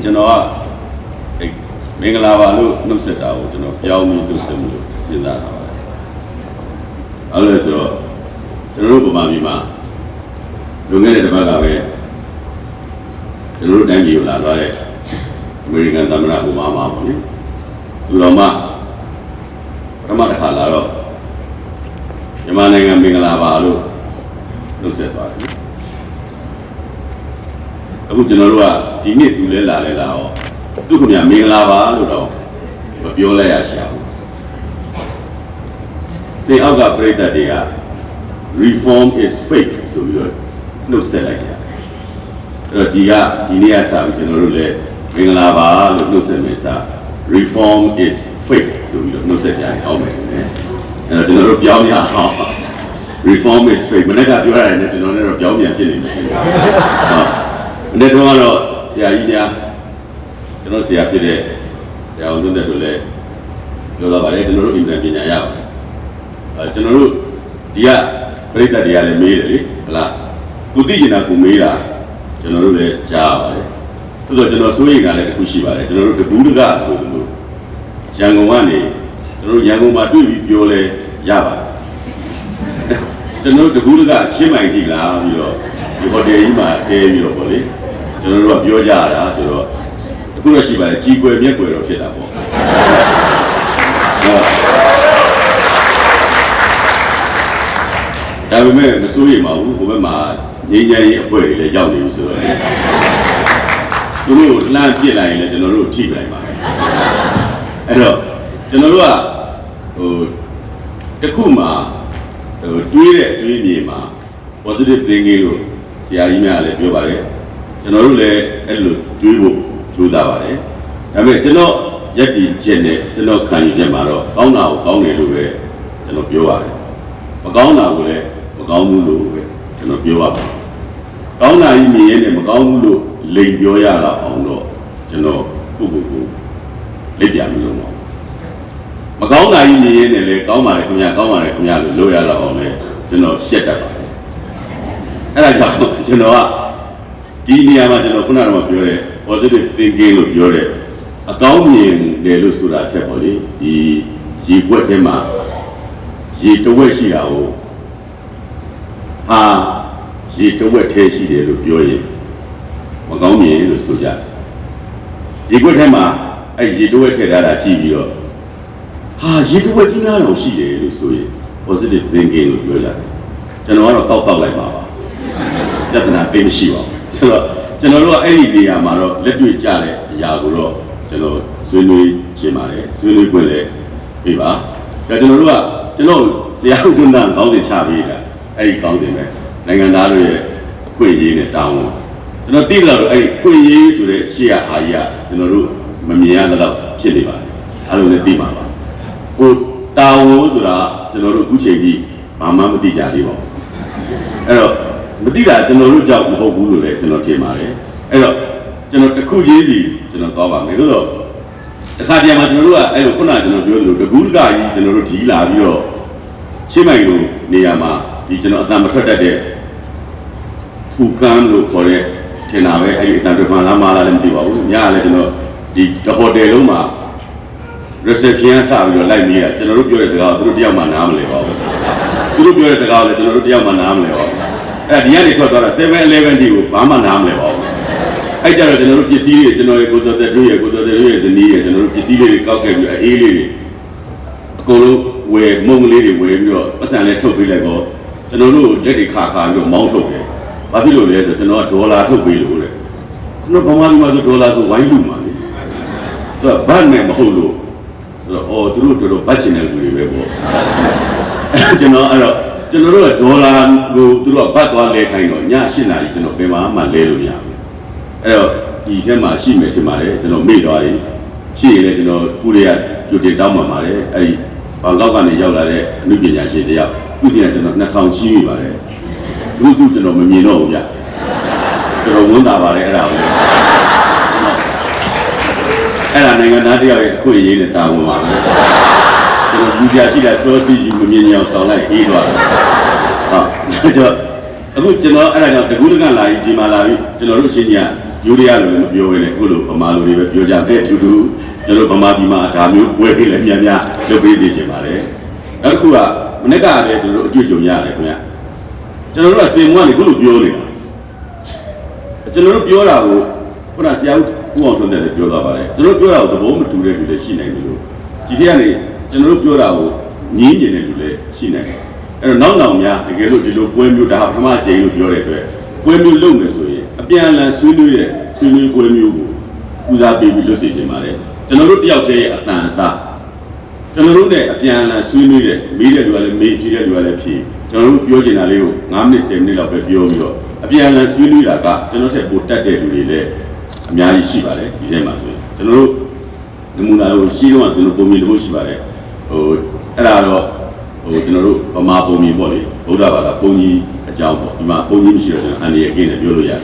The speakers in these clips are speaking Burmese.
ကျွန်တော်ကမင်္ဂလာပါလို့နှုတ်ဆက်တာကိုကျွန်တော်ပြောင်းပြီးနှုတ်ဆက်မှုလို့စဉ်းစားတာပါအဲ့လိုဆိုတော့ကျွန်တော်တို့ဗမာပြည်မှာလွန်ခဲ့တဲ့တစ်ပတ်ကပဲကျွန်တော်တို့တိုင်းပြည်ကိုလာသွားတဲ့အမေရိကန်သမ္မတအိုဘားမားပေါ့လေသူတော်မှပထမတစ်ခါလာတော့မြန်မာနိုင်ငံမင်္ဂလာပါလို့နှုတ်ဆက်သွားတယ်အခုကျွန်တော်တို့ကဒီနေ့သူလဲလာလဲလာတော့သူခင်ဗျာမင်္ဂလာပါလို့တော့မပြောလိုက်ရရှာဘူးစေအောက်ကပြိတ္တတွေက reform is fake ဆိုပြီးတော့နှုတ်ဆက်လိုက်ကြတယ်အဲ့တော့ဒီနေ့ကစပြီးကျွန်တော်တို့လည်းမင်္ဂလာပါလို့နှုတ်ဆက်မယ်စ reform is fake ဆိုပြီးတော့နှုတ်ဆက်ကြရင်အောက်မယ်နော်အဲ့တော့ကျွန်တော်တို့ပြောင်းရအောင် reform is fake မနေ့ကပြောရတယ်နဲ့ကျွန်တော်လည်းတော့ပြောင်းပြန်ဖြစ်နေတယ်ဟုတ်မနေ့ကတော့ဆရာကြီးများကျွန်တော်ဆရာဖြစ်တဲ့ဆရာအောင်တွန်းတဲ့တို့လည်းပြောတော့ပါတယ်ကျွန်တော်တို့အင်တာပညာရပါတယ်ကျွန်တော်တို့ဒီကပြိတ္တတွေကလည်းမေးတယ်လေဟုတ်လားကိုသိကျင်တာကိုမေးတာကျွန်တော်တို့လည်းကြားရပါတယ်သို့တော့ကျွန်တော်စိုးရိမ်တာလည်းတစ်ခုရှိပါတယ်ကျွန်တော်တို့တကူးတကဆိုလို့ရန်ကုန်ကနေကျွန်တော်တို့ရန်ကုန်မှာတွေ့ပြီးပြောလဲရပါတယ်ကျွန်တော်တို့တကူးတကချင်းမိုင်ထိလာပြီးတော့ဒီဟိုတယ်ကြီးမှာတဲပြီးတော့ပေါ့လေကျွန်တော်တို့ကပြောကြရတာဆိုတော့အခုတော့ရှိပါတယ်ကြီးကွယ်မြက်ကွယ်တော့ဖြစ်တာပေါ့ဒါပေမဲ့မစိုးရိမ်ပါဘူးဟိုဘက်မှာငြိမ်းချမ်းရေးအဖွဲ့တွေလည်းရောက်နေပြီဆိုတော့သူတို့လှမ်းပြစ်လိုက်ရင်လည်းကျွန်တော်တို့ထိလိုက်ပါမယ်အဲ့တော့ကျွန်တော်တို့ကတခုမှတွေးတဲ့အတွေးမြေမှာ positive thinking လို့ဆရာကြီးများလည်းပြောပါတယ်ကျွန်တော်တို့လည်းအဲ့လိုတွေးဖို့ကြိုးစားပါတယ်ဒါပေမဲ့ကျွန်တော်ယက်တီချက်နဲ့ကျွန်တော်ခံယူချက်မှာတော့ကောင်းတာကိုကောင်းတယ်လို့ပဲကျွန်တော်ပြောပါတယ်မကောင်းတာကိုလည်းမကောင်းဘူးလို့ပဲကျွန်တော်ပြောပါမယ်ကောင်းတာကြီးမြင်ရင်လည်းမကောင်းဘူးလို့လိမ်ပြောရတာအောင်တော့ကျွန်တော်ကိုယ့်ကိုယ်လက်ပြမလို့မကောင်းတာကြီးမြင်ရင်လည်းကောင်းပါတယ်ခင်ဗျာကောင်းပါတယ်ခင်ဗျာလို့လုပ်ရတော့အောင်လေကျွန်တော်ရှက်တတ်ပါတယ်အဲ့ဒါကြောင့်ကျွန်တော်ကဒီနေရာမှာကျွန်တော်ခုနကပြောတဲ့ positive thinking လို့ပြောတဲ့အကောင်းမြင်တယ်လို့ဆိုတာထက်ပေါ့လေဒီရေကွက်ထဲမှာရေတဝက်ရှိတာကိုဟာရေတဝက်ထဲရှိတယ်လို့ပြောရင်မကောင်းမြင်လို့ဆိုကြရေကွက်ထဲမှာအဲ့ရေတဝက်ထည့်ထားတာကြည့်ပြီးတော့ဟာရေတဝက်ကြီးများတော့ရှိတယ်လို့ဆိုရင် positive thinking လို့ပြောကြတယ်ကျွန်တော်ကတော့တောက်လိုက်ပါပြဿနာသိမရှိပါဘူးဆိုတော့ကျွန်တော်တို့ကအဲ့ဒီနေရာမှာတော့လက်တွေ့ကြတဲ့အရာကိုတော့ကျွန်တော်ဆွေးနွေးရှင်းပါတယ်ဆွေးနွေးခွင့်လည်းပေးပါဒါကျွန်တော်တို့ကကျွန်တော်ဆရာဦးတွန်းတန်းကောင်းစဉ်ချပေးတာအဲ့ဒီကောင်းစဉ်ပဲနိုင်ငံသားတို့ရဲ့အခွင့်အရေးနဲ့တာဝန်ကျွန်တော်သိကြတော့အဲ့ဒီအခွင့်အရေးဆိုတဲ့ရှေ့အာရကျွန်တော်တို့မမြင်ရတော့ဖြစ်နေပါတယ်အဲ့လိုလည်းသိပါပါဟိုတာဝန်ဆိုတာကျွန်တော်တို့အခုချိန်ကြီးဘာမှမသိကြသေးပါဘူးအဲ့တော့မသိတာကျွန်တော်တို့ကြောက်မဟုတ်ဘူးလို့လည်းကျွန်တော်ထင်ပါတယ်အဲ့တော့ကျွန်တော်တစ်ခုချင်းစီကျွန်တော်သွားပါမယ်လို့တော့တစ်ခါတည်းမှာကျွန်တော်တို့ကအဲ့လိုခုနကကျွန်တော်ပြောသလိုတကူးတကကြီးကျွန်တော်တို့ဒီလာပြီးတော့ရှင်းမိုင်လိုနေရာမှာဒီကျွန်တော်အတန်မထွက်တတ်တဲ့ဖူကန်းလို့ခေါ်တဲ့ထင်တာပဲအဲ့ဒီအတန်ထွက်မှလားမလားလည်းမသိပါဘူးညလည်းကျွန်တော်ဒီဟိုတယ်လုံးမှာ reception စပြီးတော့လိုက်မေးတာကျွန်တော်တို့ပြောတဲ့စကားကိုသူတို့တယောက်မှနားမလည်ပါဘူးသူတို့ပြောတဲ့စကားကိုလည်းကျွန်တော်တို့တယောက်မှနားမလည်ပါဘူးအဲ့ဒီကနေထွက်သွားတာ 7-11 တီကိုဘာမှနားမလည်ပါဘူးအဲ့ကြတော့ကျွန်တော်တို့ပစ္စည်းတွေကျွန်တော်ရဲ့ကိုစောတဲ့တို့ရဲ့ဇနီးရဲ့ကျွန်တော်တို့ပစ္စည်းလေးတွေကောက်ခဲ့ပြီးအေးလေးတွေအကုန်လုံးဝယ်မုံလေးတွေဝယ်ပြီးတော့ပတ်စံလေးထုတ်ပေးလိုက်တော့ကျွန်တော်တို့လက်တွေခါပြီးတော့မောင်းထုတ်တယ်ဘာဖြစ်လို့လဲဆိုတော့ကျွန်တော်ကဒေါ်လာထုတ်ပေးလို့တဲ့ကျွန်တော်ဗမာပြည်မှာဆိုဒေါ်လာဆိုဝိုင်းလူမှာလေသူကဘတ်နဲ့မဟုတ်လို့ဆိုတော့သူတို့တော်ဘတ်ချင်တဲ့လူတွေပဲပေါ့ကျွန်တော်အဲ့တော့ကျွန်တော်တို့ကဒေါ်လာကိုသူတို့ကဘတ်သွားလဲခိုင်းတော့ည8 နာရီကျွန်တော်ဘယ်မှာမှလဲလို့မရဘူးအဲ့တော့ဒီထဲမှာရှိမယ်ထင်ပါတယ်ကျွန်တော်မေ့သွားတယ်ရှိရင်လည်းကျွန်တော်ကုရေရကြိုတင်တောင်းပန်ပါတယ်အဲ့ဒီဘန်ကောက်ကနေရောက်လာတဲ့အမှုပညာရှင်တယောက်သူစီကကျွန်တော်2000ရှိပြီပါတယ်အခုကျွန်တော်မမြင်တော့ဘူးဗျကျွန်တော်ဝန်တာပါတယ်အဲ့ဒါကိုအဲ့ဒါနိုင်ငံသားတယောက်ရဲ့အခွင့်အရေးနဲ့တာဝန်ပါပဲကျွန်တော်လူပြရှိတဲ့ source ယူမမြင်အောင်ဆောင်လိုက်အေးသွားတယ်ဟုတ်ကျွန်တော်အခုကျွန်တော်အဲ့ဒါကြောင့်တကူးတကလာပြီးဒီမှာလာပြီးကျွန်တော်တို့အချင်းကြီးက ယူရီးယားလိုလည်းမပြောဘဲနဲ့အခုလိုဗမာလိုတွေပဲပြောကြတဲ့အတူတူကျွန်တော်ဗမာပြည်မှာဒါမျိုးပွဲတွေလည်းများများလုပ်ပေးစေချင်ပါတယ်နောက်တစ်ခုကမနေ့ကလည်းကျွန်တော်တို့အတွေ့အကြုံရတယ်ခင်ဗျကျွန်တော်တို့ကစင်မွားနေခုလိုပြောနေတာကျွန်တော်တို့ပြောတာကိုခုနဆရာဦးအောင်ထွန်းတဲ့လည်းပြောသွားပါတယ်ကျွန်တော်ပြောတာကိုသဘောမတူတဲ့လူတွေရှိနိုင်တယ်လို့ဒီထက်ကနေကျွန်တော်တို့ပြောတာကိုငြင်းကျင်တဲ့လူတွေရှိနိုင်တယ်အဲ့တော့နောက်များတကယ်လို့ဒီလိုပွဲမျိုးဒါပထမကြိမ်လို့ပြောတဲ့အတွက်ပွဲမျိုးလုပ်မယ်ဆိုရင်အပြန်အလှန်ဆွေးနွေးတဲ့ဆွေးနွေးပွဲမျိုးကိုဦးစားပေးပြီးလုပ်စေချင်ပါတယ်ကျွန်တော်တို့တယောက်တည်းရဲ့အတန်အစားကျွန်တော်တို့နဲ့အပြန်အလှန်ဆွေးနွေးတဲ့မေးတဲ့လူကလည်းမေးဖြေတဲ့လူကလည်းဖြေကျွန်တော်တို့ပြောချင်တာလေးကို9မိနစ်10မိနစ်လောက်ပဲပြောပြီးတော့အပြန်အလှန်ဆွေးနွေးတာကကျွန်တော်ထက်ပိုတက်တဲ့လူတွေလည်းအများကြီးရှိပါတယ်ဒီထဲမှာဆိုရင်ကျွန်တော်တို့နမူနာကိုရှင်းတော့ကျွန်တော်ပုံမြင်လို့ရှိပါတယ်အဲ့ဒါတော့ကျွန်တော်တို့ဗမာပုံမြင်ပေါ့လေဗုဒ္ဓဘာသာပုံကြီးအကြောင်းပေါ့ဒီမှာပုံကြီးမရှိတော့ကျွန်တော်အန်ဒီရဲ့အကင်းနဲ့ပြောလို့ရတယ်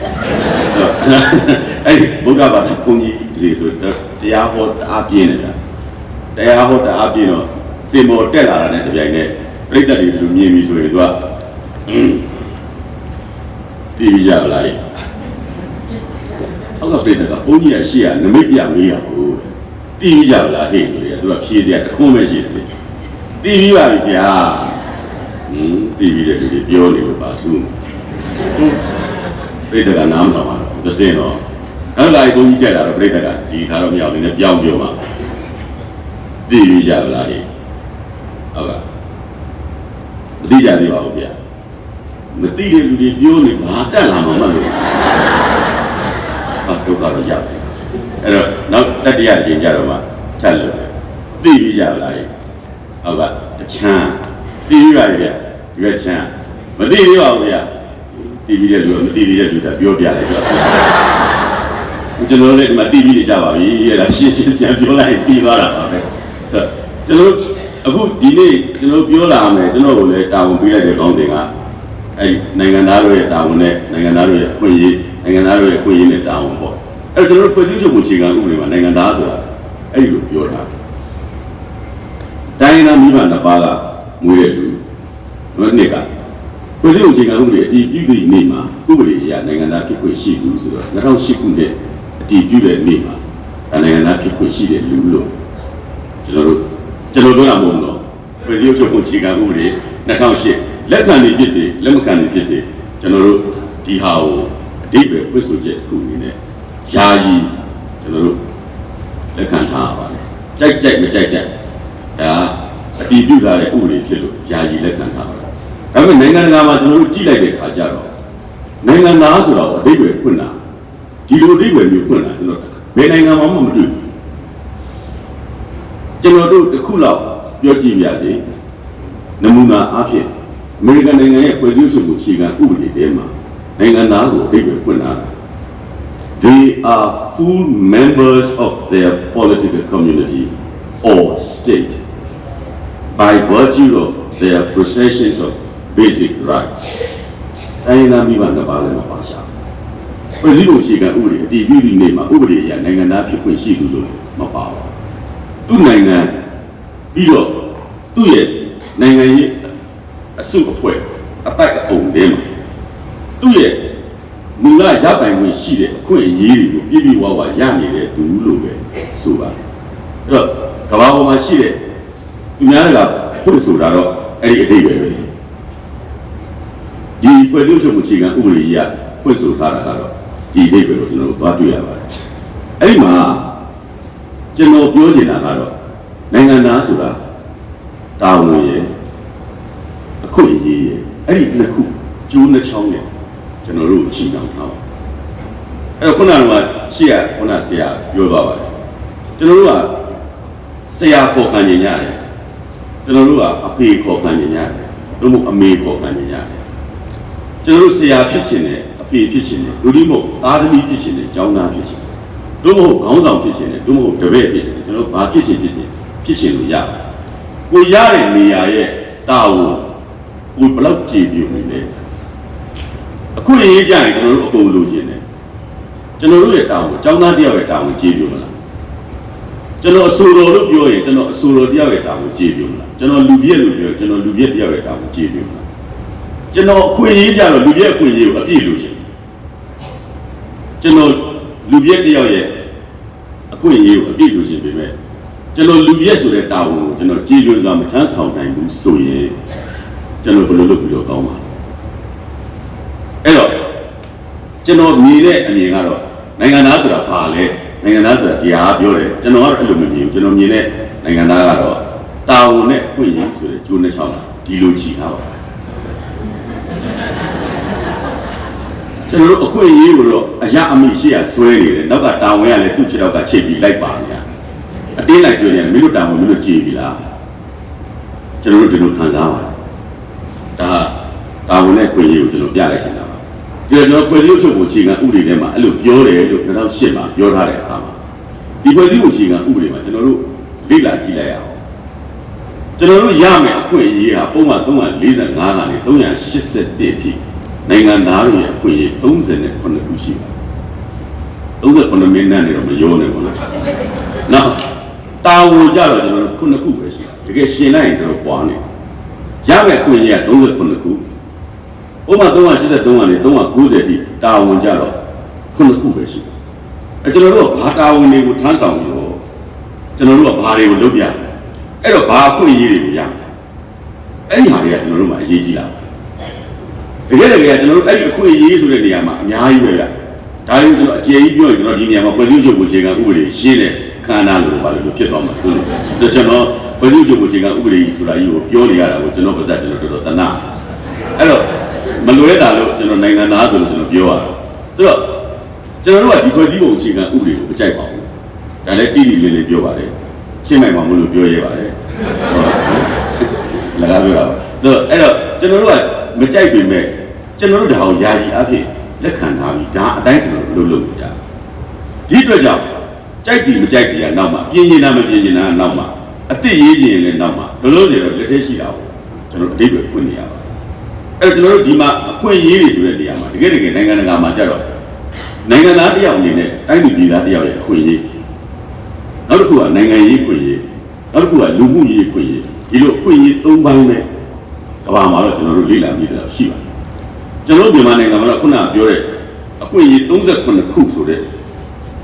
အဲ့ဒီဗုဒ္ဓဘာသာပုံကြီးဒီဆိုတရားဟောတအားပြင်းနေတာတရားဟောတအားပြင်းတော့စင်မော်တက်လာတာနဲ့တပြိုင်နက်ပြိဿတွေလူမြင်ပြီဆိုရင်သူကတီးကြပါလားဟုတ်ကဲ့ပြိဿကပုံကြီးရရှိရနမိတ်ပြမေးရဟုတ်တီးကြပါလားဟဲ့ဆိုရင်သူကဖြေစရာတခုံးပဲရှိတယ်တီးပြီးပါပြီဗျာတီးပြီးတဲ့လူတွေပြောနေလို့ပါသူပြိဿကနားမတော်ပါဘူးသစင်တော့အဲ့ဒါကိုကြီးတက်လာတော့ပြိဿကဒီခါတော့မရောက်နေနဲ့ပြောင်းပြောမှာတီးပြီးကြပါလားဟဲ့ဟုတ်ကဲ့မသိကြသေးပါဘူးဗျာမသိတဲ့လူတွေပြောနေဘာတက်လာမှမလို့ဟာဒုက္ခတော့ရောက်တယ်အဲ့တော့နောက်တတိယကျင်ကြတော့မှထပ်လို့သိပြီးကြပါလားဟုတ်ကဲ့တချမ်းသိပြီးပါဗျာဒီကချမ်းမသိသေးပါဘူးဗျာသိပြီးတဲ့လူကမသိသေးတဲ့လူကပြောပြလိုက်တော့ကျွန်တော်လည်းမသိပြီးကြပါပြီအဲ့ဒါရှင်းရှင်းပြန်ပြောလိုက်ပြီးသွားတာပါပဲဆိုကျွန်တော်အခုဒီနေ့ကျွန်တော်ပြောလာမယ်ကျွန်တော်ကိုလည်းတာဝန်ပေးလိုက်တဲ့ကောင်းစဉ်ကအဲ့နိုင်ငံသားတို့ရဲ့တာဝန်နဲ့နိုင်ငံသားတို့ရဲ့အခွင့်အရေးနိုင်ငံသားတို့ရဲ့အခွင့်အရေးနဲ့တာဝန်ပေါ့အဲ့ကျွန်တော်တို့ပြည်သူ့ချုပ်ကိုအခြေခံဥပဒေမှာနိုင်ငံသားဆိုတာအဲ့ဒီလိုပြောတာတိုင်းသားမိဘနှစ်ပါးကမွေးတဲ့လူတို့နှစ်ကပြည်သူ့အခြေခံဥပဒေအတည်ပြုပြီးနေ့မှာဥပဒေအရနိုင်ငံသားဖြစ်ခွင့်ရှိဘူးဆိုတော့2008ခုနှစ်အတည်ပြုတဲ့နေ့မှာနိုင်ငံသားဖြစ်ခွင့်ရှိတဲ့လူလို့ကျွန်တော်တို့ရမလို့တော့ပြည်သူ့ချုပ်ကိုအခြေခံဥပဒေ2008လက်ခံနေဖြစ်စေလက်မခံနေဖြစ်စေကျွန်တော်တို့ဒီဟာကိုအဓိပ္ပာယ်ပြဆိုချက်ခုအနေနဲ့ယာယီကျွန်တော်တို့လက်ခံထားပါတယ်ကြိုက်ကြိုက်မကြိုက်ကြိုက်ဒါအတည်ပြုထားတဲ့ဥပဒေဖြစ်လို့ယာယီလက်ခံထားပါတယ်ဒါပေမဲ့နိုင်ငံတကာမှာကျွန်တော်တို့ကြည့်လိုက်တဲ့အခါကျတော့နိုင်ငံသားဆိုတော့အဓိပ္ပာယ်ဖွင့်တာဒီလိုအဓိပ္ပာယ်မျိုးဖွင့်တာကျွန်တော်ဘယ်နိုင်ငံမှာမှမတွေ့ဘူးကျွန်တော်တို့တစ်ခုလောက်ပြောကြည့်ပြစေနမူနာအားဖြင့်အမေရိကန်နိုင်ငံရဲ့ဖွဲ့စည်းပုံအခြေခံဥပဒေထဲမှာနိုင်ငံသားကိုအဓိပ္ပာယ်ဖွင့်တာ They are full members of their political community or state by virtue of their possessions of basic rights. တိုင်းသားမိဘနှစ်ပါးလည်းမပါရှာ။ဖွဲ့စည်းပုံအခြေခံဥပဒေအတည်ပြုပြီးနေမှာဥပဒေအရနိုင်ငံသားဖြစ်ခွင့်ရှိသူလို့မပါဘူး။သူ့နိုင်ငံပြီးတော့သူ့ရဲ့နိုင်ငံရေးအစုအဖွဲ့အတိုက်အုံထဲမှာသူ့ရဲ့မူလရပိုင်ခွင့်ရှိတဲ့အခွင့်အရေးတွေကိုပြည့်ပြည့်ဝဝရနေတဲ့သူလို့ပဲဆိုပါတယ်။အဲ့တော့ကမ္ဘာပေါ်မှာရှိတဲ့သူများကဖွင့်ဆိုတာတော့အဲ့ဒီအတိတ်ပဲဒီဖွဲ့စည်းချုပ်အခြေခံဥပဒေကြီးကဖွင့်ဆိုထားတာကတော့ဒီအတိတ်ပဲလို့ကျွန်တော်တို့သွားတွေ့ရပါတယ်။အဲ့ဒီမှာကျွန်တော်ပြောချင်တာကတော့နိုင်ငံသားဆိုတာတာဝန်ရဲ့အခွင့်အရေးရဲ့အဲ့ဒီနှစ်ခုကျိုးနှချောင်းနဲ့ကျွန်တော်တို့ချိန်အောင်ထားပါအဲ့တော့ခုနကရှေ့ကခုနဆရာပြောသွားပါတယ်ကျွန်တော်တို့ကဆရာခေါ်ခံနေရတယ်ကျွန်တော်တို့ကအဖေခေါ်ခံနေရတယ်တို့မို့အမေခေါ်ခံနေရတယ်ကျွန်တော်တို့ဆရာဖြစ်ချင်တယ်အဖေဖြစ်ချင်တယ်လူဒီမို့သားသမီးဖြစ်ချင်တယ်ကျောင်းသားဖြစ်ချင်တယ်တို့မို့ခေါင်းဆောင်ဖြစ်ချင်တယ်တို့မို့တပည့်ဖြစ်ချင်တယ်ကျွန်တော်ဘာဖြစ်ချင်လို့ရတယ်ကိုရတဲ့နေရာရဲ့တာဝန်ကိုဘယ်လောက်ကြည်ပြနေလဲအခုရေးကြရင်ကျွန်တော်တို့အကုန်လိုချင်တယ်ကျွန်တော်တို့ရဲ့တာဝန်ကျောင်းသားတယောက်ရဲ့တာဝန်ကြည်ပြမလားကျွန်တော်အဆိုတော်လို့ပြောရင်ကျွန်တော်အဆိုတော်တယောက်ရဲ့တာဝန်ကြည်ပြမလားကျွန်တော်လူပြည့်လို့ပြောကျွန်တော်လူပြည့်တယောက်ရဲ့တာဝန်ကြည်ပြမလားကျွန်တော်အခွင့်အရေးကြတော့လူပြည့်အခွင့်အရေးကိုအပြည့်လို့ရှင်ကျွန်တော် လူပြည့်တယောက်ရဲ့အခွင့်အရေးကိုအပြည့်လို့ခြင်းပေမဲ့ကျွန်တော်လူပြည့်ဆိုတဲ့တာဝန်ကိုကျွန်တော်ကြည်လွင်စွာမထမ်းဆောင်နိုင်ဘူးဆိုရင်ကျွန်တော်ဘယ်လိုလုပ်ပြီးတော့ကောင်းပါအဲ့တော့ကျွန်တော်မြင်တဲ့အမြင်ကတော့နိုင်ငံသားဆိုတာဘာလဲနိုင်ငံသားဆိုတာတရားပြောတယ်ကျွန်တော်ကတော့အဲ့လိုမမြင်ဘူးကျွန်တော်မြင်တဲ့နိုင်ငံသားကတော့တာဝန်နဲ့ခွင့်ရဆိုတဲ့ဂျိုးနဲ့ဆောင်ဒီလိုချီထားပါကျွန်တော်တို့အခွင့်အရေးကိုတော့အရာအမိရှိရဆွဲနေတယ်နောက်ကတာဝန်ရလဲသူ့ခြေထောက်ကချိတ်ပြီးလိုက်ပါနေရအတင်းလိုက်ဆွဲနေတယ်မင်းတို့တာဝန်မင်းတို့ကြည်ပြီလားကျွန်တော်တို့ဒီလိုခံစားပါတယ်ဒါတာဝန်နဲ့ခွင့်ရကိုကျွန်တော်ပြလိုက်ချင်တာပါဒီတော့ကျွန်တော်ဖွဲ့စည်းချုပ်ကိုအခြေခံဥပဒေထဲမှာအဲ့လိုပြောတယ်လို့2008မှာပြောထားတဲ့အခါမှာဒီဖွဲ့စည်းပုံအခြေခံဥပဒေမှာကျွန်တော်တို့လေ့လာကြည့်လိုက်ရအောင်ကျွန်တော်တို့ရမယ်အခွင့်အရေးဟာပုံမှန်345ကနေ381အထိနိုင်ငံသားတွေရဲ့အခွင့်အရေး39ခုရှိပါတယ်39မိနစ်နဲ့တော့မရောနဲ့ပေါ့နော်နောက်တာဝန်ကြတော့ကျွန်တော်တို့9ခုပဲရှိတယ်တကယ်ရှင်းလိုက်ရင်တော့ပွားနေရမယ်အခွင့်အရေးက39ခုဥပမာ383ကနေ390အထိတာဝန်ကြတော့9ခုပဲရှိတယ်အဲကျွန်တော်တို့ကဘာတာဝန်တွေကိုထမ်းဆောင်ပြီးတော့ကျွန်တော်တို့ကဘာတွေကိုလုပ်ပြအဲ့တော့ဘာအခွင့်အရေးတွေကိုရအဲ့ဒီဟာတွေကကျွန်တော်တို့မှာအရေးကြီးလာတကယ်ကျွန်တော်တို့အဲ့ဒီအခွင့်အရေးဆိုတဲ့နေရာမှာအများကြီးပဲလားဒါတွေကိုကျွန်တော်အကျေကြီးပြောရင်ကျွန်တော်ဒီနေရာမှာဖွဲ့စည်းချုပ်ကိုအခြေခံဥပဒေရှင်းတဲ့ခန္ဓာလို့ပါလို့ဖြစ်သွားမှာဆိုတော့ကျွန်တော်ဖွဲ့စည်းချုပ်ကိုအခြေခံဥပဒေဆိုတာကြီးကိုပြောနေရတာကိုကျွန်တော်ပါစကျွန်တော်တော်တော်တနာအဲ့တော့မလွဲတာလို့ကျွန်တော်နိုင်ငံသားဆိုလို့ကျွန်တော်ပြောရတာဆိုတော့ကျွန်တော်တို့ကဒီဖွဲ့စည်းပုံအခြေခံဥပဒေကိုမကြိုက်ပါဘူးဒါလည်းတိတိလေးလေးပြောပါတယ်ရှင်းနိုင်မှာမလို့ပြောရဲပါတယ်လကားပြောတာဆိုတော့အဲ့တော့ကျွန်တော်တို့ကမကြိုက်ပေမဲ့ကျွန်တော်တို့ဒါကိုယာယီအဖြစ်လက်ခံထားပြီးဒါအတိုင်းကျွန်တော်တို့လုပ်ကြဒီအတွက်ကြောင့်ကြိုက်တယ်မကြိုက်တယ်ကနောက်မှာပြင်းနေတာမပြင်းနေတာကနောက်မှာအစ်စ်ရေးခြင်းလည်းနောက်မှာလုံးလုံးတွေတော့လက်ထဲရှိတာပေါ့ကျွန်တော်အတိတ်ပဲဖွင့်နေရပါအဲ့တော့ကျွန်တော်တို့ဒီမှာအခွင့်အရေးတွေဆိုတဲ့နေရာမှာတကယ်နိုင်ငံတကာမှာကြတော့နိုင်ငံသားတယောက်အနေနဲ့တိုင်းပြည်ပြည်သားတယောက်ရဲ့အခွင့်အရေးနောက်တစ်ခုကနိုင်ငံရေးခွင့်ရေးနောက်တစ်ခုကလူမှုရေးခွင့်ရေးဒီလိုခွင့်ရေး၃ပိုင်းနဲ့ကမ္ဘာမှာတော့ကျွန်တော်တို့လေ့လာပြီးတော့ရှိပါတယ်ကျွန်တော်တို့မြန်မာနိုင်ငံမှာတော့ခုနကပြောတဲ့အခွင့်အရေး39ခုဆိုတဲ့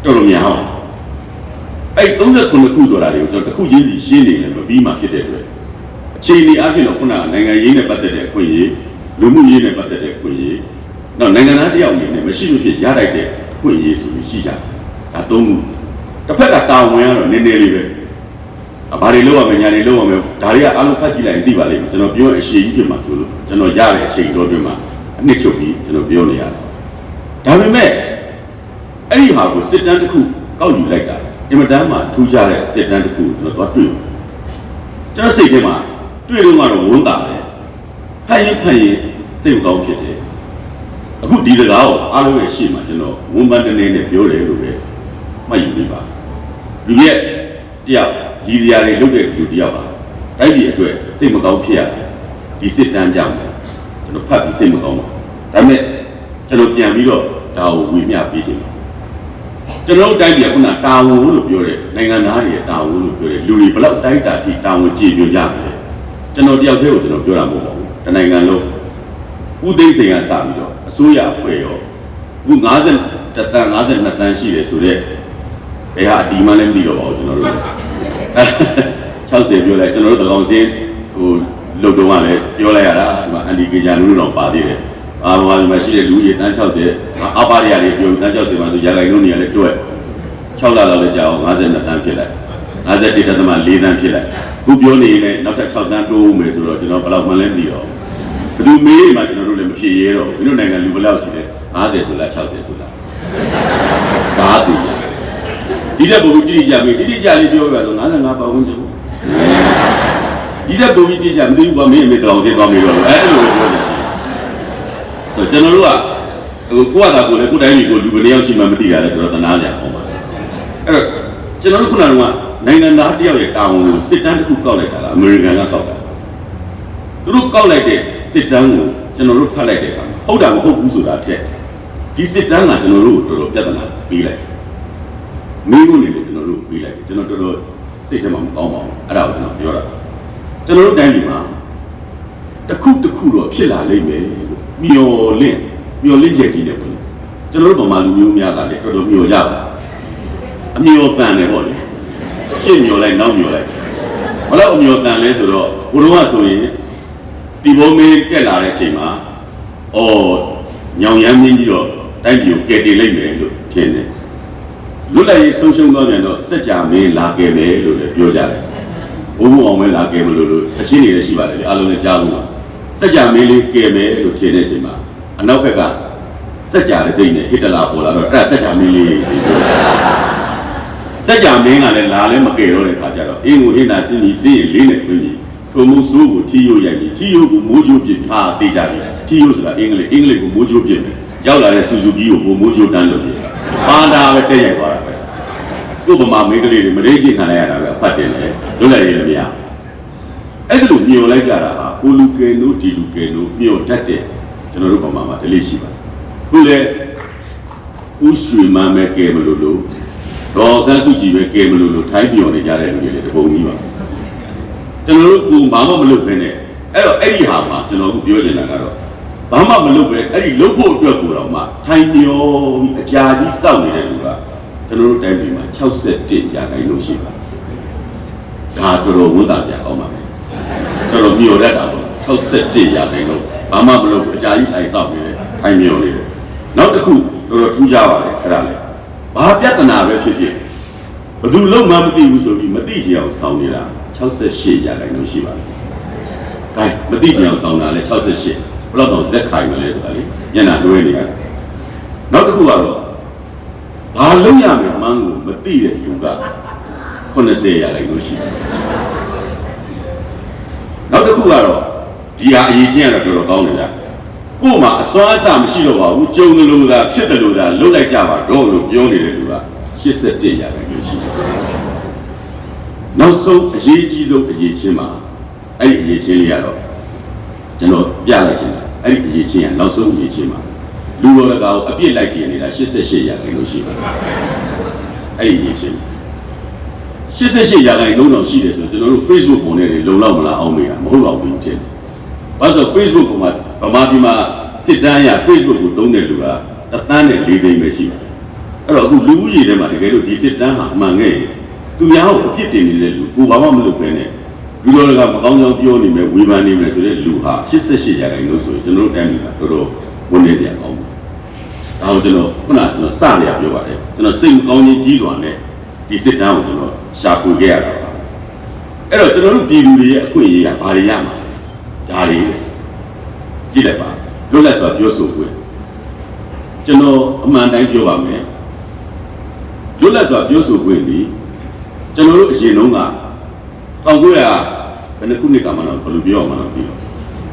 တော်တော်များအောင်အဲ့39ခုဆိုတာတွေကိုကျွန်တော်တစ်ခုချင်းစီရှင်းနေတယ်မပြီးမှဖြစ်တဲ့အတွက်အခြေအနေအဖြစ်တော့ခုနကနိုင်ငံရေးနဲ့ပတ်သက်တဲ့အခွင့်အရေးလူမှုရေးနဲ့ပတ်သက်တဲ့အခွင့်အရေးနောက်နိုင်ငံသားတယောက်အနေနဲ့မရှိလို့ဖြစ်ရလိုက်တဲ့အခွင့်အရေးဆိုပြီးရှိကြဒါ၃ခုတစ်ဖက်ကတာဝန်ရတော့နည်းနည်းလေးပဲဘာတွေလုပ်ရမလဲညာတွေလုပ်ရမယ်ဒါတွေကအားလုံးဖတ်ကြည့်လိုက်ရင်သိပါလိမ့်မယ်ကျွန်တော်ပြောအရှိကြီးဖြစ်မှာဆိုလို့ကျွန်တော်ရတဲ့အချိန်တော်တွင်မှာအနှစ်ချုပ်ပြီးကျွန်တော်ပြောနေရတယ်ဒါပေမဲ့အဲ့ဒီဟာကိုစစ်တမ်းတစ်ခုကောက်ယူလိုက်တာအင်မတန်မှထူးခြားတဲ့စစ်တမ်းတစ်ခုကျွန်တော်တွေ့ကျွန်တော်စိတ်ထဲမှာတွေ့လို့ကတော့ဝန်းတာတယ်ဖတ်ရင်စိတ်ကောင်းဖြစ်တယ်အခုဒီစကားကိုအားလုံးရဲ့ရှေ့မှာကျွန်တော်ဝန်ပန်းတနေနဲ့ပြောတယ်လို့ပဲမှတ်ယူပြီးပါလူရဲ့တယောက်ရည်စရာတွေလုပ်တဲ့လူတယောက်ပါတိုက်ပြည်အတွက်စိတ်မကောင်းဖြစ်ရတယ်ဒီစစ်တမ်းကြောင့်ကျွန်တော်ဖတ်ပြီးစိတ်မကောင်းပါဒါပေမဲ့ကျွန်တော်ပြန်ပြီးတော့ဒါကိုဝေမျှပေးခြင်းကျွန်တော်တိုက်ပြည်ကခုနတာဝန်လို့ပြောတဲ့နိုင်ငံသားတွေရဲ့တာဝန်လို့ပြောတဲ့လူတွေဘယ်လောက်တိုက်တာထိတာဝန်ကြည်ညိုကြတယ်ကျွန်တော်တယောက်တည်းကိုကျွန်တော်ပြောတာမဟုတ်ပါဘူးတနိုင်ငံလုံးဥသိမ်းစိန်ကစပြီးတော့အစိုးရအဖွဲ့ရောအခု50တန်း52တန်းရှိတယ်ဆိုတော့ဘယ်ဟာဒီမှလည်းမသိတော့ပါဘူးကျွန်တော်တို့60ပြောလိုက်ကျွန်တော်တို့သကောင်စင်းဟိုလုတ်တော့ကလည်းပြောလိုက်ရတာဒီမှာအန်ဒီကေဂျာလူတော့ပါသေးတယ်အာဘာမှာရှိတဲ့လူကြီးတန်း60အပါရရတွေပြောတန်း60မှာဆိုရာဂိုင်လုံးနေရလဲတွက်6လလောက်လည်းကြာအောင်52တန်းဖြစ်လိုက်51.4တန်းဖြစ်လိုက်ခုပြောနေရင်လည်းနောက်ထပ်6တန်းတိုးမယ်ဆိုတော့ကျွန်တော်ဘယ်လောက်မှလည်းမသိတော့ဘယ်သူမေးမှကျွန်တော်တို့လည်းမဖြစ်ရဲတော့ဘူးဒီလိုနိုင်ငံလူဘယ်လောက်ရှိလဲ50ဆိုလား60ဆိုလားဘာတူဒီတဲ့ဘုံတိတိကျပြီးတိတိကျလေးပြောပြဆို55ပတ်ဝန်းကျင်ဒီတဲ့ဘုံတိတိကျမသိဘူးကွာမင်းမေတောင်စင်းသွားမေးတော့အဲ့လိုပဲပြောတယ်ဆိုကျွန်တော်တို့ကဟိုကိုယ့်ဟာကိုယ်လည်းကိုယ်တိုင်းမျိုးကိုလူဘယ်နှယောက်ရှိမှမသိတာလည်းတော်တော်သနာကြအောင်ပါအဲ့တော့ကျွန်တော်တို့ခုနကနိုင်ငံသားတယောက်ရဲ့တာဝန်ကိုစစ်တမ်းတစ်ခုကောက်လိုက်တာကအမေရိကန်ကကောက်တာသူတို့ကောက်လိုက်တဲ့စစ်တမ်းကိုကျွန်တော်တို့ဖတ်လိုက်တဲ့အခါမှာဟုတ်တာမဟုတ်ဘူးဆိုတာထက်ဒီစစ်တမ်းကကျွန်တော်တို့တော်တော်ပြဿနာပေးလိုက်မင်းတို့နေလို့ကျွန်တော်တို့ပေးလိုက်ကျွန်တော်တော်တော်စိတ်ထဲမှာမကောင်းပါဘူးအဲ့ဒါကိုကျွန်တော်ပြောတာကျွန်တော်တို့တိုင်းပြည်မှာတစ်ခုတော့ဖြစ်လာလိမ့်မယ်လို့မျော်လင့်ချက်ကြီးနဲ့ ကျွန်တော်တို့ဗမာလူမျိုးများကလည်းတော်တော်မျိုးရပါအမျိုးတန်တယ်ပေါ့လေရှင်းမျိုးလိုက်နောက်မျိုးလိုက်ဘာလို့အမျိုးတန်လဲဆိုတော့ဘုရားဆိုရင်ဒီဘုံမင်းတက်လာတဲ့အချိန်မှာညောင်ရမ်းမင်းကြီးတော့တိုင်းပြည်ကိုကယ်တင်လိုက်မယ်လို့ထင်တယ်လွတ်လပ်ရေးဆုံးရှုံးသွားပြန်တော့စัจ जा မင်းလာကယ်မယ်လို့လည်းပြောကြတယ်ဘုံအောင်မဲလာကယ်မလို့အရှင်းနေလည်းရှိပါတယ်အားလုံးလည်းကြားဘူးစัจ जा မင်းလေးကယ်မယ်လို့ထင်တဲ့အချိန်မှာအနောက်ဘက်ကစัจ जा တဲ့စိတ်နဲ့ဟစ်တလာပေါ်လာတော့အဲ့ဒါစัจ जा မင်းလေးစัจ जा မင်းကလည်းလာလည်းမကယ်တော့တဲ့ခါကျတော့အင်းကိုဟင်းသာစင်းပြီးစင်းရင်လေးနဲ့တွင်းပြီးထုံမှုစိုးကိုထီယိုရိုက်ပြီးထီယိုကိုမိုးကြိုးပြစ်ဟာတေးကြပြီထီယိုဆိုတာအင်္ဂလိပ်ကိုမိုးကြိုးပြစ်မယ်ရောက်လာတဲ့ဆူဇူကီကိုမိုးကြိုးတန်းလို့ပြစ်ပါတာပဲတက်ရိုက်သွားတာပဲဥပမာမိန်းကလေးတွေမလေးချင်းခံလိုက်ရတာပဲအဖတ်တင်တယ်လွတ်လပ်ရေးလည်းမရအဲ့ဒါလိုမျောလိုက်ကြတာဟာကိုလူကဲနိုးဒီလူကဲနိုးမျောတတ်တဲ့ကျွန်တော်တို့ပမာမှာတလေးရှိပါခုလေဦးရွှေမန်းပဲကဲမလို့ဒေါ်ဆန်းစုကြည်ပဲကဲမလို့ထိုင်းပြောနေကြတဲ့လူတွေလည်းတပုံကြီးပါကျွန်တော်တို့ကိုဘာမှမလုပ်ဘဲနဲ့အဲ့တော့အဲ့ဒီဟာမှာကျွန်တော်တို့ပြောချင်တာကတော့ဘာမှမလုပ်ပဲအဲ့ဒီလုပ်ဖို့အတွက်ကိုတော့မှထိုင်မျောအကြာကြီးစောင့်နေတဲ့လူကကျွန်တော်တို့တိုင်းပြည်မှာ61ရာခိုင်နှုန်းရှိပါတယ်ဒါတော်ဝန်သားကြအောင်ပါမယ်တော်တော်မျောတတ်တာပေါ့61ရာခိုင်နှုန်းဘာမှမလုပ်အကြာကြီးထိုင်စောင့်နေတယ်ထိုင်မျောနေတယ်နောက်တစ်ခုတော်တော်ထူးခြားပါတယ်အဲ့ဒါလေဘာပြဿနာပဲဖြစ်ဖြစ်ဘယ်သူလုံးမှမသိဘူးဆိုပြီးမသိကြအောင်စောင့်နေတာ68ရာခိုင်နှုန်းရှိပါတယ်။ဒါမသိကြအောင်စောင့်တာလဲ68ဘယ်တော့ဇက်ခိုင်မလဲဆိုတာလေညနာတွဲနေရတယ်။နောက်တစ်ခုကတော့ဘာလုံးရမယ်မှန်းကိုမသိတဲ့ယူက80ရာခိုင်နှုန်းရှိတယ်။နောက်တစ်ခုကတော့ဒီဟာအရေးချင်းကတော့တော်တော်ကောင်းတယ်ဗျာ။ကို့မှာအစွမ်းအစမရှိတော့ပါဘူး။ကြုံတယ်လို့သာဖြစ်တယ်လို့သာလွတ်လိုက်ကြပါတော့လို့ပြောနေတဲ့လူက81ရာခိုင်နှုန်းရှိတယ်။နောက်ဆုံးအရေးကြီးဆုံးအရေးချင်းမှာအဲ့ဒီအရေးချင်းလေးကတော့ကျွန်တော်ပြလိုက်ချင်တာအဲ့ဒီအရေးချင်းကနောက်ဆုံးအရေးချင်းမှာလူတော်တကာကိုအပြစ်လိုက်တင်နေတာ88ရာခိုင်နှုန်းရှိပါတယ်အဲ့ဒီအရေးချင်း88ရာခိုင်နှုန်းတော့ရှိတယ်ဆိုကျွန်တော်တို့ Facebook ပေါ်နဲ့လုံလောက်မလားအောင်မေးတာမဟုတ်တော့ဘူးထင်တယ်။ဘာလို့ Facebook ပေါ်မှာဗမာပြည်မှာစစ်တမ်းရ Facebook ကိုသုံးတဲ့လူက1 သန်းနဲ့4 သိန်းပဲရှိတယ်။အဲ့တော့အခုလူဦးရေထဲမှာတကယ်လို့ဒီစစ်တမ်းဟာအမှန်ငယ်သူများကိုအပြစ်တင်နေတဲ့လူကိုဘာမှမလုပ်ဘဲနဲ့လူတော်ကမကောင်းကြောင်ပြောနေမယ်ဝေဖန်နေမယ်ဆိုတဲ့လူဟာ88ရာခိုင်နှုန်းဆိုရင်ကျွန်တော်တို့တိုင်းပြည်ကတော်တော်ဝန်နေစရာကောင်းတယ်။ဒါကိုကျွန်တော်ခုနကကျွန်တော်စရပြောပါတယ်။ကျွန်တော်စိတ်မကောင်းခြင်းကြီးစွာနဲ့ဒီစစ်တမ်းကိုကျွန်တော်ရှာဖွေခဲ့ရတာပါ။အဲ့တော့ကျွန်တော်တို့ပြည်သူတွေရဲ့အခွင့်အရေးကဘာတွေရမှာလဲ။ဒါတွေကြည့်လိုက်ပါ။လွတ်လပ်စွာပြောဆိုခွင့်ကျွန်တော်အမှန်တိုင်းပြောပါမယ်။လွတ်လပ်စွာပြောဆိုခွင့်ဒီကျွန်တော်တို့အရင်တုန်းက1900ဘယ်နှစ်ခုနှစ်ကမှတော့ဘယ်လိုပြောအောင်မလဲပြီးတော့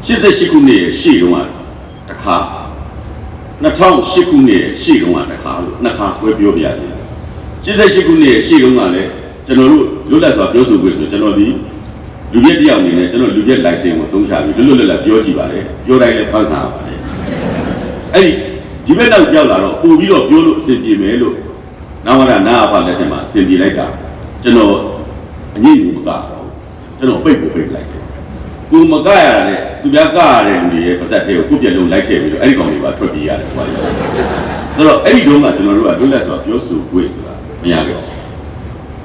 88ခုနှစ်ရဲ့ရှေ့တုန်းကတခါ2008ခုနှစ်ရဲ့ရှေ့တုန်းကတခါလို့နှစ်ခါခွဲပြောပြရတယ်88ခုနှစ်ရဲ့ရှေ့တုန်းကလည်းကျွန်တော်တို့လွတ်လပ်စွာပြောဆိုခွင့်ဆိုကျွန်တော်ဒီလူပြည့်တယောက်အနေနဲ့ကျွန်တော်လူပြည့် license ကိုသုံးချပြီးလွတ်လပ်ပြောကြည့်ပါတယ်ပြောတိုင်းလည်းဖန်ဆာပါတယ်အဲ့ဒီဘက်တော့ပြောက်လာတော့ပို့ပြီးတော့ပြောလို့အဆင်ပြေမယ်လို့နာဝရနာအဖလက်ထက်မှာအဆင်ပြေလိုက်တာကျွန်တော်အငြိမ့်ကိုမကတော့ကျွန်တော်ပိတ်လိုက်တယ်ကိုမကရတာနဲ့သူများကရတယ်လူတွေရဲ့ပါဇက်တွေကိုကုပြက်လုံးလိုက်ထည့်ပြီးတော့အဲ့ဒီကောင်တွေပါထွက်ပြေးရတယ်ဟိုကဆိုတော့အဲ့ဒီတုန်းကကျွန်တော်တို့ကလွတ်လပ်စွာပြောဆိုခွင့်ဆိုတာမရခဲ့ဘူ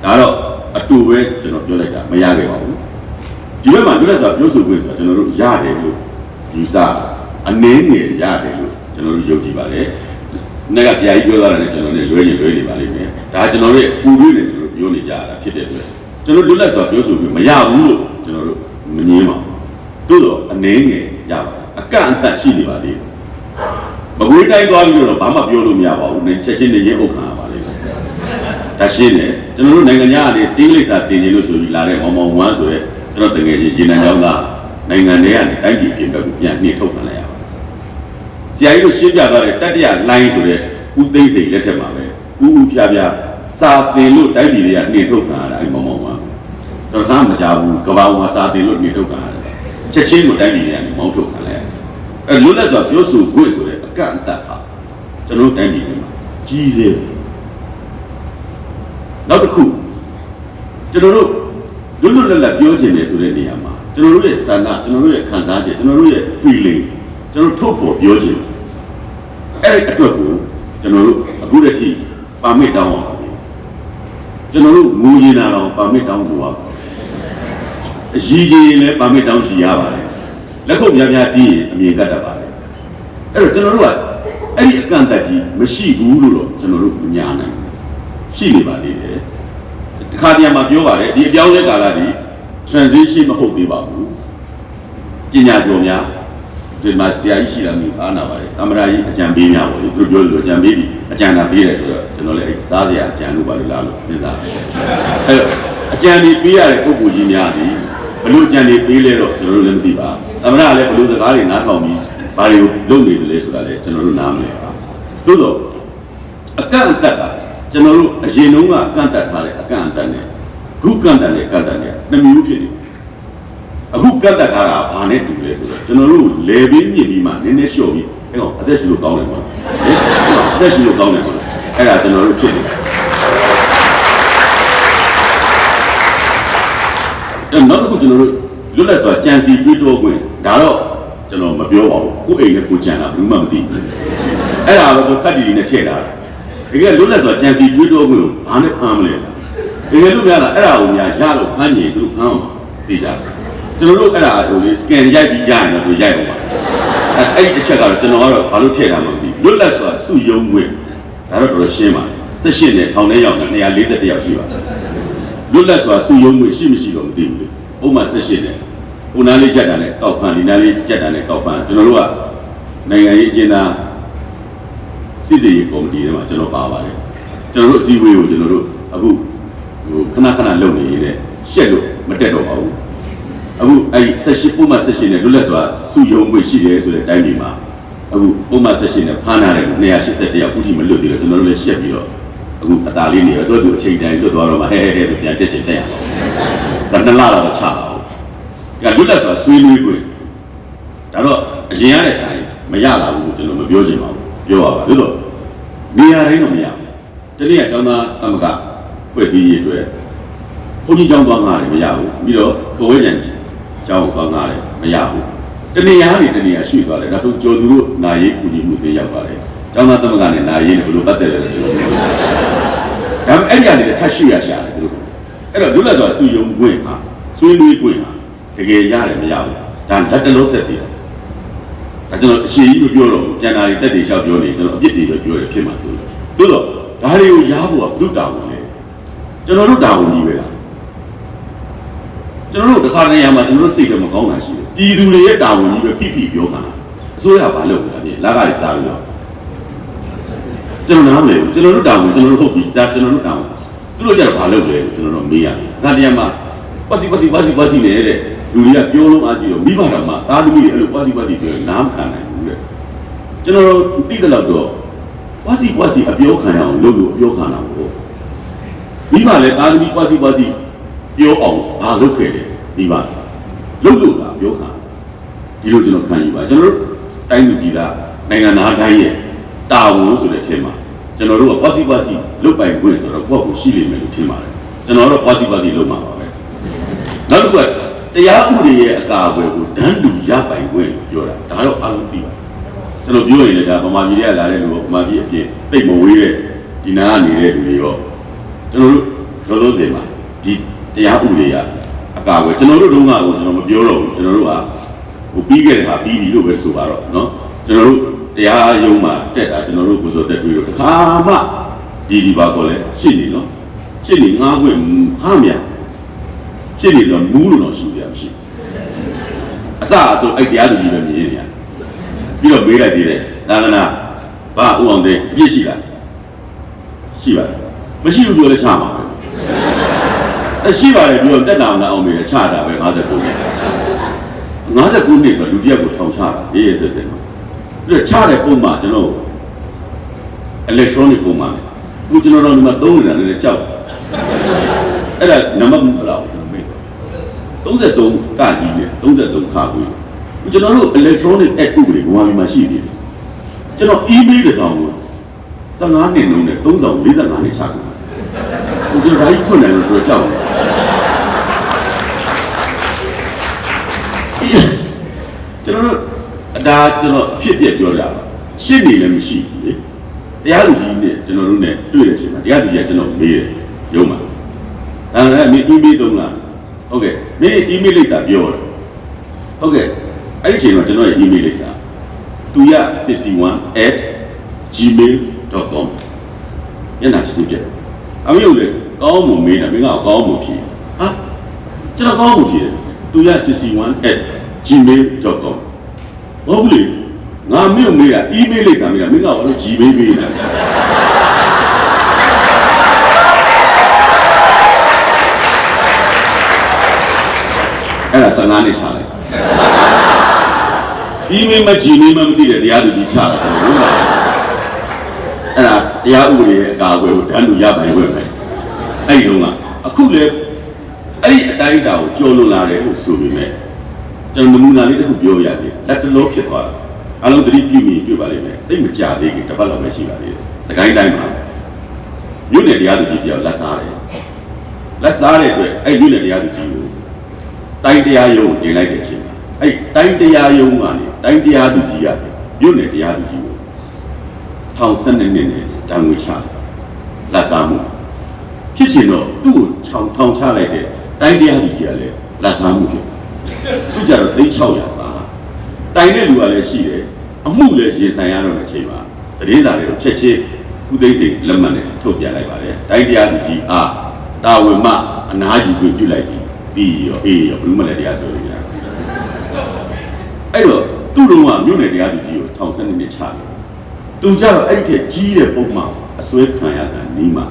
းဒါတော့အတူပဲကျွန်တော်ပြောလိုက်တာမရခဲ့ပါဘူးဒီဘက်မှာလွတ်လပ်စွာပြောဆိုခွင့်ဆိုတာကျွန်တော်တို့ရတယ်လို့ယူဆအနေနဲ့ရတယ်လို့ကျွန်တော်တို့ယုံကြည်ပါတယ်နေ့ကဆရာကြီးပြောသွားတာနဲ့ကျွန်တော်လည်းလွဲနေပါလိမ့်မယ်ဒါကျွန်တော်တို့ရဲ့ပူတွေးနေကျွန်တော်ပြောနေကြတာဖြစ်တဲ့အတွက်ကျွန်တော်လွတ်လပ်စွာပြောဆိုပြီးမရဘူးလို့ကျွန်တော်တို့မငြင်းပါဘူးတိုးတော့အနေငယ်ရပါအကန့်အသတ်ရှိနေပါသေးတယ်မကွေးတိုင်းသွားပြီးတော့ဘာမှပြောလို့မရပါဘူးနဲ့ချက်ချင်းနေရင်ဥက္ခာပါလိမ့်မယ်ဒါရှင်းတယ်ကျွန်တော်တို့နိုင်ငံခြားကနေအင်္ဂလိပ်စာသင်နေလို့ဆိုပြီးလာတဲ့မောင်မောင်ဝမ်းဆိုရဲကျွန်တော်တကယ်ကြီးရေနံကျောင်းသားနိုင်ငံထဲကနေတိုင်းပြည်ပြင်ဘက်ကိုပြန်နှိထုတ်ခံလိုက်ရပါတယ်ဆရာကြီးတို့ရှင်းပြသွားတဲ့တတိယလိုင်းဆိုတဲ့ဦးသိန်းစိန်လက်ထက်မှာပဲဦးဖြားစာတင်လို့တိုင်းပြည်တွေကနှိထုတ်ခံရတာအဲ့မောင်မောင်ဝမ်းကျွန်တော်မကြားဘူးကဘာမှာစာတင်လို့နှိထုတ်ခံရတယ်ချက်ချင်းကိုတိုင်းပြည်တွေကနေမောင်းထုတ်ခံလိုက်ရတယ်လွတ်လပ်စွာပြောဆိုခွင့်ဆိုတဲ့အကန့်အသတ်ဟာကျွန်တော်တိုင်းပြည်တွေမှာကြီးစေနောက်တစ်ခုကျွန်တော်တို့လွတ်လပ်ပြောချင်တယ်ဆိုတဲ့နေရာမှာကျွန်တော်တို့ရဲ့ဆန္ဒကျွန်တော်တို့ရဲ့ခံစားချက်ကျွန်တော်တို့ရဲ့ feeling ကျွန်တော်ထုတ်ဖို့ပြောချင်အဲ့ဒီအတွက်ကို ကျွန်တော်တို့အခုတည်းကပါမစ်တောင်းအောင်ကျွန်တော်တို့ငူရင်လာတော့ပါမစ်တောင်းကိုပါအကြီးကြီးလည်းပါမစ်တောင်းရှိရပါတယ်လက်ခုပ်များများတီးရင်အမြင်ကတ်တတ်ပါတယ်အဲ့တော့ကျွန်တော်တို့ကအဲ့ဒီအကန့်အသတ်ကြီးမရှိဘူးလို့တော့ကျွန်တော်တို့ညာနိုင်ရှိနေပါသေးတယ်တခါတည်းမှာပြောပါတယ်ဒီအပြောင်းလဲကာလဒီ transition မဟုတ်သေးပါဘူးပညာကျော်များဒီမှာဆရာကြီးရှိတာမျိုးအားနာပါတယ်သမရာကြီးအကြံပေးများပေါ့လေသူတို့ပြောလို့အကြံပေးပြီးအကြံသာပေးတယ်ဆိုတော့ကျွန်တော်လည်းအဲ့စားစရာအကြံလို့ပါလို့လားလို့စဉ်းစားအဲ့တော့အကြံတွေပေးရတဲ့ပုဂ္ဂိုလ်ကြီးများဒီဘလို့အကြံတွေပေးလဲတော့ကျွန်တော်တို့လည်းမသိပါသမရာလည်းဘလို့စကားတွေနားထောင်ပြီးဘာတွေကိုလုပ်နေတယ်လဲဆိုတာလည်းကျွန်တော်တို့နားမလဲပါသို့တော့အကန့်အသတ်ကကျွန်တော်တို့အရင်တုန်းကကန့်တတ်ထားတဲ့အကန့်အသတ်နဲ့ခုကန့်တတ်တဲ့ကန့်တတ်နဲ့နှစ်မျိုးဖြစ်နေအခုကတ်တတ်တာဘာနဲ့တူလဲဆိုတော့ကျွန်တော်တို့လေပင်းမြင့်ပြီးမှနည်းနည်းလျှော့ပြီးအဲ့တော့အသက်ရှူလို့ကောင်းတယ်မဟုတ်လားအသက်ရှူလို့ကောင်းတယ်မဟုတ်လားအဲ့ဒါကျွန်တော်တို့ဖြစ်နေတယ်နောက်တစ်ခုကျွန်တော်တို့လွတ်လပ်စွာကြံစီတွေးတောခွင့်ဒါတော့ကျွန်တော်မပြောပါဘူးကိုယ့်အိမ်နဲ့ကိုကြံတာဘူးမှမသိဘူးအဲ့ဒါတော့ကတ်တီတီနဲ့ထည့်ထားတာတကယ်လွတ်လပ်စွာကြံစီတွေးတောခွင့်ကိုဘာနဲ့ဖမ်းမလဲတကယ်လို့များလားအဲ့ဒါကိုများရလို့ဖမ်းရင်သူဖမ်းအောင်သိကြတယ်ကျွန်တော်တို့အဲ့ဒါဟိုလေ scan ရိုက်ပြီးရရင်တော့သူရိုက်အောင်ပါအဲ့ဒီတစ်ချက်ကတော့ကျွန်တော်ကတော့ဘာလို့ထည့်တာမသိဘူးလွတ်လပ်စွာစုယုံခွင့်ဒါတော့တော်ရှင်းပါ18နဲ့ထောင်ထဲရောက်တာ241ယောက်ရှိပါတယ်လွတ်လပ်စွာစုယုံခွင့်ရှိမရှိတော့မသိဘူးလေဥပမာ18နဲ့ခုနားလေးချက်တာနဲ့တောက်ဖန်ဒီနားလေးချက်တာနဲ့တောက်ဖန်ကျွန်တော်တို့ကနိုင်ငံရေးအကျဉ်းသားစစ်စေးရေးကော်မတီထဲမှာကျွန်တော်ပါပါတယ်ကျွန်တော်တို့အစည်းအဝေးကိုကျွန်တော်တို့အခုဟိုခဏခဏလုပ်နေရင်ရှက်လို့မတက်တော့ပါဘူးအခုအဲ့18ပုံမှန်18နဲ့လွတ်လပ်စွာစုယုံခွင့်ရှိတယ်ဆိုတဲ့အတိုင်းဒီမှာအခုပုံမှန်18နဲ့ဖမ်းထားတယ်281ယောက်အခုထိမလွတ်သေးတော့ကျွန်တော်တို့လည်းရှက်ပြီးတော့အခုအတားလေးနေတော့သူ့အချိန်တိုင်းလွတ်သွားတော့မှဟဲဆိုပြန်တက်ချင်တက်ရအောင်ဒါနှစ်လတော့ချပါဘူးလွတ်လပ်စွာဆွေးနွေးခွင့်ဒါတော့အရင်ရတဲ့ဆိုင်မရလာဘူးကျွန်တော်မပြောချင်ပါဘူးပြောရပါလို့တော့နေရာတိုင်းတော့မရဘူးတနေ့ကကျောင်းသားအမကဖွဲ့စည်းရေးအတွက်ဘုန်းကြီးကျောင်းသွားငါတယ်မရဘူးပြီးတော့ကိုဝဲကျန်ကျောင်းသွားငါတယ်မရဘူးတနေရာနေတနေရာရွှေ့သွားတယ်ဒါဆိုကျော်သူတို့နာရေးကူညီမှုတွေရောက်သွားတယ်ကျောင်းသားသမဂ္ဂနဲ့နာရေးနဲ့ဘယ်လိုပတ်သက်လဲဆိုတော့ဒါပေမဲ့အဲ့ဒီကနေထပ်ရွှေ့ရရှာတယ်သူတို့အဲ့တော့လွတ်လပ်စွာစုယုံခွင့်ဟာဆွေးနွေးခွင့်ဟာတကယ်ရတယ်မရဘူးဒါလက်တလုံးတက်တယ်ဒါကျွန်တော်အရှိကြီးမပြောတော့ဘူးကျန်တာတွေတက်တယ်လျှောက်ပြောနေကျွန်တော်အပြစ်တွေပဲပြောရဖြစ်မှာဆိုလို့သို့တော့ဒါတွေကိုရားဖို့ကဘုဒ္ဓတာဝန်လေကျွန်တော်တို့တာဝန်ကြီးပဲလားကျွန်တော်တို့တစ်ခါတည်းရမှာကျွန်တော်တို့စိတ်ထဲမှာကောင်းတာရှိတယ်ပြည်သူတွေရဲ့တာဝန်ကြီးပဲဖိဖိပြောခံအစိုးရဘာလုပ်လဲပြလာကလေးစားပြီးတော့ကျွန်တော်နားမလဲဘူးကျွန်တော်တို့တာဝန်ကျွန်တော်တို့ဟုတ်ပြီဒါကျွန်တော်တို့တာဝန်သူတို့ကြတော့ဘာလုပ်လဲကျွန်တော်တို့မေးရတယ်ခါတည်းမှာပတ်စီနေတဲ့လူတွေကပြောလို့အားကြည့်တော့မိဘတော်မှာသားသမီးတွေအဲ့လိုပတ်စီပြောနားမခံနိုင်ဘူးတဲ့ကျွန်တော်တို့သိတဲ့လောက်တော့ပတ်စီအပြောခံရအောင်လုပ်လို့အပြောခံတာပေါ့မိဘလည်းသားသမီးပတ်စီပြောအောင်ဘာလုပ်ခဲ့တယ်မိဘလုပ်လို့ကပြောခံဒီလိုကျွန်တော်ခံယူပါကျွန်တော်တို့တိုင်းသူပြည်သားနိုင်ငံသားတိုင်းရဲ့တာဝန်ဆိုတဲ့အထက်မှာကျွန်တော်တို့ကပတ်စီလုပ်ပိုင်ခွင့်ဆိုတော့ကိုယ့်ကိုရှိလိမ့်မယ်လို့ထင်ပါတယ်ကျွန်တော်တို့ပတ်စီလုပ်မှာပါပဲနောက်တစ်ခုကတရားဥပဒေရဲ့အကာအကွယ်ကိုတန်းတူရပိုင်ခွင့်ပြောတာဒါတော့အားလုံးသိပါကျွန်တော်ပြောရင်လည်းဒါဗမာပြည်ကလာတဲ့လူကဗမာပြည်အပြင်တိတ်မဝေးတဲ့ဒီနားနေတဲ့လူတွေရောကျွန်တော်တို့လောလောဆယ်မှာဒီတရားဥပဒေကအကာအကွယ်ကျွန်တော်တို့တုန်းကကိုကျွန်တော်မပြောတော့ဘူးကျွန်တော်တို့ကဟိုပြီးခဲ့တဲ့ဟာပြီးပြီလို့ပဲဆိုပါတော့เนาะကျွန်တော်တို့တရားရုံးမှာတက်တာကျွန်တော်တို့ကိုယ်စောတက်ပြီးတော့တစ်ခါမှဒီပါခေါ်လဲရှင်းနေเนาะရှင်းနေငါးခွင့်ခါမြရှင်းနေတော့မူးလို့တော့ရှိရမရှိအစအဆိုအဲ့တရားသူကြီးပဲမြင်နေရပြီးတော့မေးလိုက်သေးတယ်သာသနာဘာဥအောင်တဲ့ပြည့်ရှိလားရှိပါတယ်မရှိဘူးဆိုလည်းချမှာပဲရှိပါတယ်ပြောတက်တာအောင်မေးတယ်ချတာပဲ59နှစ်ဆိုလူတယောက်ကိုထောင်ချတာရေးရစစ်စစ်မှာပြီးတော့ချတဲ့ပုံမှာကျွန်တော် electronic ပုံမှာခုကျွန်တော်တို့ဒီမှာသုံးနေတာလည်းကြောက်အဲ့ဒါနံပါတ်ဘယ်လောက်33ကကြီးနဲ့33ခါကိုကျွန်တော်တို့ electronic act ဥပဒေဘဝမှာရှိနေတယ်ကျွန်တော် email တစ်ဆောင်ကို15နှစ်လုံးနဲ့3ဆောင်45နှစ်ချခဲ့တယ်ကျွန်တော်ဒါကြီးဖွင့်တယ်လို့ကြောက်ကျွန်တော်တို့အဖြစ်ပြပြောကြပါရှင်းနေလည်းမရှိဘူးလေ တရားသူကြီးနဲ့ကျွန်တော်တို့နဲ့တွေ့တဲ့အချိန်မှာတရားသူကြီးကကျွန်တော်မေးတယ်ရုံးမှာဒါနဲ့မင်း email သုံးလားဟုတ်ကဲ့မင်း email လိပ်စာပြောတယ်ဟုတ်ကဲ့အဲ့ဒီအချိန်မှာကျွန်တော်ရဲ့ email လိပ်စာသူရ61@gmail.com ညနာချစ်ပြအမေတို့လေကောင်းမှုမေးတာမင်းကကောင်းမှုဖြေဟာကျွန်တော်ကောင်းမှုဖြေတယ်သူရ61@gmail.com ဟုတ်ပြီငါမြို့မေးတာ email လိပ်စာမေးတာမင်းကဘာလို့ gmail ပေးနေတာအဲ့ဒါ15နှစ်ချလိုက် email မ gmail မသိတဲ့တရားသူကြီးချတာဟုတ်လားအဲ့ဒါတရားဥပဒေရဲ့အကာအကွယ်ကိုတန်းတူရပိုင်ခွင့်ပဲအဲ့ဒီတော့ကအခုလေအဲ့ဒီအတိုင်းအတာကိုကြော်လွန်လာတယ်လို့ဆိုပေမဲ့ကျွန်တော်နမူနာလေးတစ်ခုပြောရသေးတယ်လက်တလောဖြစ်သွားတာအလုံးသတိပြုမိတွေ့ပါလိမ့်မယ်တိတ်မကြသေးခင်တစ်ပတ်လောက်ပဲရှိပါသေးတယ်စကိုင်းတိုင်းမှာမြို့နယ်တရားသူကြီးပြောလက်စားတယ်လက်စားတဲ့အတွက်အဲ့မြို့နယ်တရားသူကြီးကိုတိုင်းတရားရုံးတင်လိုက်တဲ့အချိန်မှာအဲ့တိုင်းတရားရုံးကနေတိုင်းတရားသူကြီးကမြို့နယ်တရားသူကြီးကို12နှစ်နဲ့တန်ငွေချလက်စားမှုဖြစ်ချင်တော့သူ့ကိုထောင်ချလိုက်တဲ့တိုင်းတရားသူကြီးကလည်းလက်စားမှုဖြစ်သူကြတော့3600စားတိုင်တဲ့လူကလည်းရှိတယ်အမှုလည်းရင်ဆိုင်ရတော့တဲ့အချိန်မှာသတင်းစာတွေကိုချက်ချင်းဥသိမ်းစိတ်လက်မှတ်နဲ့ထုတ်ပြန်လိုက်ပါတယ်တိုင်းတရားသူကြီးအားတာဝန်မှအနာယူပြုလိုက်ပြီးရောအေးရောဘယ်မှလည်းတရားဆိုလို့ရတယ်အဲ့တော့သူ့လုံးကမြို့နယ်တရားသူကြီးကို12နှစ်ချတယ်သူကြတော့အဲ့ဒီထက်ကြီးတဲ့ပုံမှန်အစွဲခံရတာနီးမှ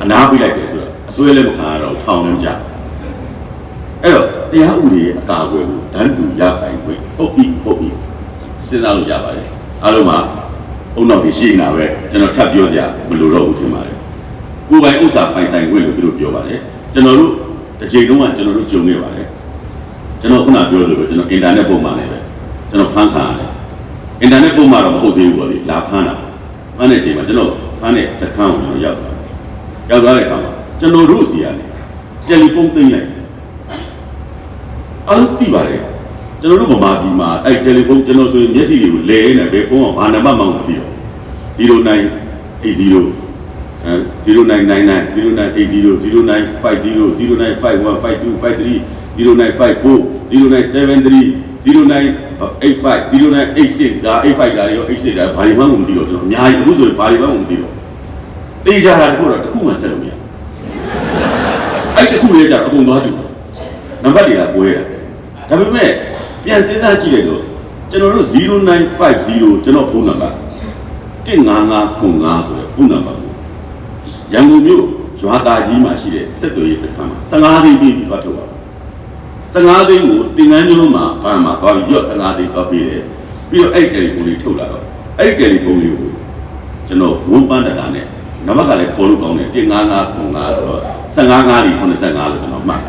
အနာပေးလိုက်တယ်ဆိုတော့အစွဲလည်းမခံရတော့ထောင်လည်းကြအဲ့တော့တရားဥပဒေရဲ့အကာအကွယ်ကိုတန်းတူရပိုင်ခွင့်ဟုတ်ပြီစဉ်းစားလို့ရပါတယ်အားလုံးမှာအုံနောက်ပြီးရှိနေတာပဲကျွန်တော်ထပ်ပြောစရာမလိုတော့ဘူးထင်ပါတယ်ကိုယ်ပိုင်ဥစ္စာပိုင်ဆိုင်ခွင့်လို့သူတို့ပြောပါတယ်ကျွန်တော်တို့တစ်ချိန်လုံးကကျွန်တော်တို့ကြုံခဲ့ပါတယ်ကျွန်တော်ခုနပြောလို့ပဲကျွန်တော်အင်တာနက်ပုံမှန်နေပဲကျွန်တော်ဖမ်းခံရတယ်အင်တာနက်ပုံမှန်တော့မဟုတ်သေးဘူးပေါ့လေလာဖမ်းတာဖမ်းတဲ့အချိန်မှာကျွန်တော်ဖမ်းတဲ့စခန်းကိုကျွန်တော်ရောက်သွားတဲ့အခါမှာကျွန်တော်တို့စီကနေတယ်လီဖုန်းသိမ်းလိုက်အားလုံးသိပါတယ်ကျွန်တော်တို့ဗမာပြည်မှာအဲ့တယ်လီဖုန်းကျွန်တော်ဆိုရင်မျက်စိတွေကိုလဲနေပဲဖုန်းကဘာနံပါတ်မှမသိတော့0980 0999 0980 0950 0951 52 53 0954 0973 0985 0986ဒါ85ဒါရော86ဒါဘာမှမသိတော့ကျွန်တော်အများကြီးအခုဆိုရင်ဘာမှမသိတော့တေးကြတာတခုတော့တစ်ခုမှဆက်လို့မရအဲ့တစ်ခုလေးကြတော့အကုန်သွားကြည့်နံပါတ်တွေကကွဲတာဒါပေမဲ့ပြန်စဉ်းစားကြည့်လိုက်တော့ကျွန်တော်တို့0950ကျွန်တော်ဖုန်းနံပါတ်15505ဆိုတဲ့ဖုန်းနံပါတ်ကိုရန်ကုန်မြို့ရွာသားကြီးမှာရှိတဲ့စက်သွေးရေးစခန်းမှာ15သိန်းပြီးသွားထုတ်ပါ15သိန်းကိုတင်ငန်းကျိုးမှာဘာမှသွားပြီးရော့15သိန်းသွားပေးတယ်ပြီးတော့အဲ့တယ်လီဖုန်းလေးထုတ်လာတော့အဲ့တယ်လီဖုန်းလေးကိုကျွန်တော်ဝန်ပန်းတတာနဲ့နံပါတ်ကလည်းခေါ်လို့ကောင်းတယ်15505ဆိုတော့15 85လို့ကျွန်တော်မှတ်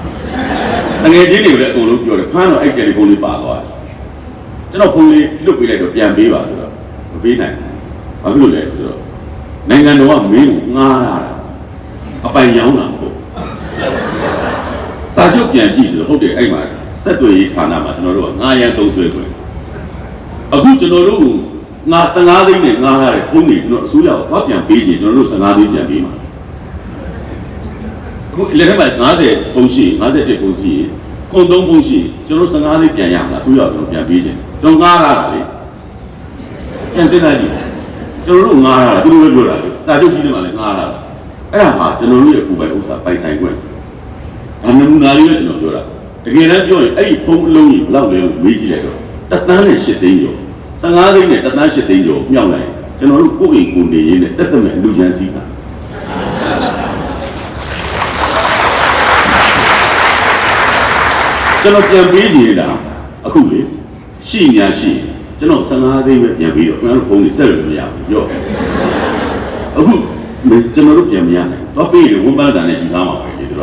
တာငွေချင်းတွေကိုလည်းအကုန်လုံးပြောတယ်ဖမ်းတော့အဲ့တယ်လီဖုန်းလေးပါသွားတယ်ကျွန်တော်ဖုန်းလေးလွတ်ပေးလိုက်တော့ပြန်ပေးပါဆိုတော့မပေးနိုင်ဘူးဘာဖြစ်လို့လဲဆိုတော့နိုင်ငံတော်ကမင်းကိုငားလာတာအပိုင်ရောင်းတာမဟုတ်စာချုပ်ပြန်ကြည့်ဆိုတော့ဟုတ်တယ်အဲ့မှာစက်သွေးရေးဌာနမှာကျွန်တော်တို့ကငားရန်သုံးဆွဲခွင့်အခုကျွန်တော်တို့ငါ15သိန်းနဲ့ငားရတဲ့ဖုန်းတွေကျွန်တော်အစိုးရကိုသွားပြန်ပေးရင်ကျွန်တော်တို့15သိန်းပြန်ပေးမှာအခုလက်ထက်မှာ90ပုံရှိ51ပုံရှိခွန်3ပုံရှိကျွန်တော်15သိန်းပြန်ရမှာအစိုးရကကျွန်တော်ပြန်ပေးခြင်းကျွန်တော်ငားရတာလေပြန်စဉ်းစားကြည့်ကျွန်တော်တို့ငားရတာသူတို့ပြောတာလေစာချုပ်ကြီးတွေမှာလည်းငားရတာအဲ့ဒါဟာကျွန်တော်တို့ရဲ့ကိုယ်ပိုင်ဥစ္စာပိုင်ဆိုင်ခွင့်ဒါနမူနာလေးပဲကျွန်တော်ပြောတာတကယ်တမ်းပြောရင်အဲ့ဒီဖုန်းအလုံးကြီးဘယ်လောက်လဲလို့မေးကြည့်လိုက်တော့တသန်းနဲ့8သိန်းကျော်15သိန်းနဲ့တသန်း8သိန်းကျော်မြောက်လိုက်ကျွန်တော်တို့ကိုယ့်အိမ်ကိုနေရင်းနဲ့တက်တက်မဲ့လူချမ်းစည်းတာကျွန်တော်ပြန်ပေးချင်တာအခုလေရှိညာရှိကျွန်တော်15သိန်းပဲပြန်ပြီးတော့ကျွန်တော်တို့ဖုန်းကြီးဆက်လို့မရဘူးရော့အခုကျွန်တော်တို့ပြန်မရနိုင်တော့ပေးရင်ဝန်ပန်းတန်နဲ့ယူထားမှာပဲလေတို့က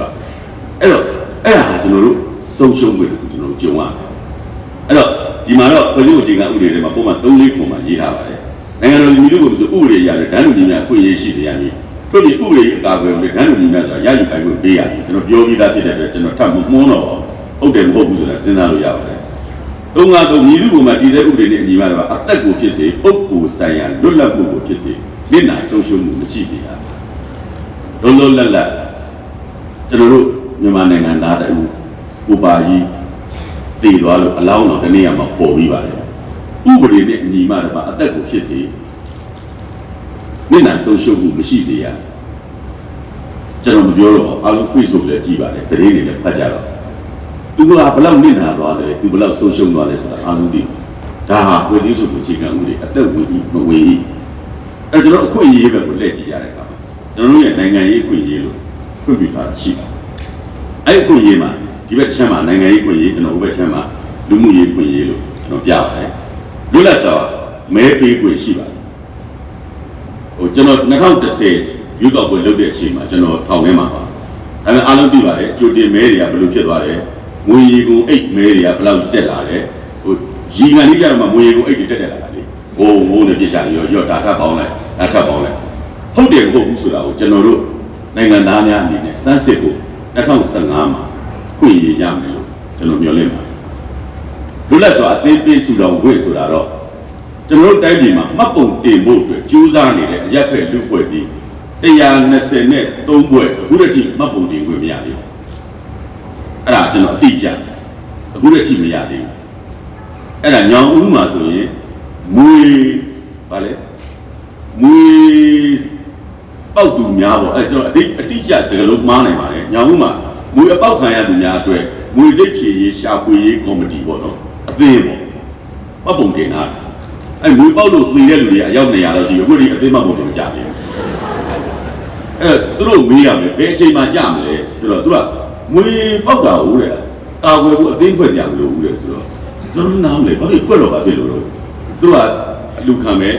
အဲ့တော့အဲ့ဒါကျွန်တော်တို့ဆုံးရှုံးခွင့်ကိုကျွန်တော်ကြုံရတယ်အဲ့တော့ဒီမှာတော့ပြည်သူ့အခြေခံဥပဒေတွေမှာပုံမှန်3-4ခုမှာရေးထားပါတယ်နိုင်ငံတော်လူမျိုးကိုဆိုဥပဒေရတယ်ဒန်းလူကြီးများခွင့်ရရှိစေရမည်တို့ဒီဥပဒေအကာအကွယ်ကိုဒန်းလူကြီးများဆိုတာရယူပိုင်ခွင့်ပေးရတယ်ကျွန်တော်ပြောပြီးသားဖြစ်တဲ့အတွက်ကျွန်တော်ထပ်မမှုန်းတော့ဟုတ်တယ်မဟုတ်ဘူးဆိုတာစဉ်းစားလို့ရပါတယ်3-5-3 မြည်သူ့ပုံမှာတည်ဆဲဥပဒေနဲ့အညီမှာတော့အသက်ကိုဖြစ်စေပုဂ္ဂိုလ်ဆိုင်ရာလွတ်လပ်မှုကိုဖြစ်စေ မျက်နှာဆုံးရှုံးမှုမရှိစေရလုံးလုံးလက်လက်ကျွန်တော်တို့မြန်မာနိုင်ငံသားတူကိုပါကြီးတည်သွားလို့အလောင်းတော်တနေ့မှပေါ်ပြီးပါတယ်ဥပဒေနဲ့အညီမှတပါအသက်ကိုဖြစ်စေမျက်နှာဆုံးရှုံးမှုမရှိစေရကျွန်တော်မပြောတော့အားလုံး Facebook လည်းကြည့်ပါတယ်တရေတွေလည်းဖတ်ကြတော့သူကဘလောက်မျက်နှာသွားတယ်သူဘလောက်ဆုံးရှုံးသွားလဲဆိုတာအားလုံးသိဒါဟာကိုယ်စည်းချုပ်ကိုချိန်ခံမှုတွေအသက်ဝင်ပြီးမဝင်ပြီးအဲကျွန်တော်အခွင့်အရေးပဲကိုလက်ကြည့်ရတဲ့အခါမှာကျွန်တော်တို့ရဲ့နိုင်ငံရေးအခွင့်အရေးလို့ဖွင့်ပြထားတာရှိပါတယ်အဲ့အခွင့်အရေးမှာဒီဘက်တစ်ချက်မှာနိုင်ငံရေးအခွင့်အရေးကျွန်တော်ဟိုဘက်တစ်ချက်မှာလူမှုရေးအခွင့်အရေးလို့ကျွန်တော်ပြပါတယ်လွတ်လပ်စွာမဲပေးခွင့်ရှိပါတယ်ဟိုကျွန်တော်2010ရွေးကောက်ပွဲလုပ်တဲ့အချိန်မှာကျွန်တော်ထောင်ထဲမှာပါဒါပေမဲ့အားလုံးသိပါတယ်ကြိုတင်မဲတွေကဘယ်လိုဖြစ်သွားလဲငွေရီကုန်အိတ်မဲတွေကဘယ်လောက်တက်လာလဲဟိုရီကန်ကြီးကြတော့မှငွေရီကုန်အိတ်တွေတက်လာတာလေဘုံဘုံနဲ့ပြစ်ရှာရောဒါထပ်ပေါင်းလိုက်ဒါထပ်ပေါင်းလိုက်ဟုတ်တယ်မဟုတ်ဘူးဆိုတာကိုကျွန်တော်တို့နိုင်ငံသားများအနေနဲ့စမ်းစစ်ဖို့2015မှာခွင့်ရရမယ်လို့ကျွန်တော်မျှော်လင့်ပါတယ်လွတ်လပ်စွာအသေးပေးထူထောင်ခွင့်ဆိုတာတော့ကျွန်တော်တို့တိုင်းပြည်မှာမှတ်ပုံတင်ဖို့အတွက်ကြိုးစားနေတဲ့အရက်ဖက်လူ့ဖွဲ့စည်း123ဘွဲ့အခုတည်းမှတ်ပုံတင်ခွင့်မရသေးဘူးအဲ့ဒါကျွန်တော်အတိအကျအခုတည်းမရသေးဘူးအဲ့ဒါညောင်ဦးမှာဆိုရင်မွေဗါလဲမွေပေါက်သူများပေါ့အဲ့ကျွန်တော်အတိအကျစကားလုံးမှားနိုင်ပါတယ်ညောင်ဦးမှာမွေအပေါက်ခံရသူများအတွက်မွေစိတ်ဖြည့်ရေးရှာဖွေရေးကော်မတီပေါ့နော်အသင်းပေါ့မှတ်ပုံတင်တာအဲ့မွေပေါက်လို့သိတဲ့လူတွေအယောက်200လောက်ရှိပြီအခုဒီအသင်းမှတ်ပုံတင်မကြဘူးအဲ့သူတို့မေးရမယ်ဘယ်အချိန်မှကြမလဲဆိုတော့သူကမွေပေါက်တာဟုတ်တယ်ကာကွယ်ဖို့အသိဖွဲ့စရာမလိုဘူးလေဆိုတော့ကျွန်တော်နားမလဲဘာလို့ကွက်တော့ပါဖြစ်လို့သူကအလူခံမဲ့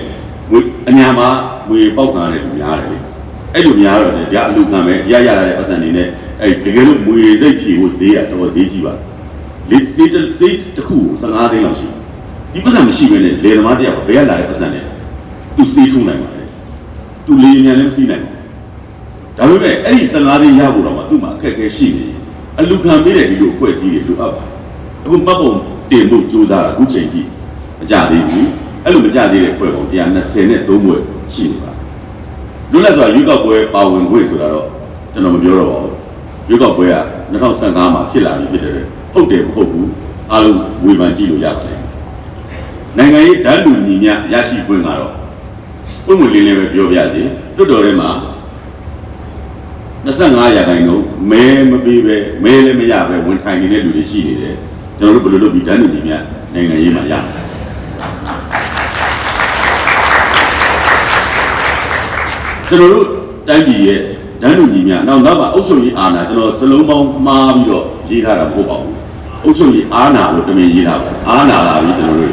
မွေအညာမှာမွေပေါက်ခံရတယ်လူများတယ်လေအဲ့လိုများတော့လေဒါအလူခံမဲ့ရရတဲ့ပတ်စံတွေနဲ့အဲ့တကယ်လို့မွေစိတ်ဖြေဖို့ဈေးကတော့ဈေးကြီးပါလေစိတ်တစ်ခု15သိန်းလောက်ရှိဒီပတ်စံမရှိဘဲနဲ့လေသမားတယောက်ဘယ်ရလာတဲ့ပတ်စံနဲ့သူစေးထုံးနိုင်ပါလေသူလေညာလည်းမစီးနိုင်ဒါပေမဲ့အဲ့ဒီ15သိန်းရဖို့တော့မှသူ့မှာအခက်အခဲရှိနေအလူခံပေးတဲ့ဒီလိုအဖွဲ့အစည်းတွေလိုအပ်ပါအခုမှတ်ပုံတင်ဖို့ကြိုးစားတာအခုချိန်ကြီးမကြသေးဘူးအဲ့လိုမကြသေးတဲ့အဖွဲ့ပေါင်း123ဘွဲ့ရှိနေပါလွတ်လပ်စွာရွေးကောက်ပွဲပါဝင်ခွင့်ဆိုတာတော့ကျွန်တော်မပြောတော့ပါဘူးရွေးကောက်ပွဲက2015မှာဖြစ်လာပြီဖြစ်တယ်ဟုတ်တယ်မဟုတ်ဘူးအားလုံးဝေဖန်ကြည့်လို့ရပါတယ်နိုင်ငံရေးဓာတ်လူညီများရရှိခွင့်ကတော့ပုံမှန်လေးလေးပဲပြောပြစီတွတ်တော်ထဲမှာ25ရာခိုင်နှုန်းမဲမပေးပဲမဲလည်းမရပဲဝန်ထိုင်နေတဲ့လူတွေရှိနေတယ်ကျွန်တော်တို့ဘယ်လိုလုပ်ပြီးဓာတ်လူညီများနိုင်ငံရေးမှာရကျွန်တော်တို့တိုင်းပြည်ရဲ့ဓာတ်လူညီများနောက်မှာအုပ်ချုပ်ရေးအာဏာကျွန်တော်စလုံးပေါင်းမှားပြီးတော့ရေးထားတာမဟုတ်ပါဘူးအုပ်ချုပ်ရေးအာဏာလို့တမင်ရေးထားပါအာဏာလာပြီးကျွန်တော်တို့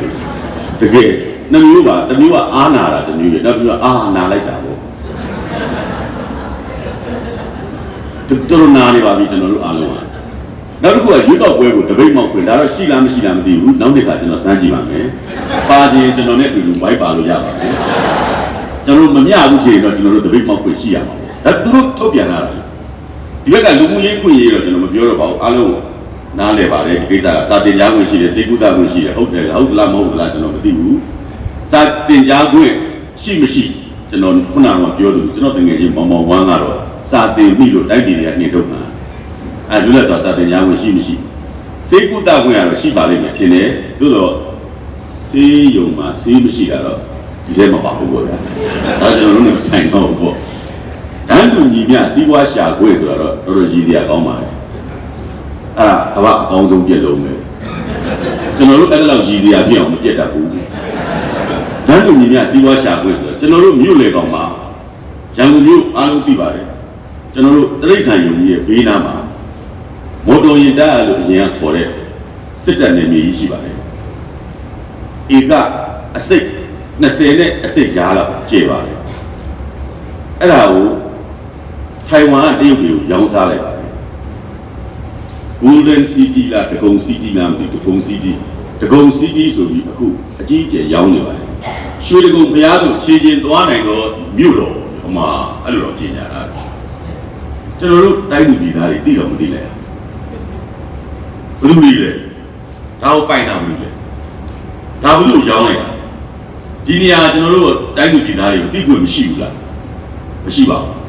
တကယ်နှမျိုးပါတစ်မျိုးကအာဏာတာတစ်မျိုးပဲနောက်တစ်မျိုးကအာဏာလိုက်တာပေါ့တော်နာနေပါပြီကျွန်တော်တို့အားလုံးကနောက်တစ်ခုကရွေးကောက်ပွဲကိုတပိတ်မောက်ခွင့်ဒါတော့ရှိလားမရှိလားမသိဘူးနောက်တစ်ခါကျွန်တော်စမ်းကြည့်ပါမယ်ပါခြင်းကျွန်တော်နဲ့အတူတူဝိုက်ပါလို့ရပါတယ်ကျွန်တော်မမျှဘူးချိန်တော့ကျွန်တော်တို့တပိတ်မောက်ခွင့်ရှိရမှာဒါသူတို့ထုတ်ပြန်လာတယ်ဒီဘက်ကလူမှုရေးခွင့်ရေးတော့ကျွန်တော်မပြောတော့ပါဘူးအားလုံးနားလည်ပါတယ်ဒီကိစ္စကစာတင်ကြားခွင့်ရှိတယ်စေကုသခွင့်ရှိတယ်ဟုတ်တယ်ဟုတ်လားမဟုတ်လားကျွန်တော်မသိဘူးစာတင်ကြားခွင့်ရှိမရှိကျွန်တော်ခုနကပြောသူကျွန်တော်တကယ်ချင်းမောင်မောင်ဝမ်းကတော့စာတင်ပြီလို့တိုက်ပြည်တွေကနေထုတ်မှာအဲလူလက်စာတင်ကြားခွင့်ရှိမရှိစေကုသခွင့်ကတော့ရှိပါလိမ့်မယ်ထင်တယ်သို့တော့စေးယုံမှာစေးမရှိတာတော့ဒီထဲမှာပါဘူးပေါ့ဗျာဒါကျွန်တော်တို့နဲ့ဆိုင်တော့ပေါ့တန်းတူညီမျှစီးပွားရှာခွင့်ဆိုတော့တော်တော်ရည်စရာကောင်းပါတယ်အဲ့ဒါကဘာအကောင်းဆုံးပြည့်လုံးပဲကျွန်တော်တို့အဲ့လောက်ရည်စရာပြည့်အောင်မပြတ်တတ်ဘူးတန်းတူညီမျှစီးပွားရှာခွင့်ဆိုတော့ကျွန်တော်တို့မြို့လေကောင်မှာရန်ကုန်မြို့အားလုံးသိပါတယ်ကျွန်တော်တို့တရိတ်ဆန်ယုံကြီးရဲ့ဘေးနားမှာမော်တော်ယာဉ်တားလို့အရင်ကခေါ်တဲ့စစ်တပ်နယ်မြေကြီးရှိပါတယ်ဧကအစိတ်20နဲ့အစိတ်ကြားလောက်ကျယ်ပါတယ်အဲ့ဒါကိုထိုင်ဝမ်ကတရုတ်ပြည်ကိုရောင်းစားလိုက်ပါတယ် Golden City လားဒဂုံ City လားမသိဒဂုံ City ဒဂုံ City ဆိုပြီးအခုအကြီးအကျယ်ရောင်းနေပါတယ်ရွှေဒဂုံဘုရားဆိုခြေချင်းသွားနိုင်တော့မြို့တော်ဟိုမှာအဲ့လိုတော့ပြင်ညာတာကျွန်တော်တို့တိုင်းသူပြည်သားတွေသိတော့မသိလဲဘယ်လိုလဲဒါကိုပိုင်တာမလို့လဲဒါဘယ်လိုရောင်းလိုက်တာ ဒီနေရာကျွန်တော်တို့တိုင်းသူပြည်သားတွေကိုသိခွင့်မရှိဘူးလားမရှိပါဘူး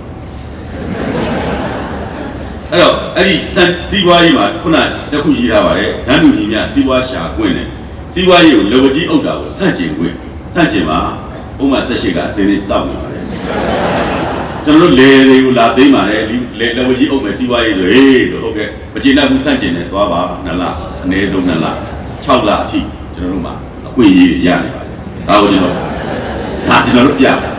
အဲ့တော့အဲ့ဒီစီးပွားရေးမှာခုနတခုရေးထားပါတယ်ဓာတ်တူကြီးများစီးပွားရှာခွင့်နဲ့စီးပွားရေးကိုလောကကြီးအုပ်တာကိုစန့်ကျင်ခွင့်စန့်ကျင်မှာဥပမာ18ကအစင်းလေးစောင့်နေပါတယ်ကျွန်တော်တို့လေတွေကိုလာသိမ်းပါတယ်လေလောကကြီးအုပ်မယ်စီးပွားရေးဆိုဟေးဆိုဟုတ်ကဲ့မကျေနပ်ဘူးစန့်ကျင်တယ်သွားပါ2လအနည်းဆုံး2လ6လအထိကျွန်တော်တို့မှာအခွင့်အရေးရနေပါတယ်ဒါကိုကျွန်တော်တို့ပြတယ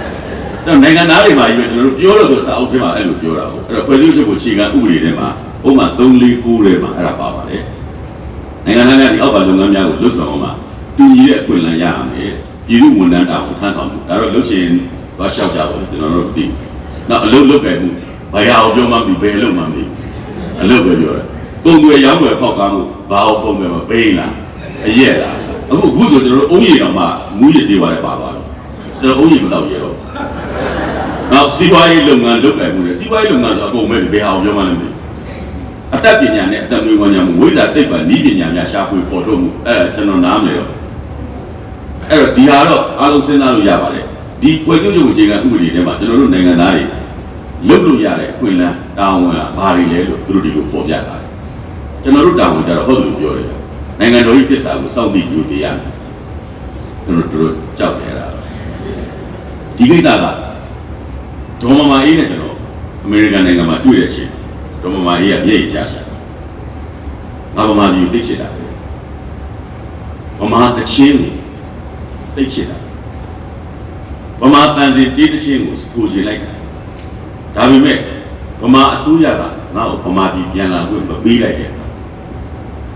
်နိုင်ငံသားတွေမှာကြီးပဲကျွန်တော်တို့ပြောလို့ဆိုစာအုပ်ထဲမှာအဲ့လိုပြောတာဟုတ်အဲ့တော့ဖွဲ့စည်းချုပ်ကိုခြေခံဥပဒေထဲမှာဥပမာ349ထဲမှာအဲ့ဒါပါပါတယ်နိုင်ငံသားများဒီအောက်ပါလုပ်ငန်းများကိုလွတ်ဆောင်အောင်မှာတူညီတဲ့အခွင့်အလမ်းရရမယ်ပြည်သူဝန်ထမ်းတာဝန်ထမ်းဆောင်မှုဒါတော့လုပ်ချင်သွားလျှောက်ကြပါလို့ကျွန်တော်တို့သိနောက်အလုပ်လုပ်ခဲ့မှုဘာရအောင်ပြောမှမသိဘယ်အလုပ်မှမသိအလုပ်ပဲပြောတယ်ပုံွယ်ရောင်းွယ်ပေါက်ကားမှုဘာအောင်ပုံွယ်မပေးလားအရက်လားအခုဆိုကျွန်တော်တို့အုံးရီတော်မှာမူးရစေပါတယ်ပါတော့ကျွန်တော်အုံးရီမတော့ရတော့နောက်စီးပွားရေးလုပ်ငန်းလုပ်ကိုင်မှုနဲ့စီးပွားရေးလုပ်ငန်းဆိုအကုန်မဲ့ဘယ်ဟာအောင်ပြောမှလည်းမသိအတတ်ပညာနဲ့အတတ်မျိုးဝါညာမှုဝိဇ္ဇာသိပ္ပံနည်းပညာများရှာဖွေပေါ်ထုတ်မှုအဲ့ဒါကျွန်တော်နားမလဲတော့အဲ့တော့ဒီဟာတော့အားလုံးစဉ်းစားလို့ရပါတယ်ဒီဖွဲ့စည်းချုပ်အခြေခံဥပဒေထဲမှာကျွန်တော်တို့နိုင်ငံသားတွေလုပ်လို့ရတဲ့အခွင့်အလမ်းတာဝန်ကဘာတွေလဲလို့သူတို့ဒီလိုပေါ်ပြတာကျွန်တော်တို့တာဝန်ကြတော့ဟုတ်တယ်လို့ပြောတယ်နိုင်ငံတော်၏တစ္ဆာကိုစောင့်သိယူပေးရမယ်ကျွန်တော်တို့ကြောက်နေတာဒီကိစ္စကဒေါ်မမာအေးနဲ့ကျွန်တော်အမေရိကန်နိုင်ငံမှာတွေ့တဲ့အချိန်ဒေါ်မမာအေးကမျက်ရည်ကျရှာငါဗမာပြည်သိချစ်တာပဲဗမာတချင်းကိုသိချစ်တာဗမာတန်စီတေးတချင်းကိုစကူချင်လိုက်တာဒါပေမဲ့ဗမာအစိုးရကငါ့ကိုဗမာပြည်ပြန်လာခွင့်မပေးလိုက်တဲ့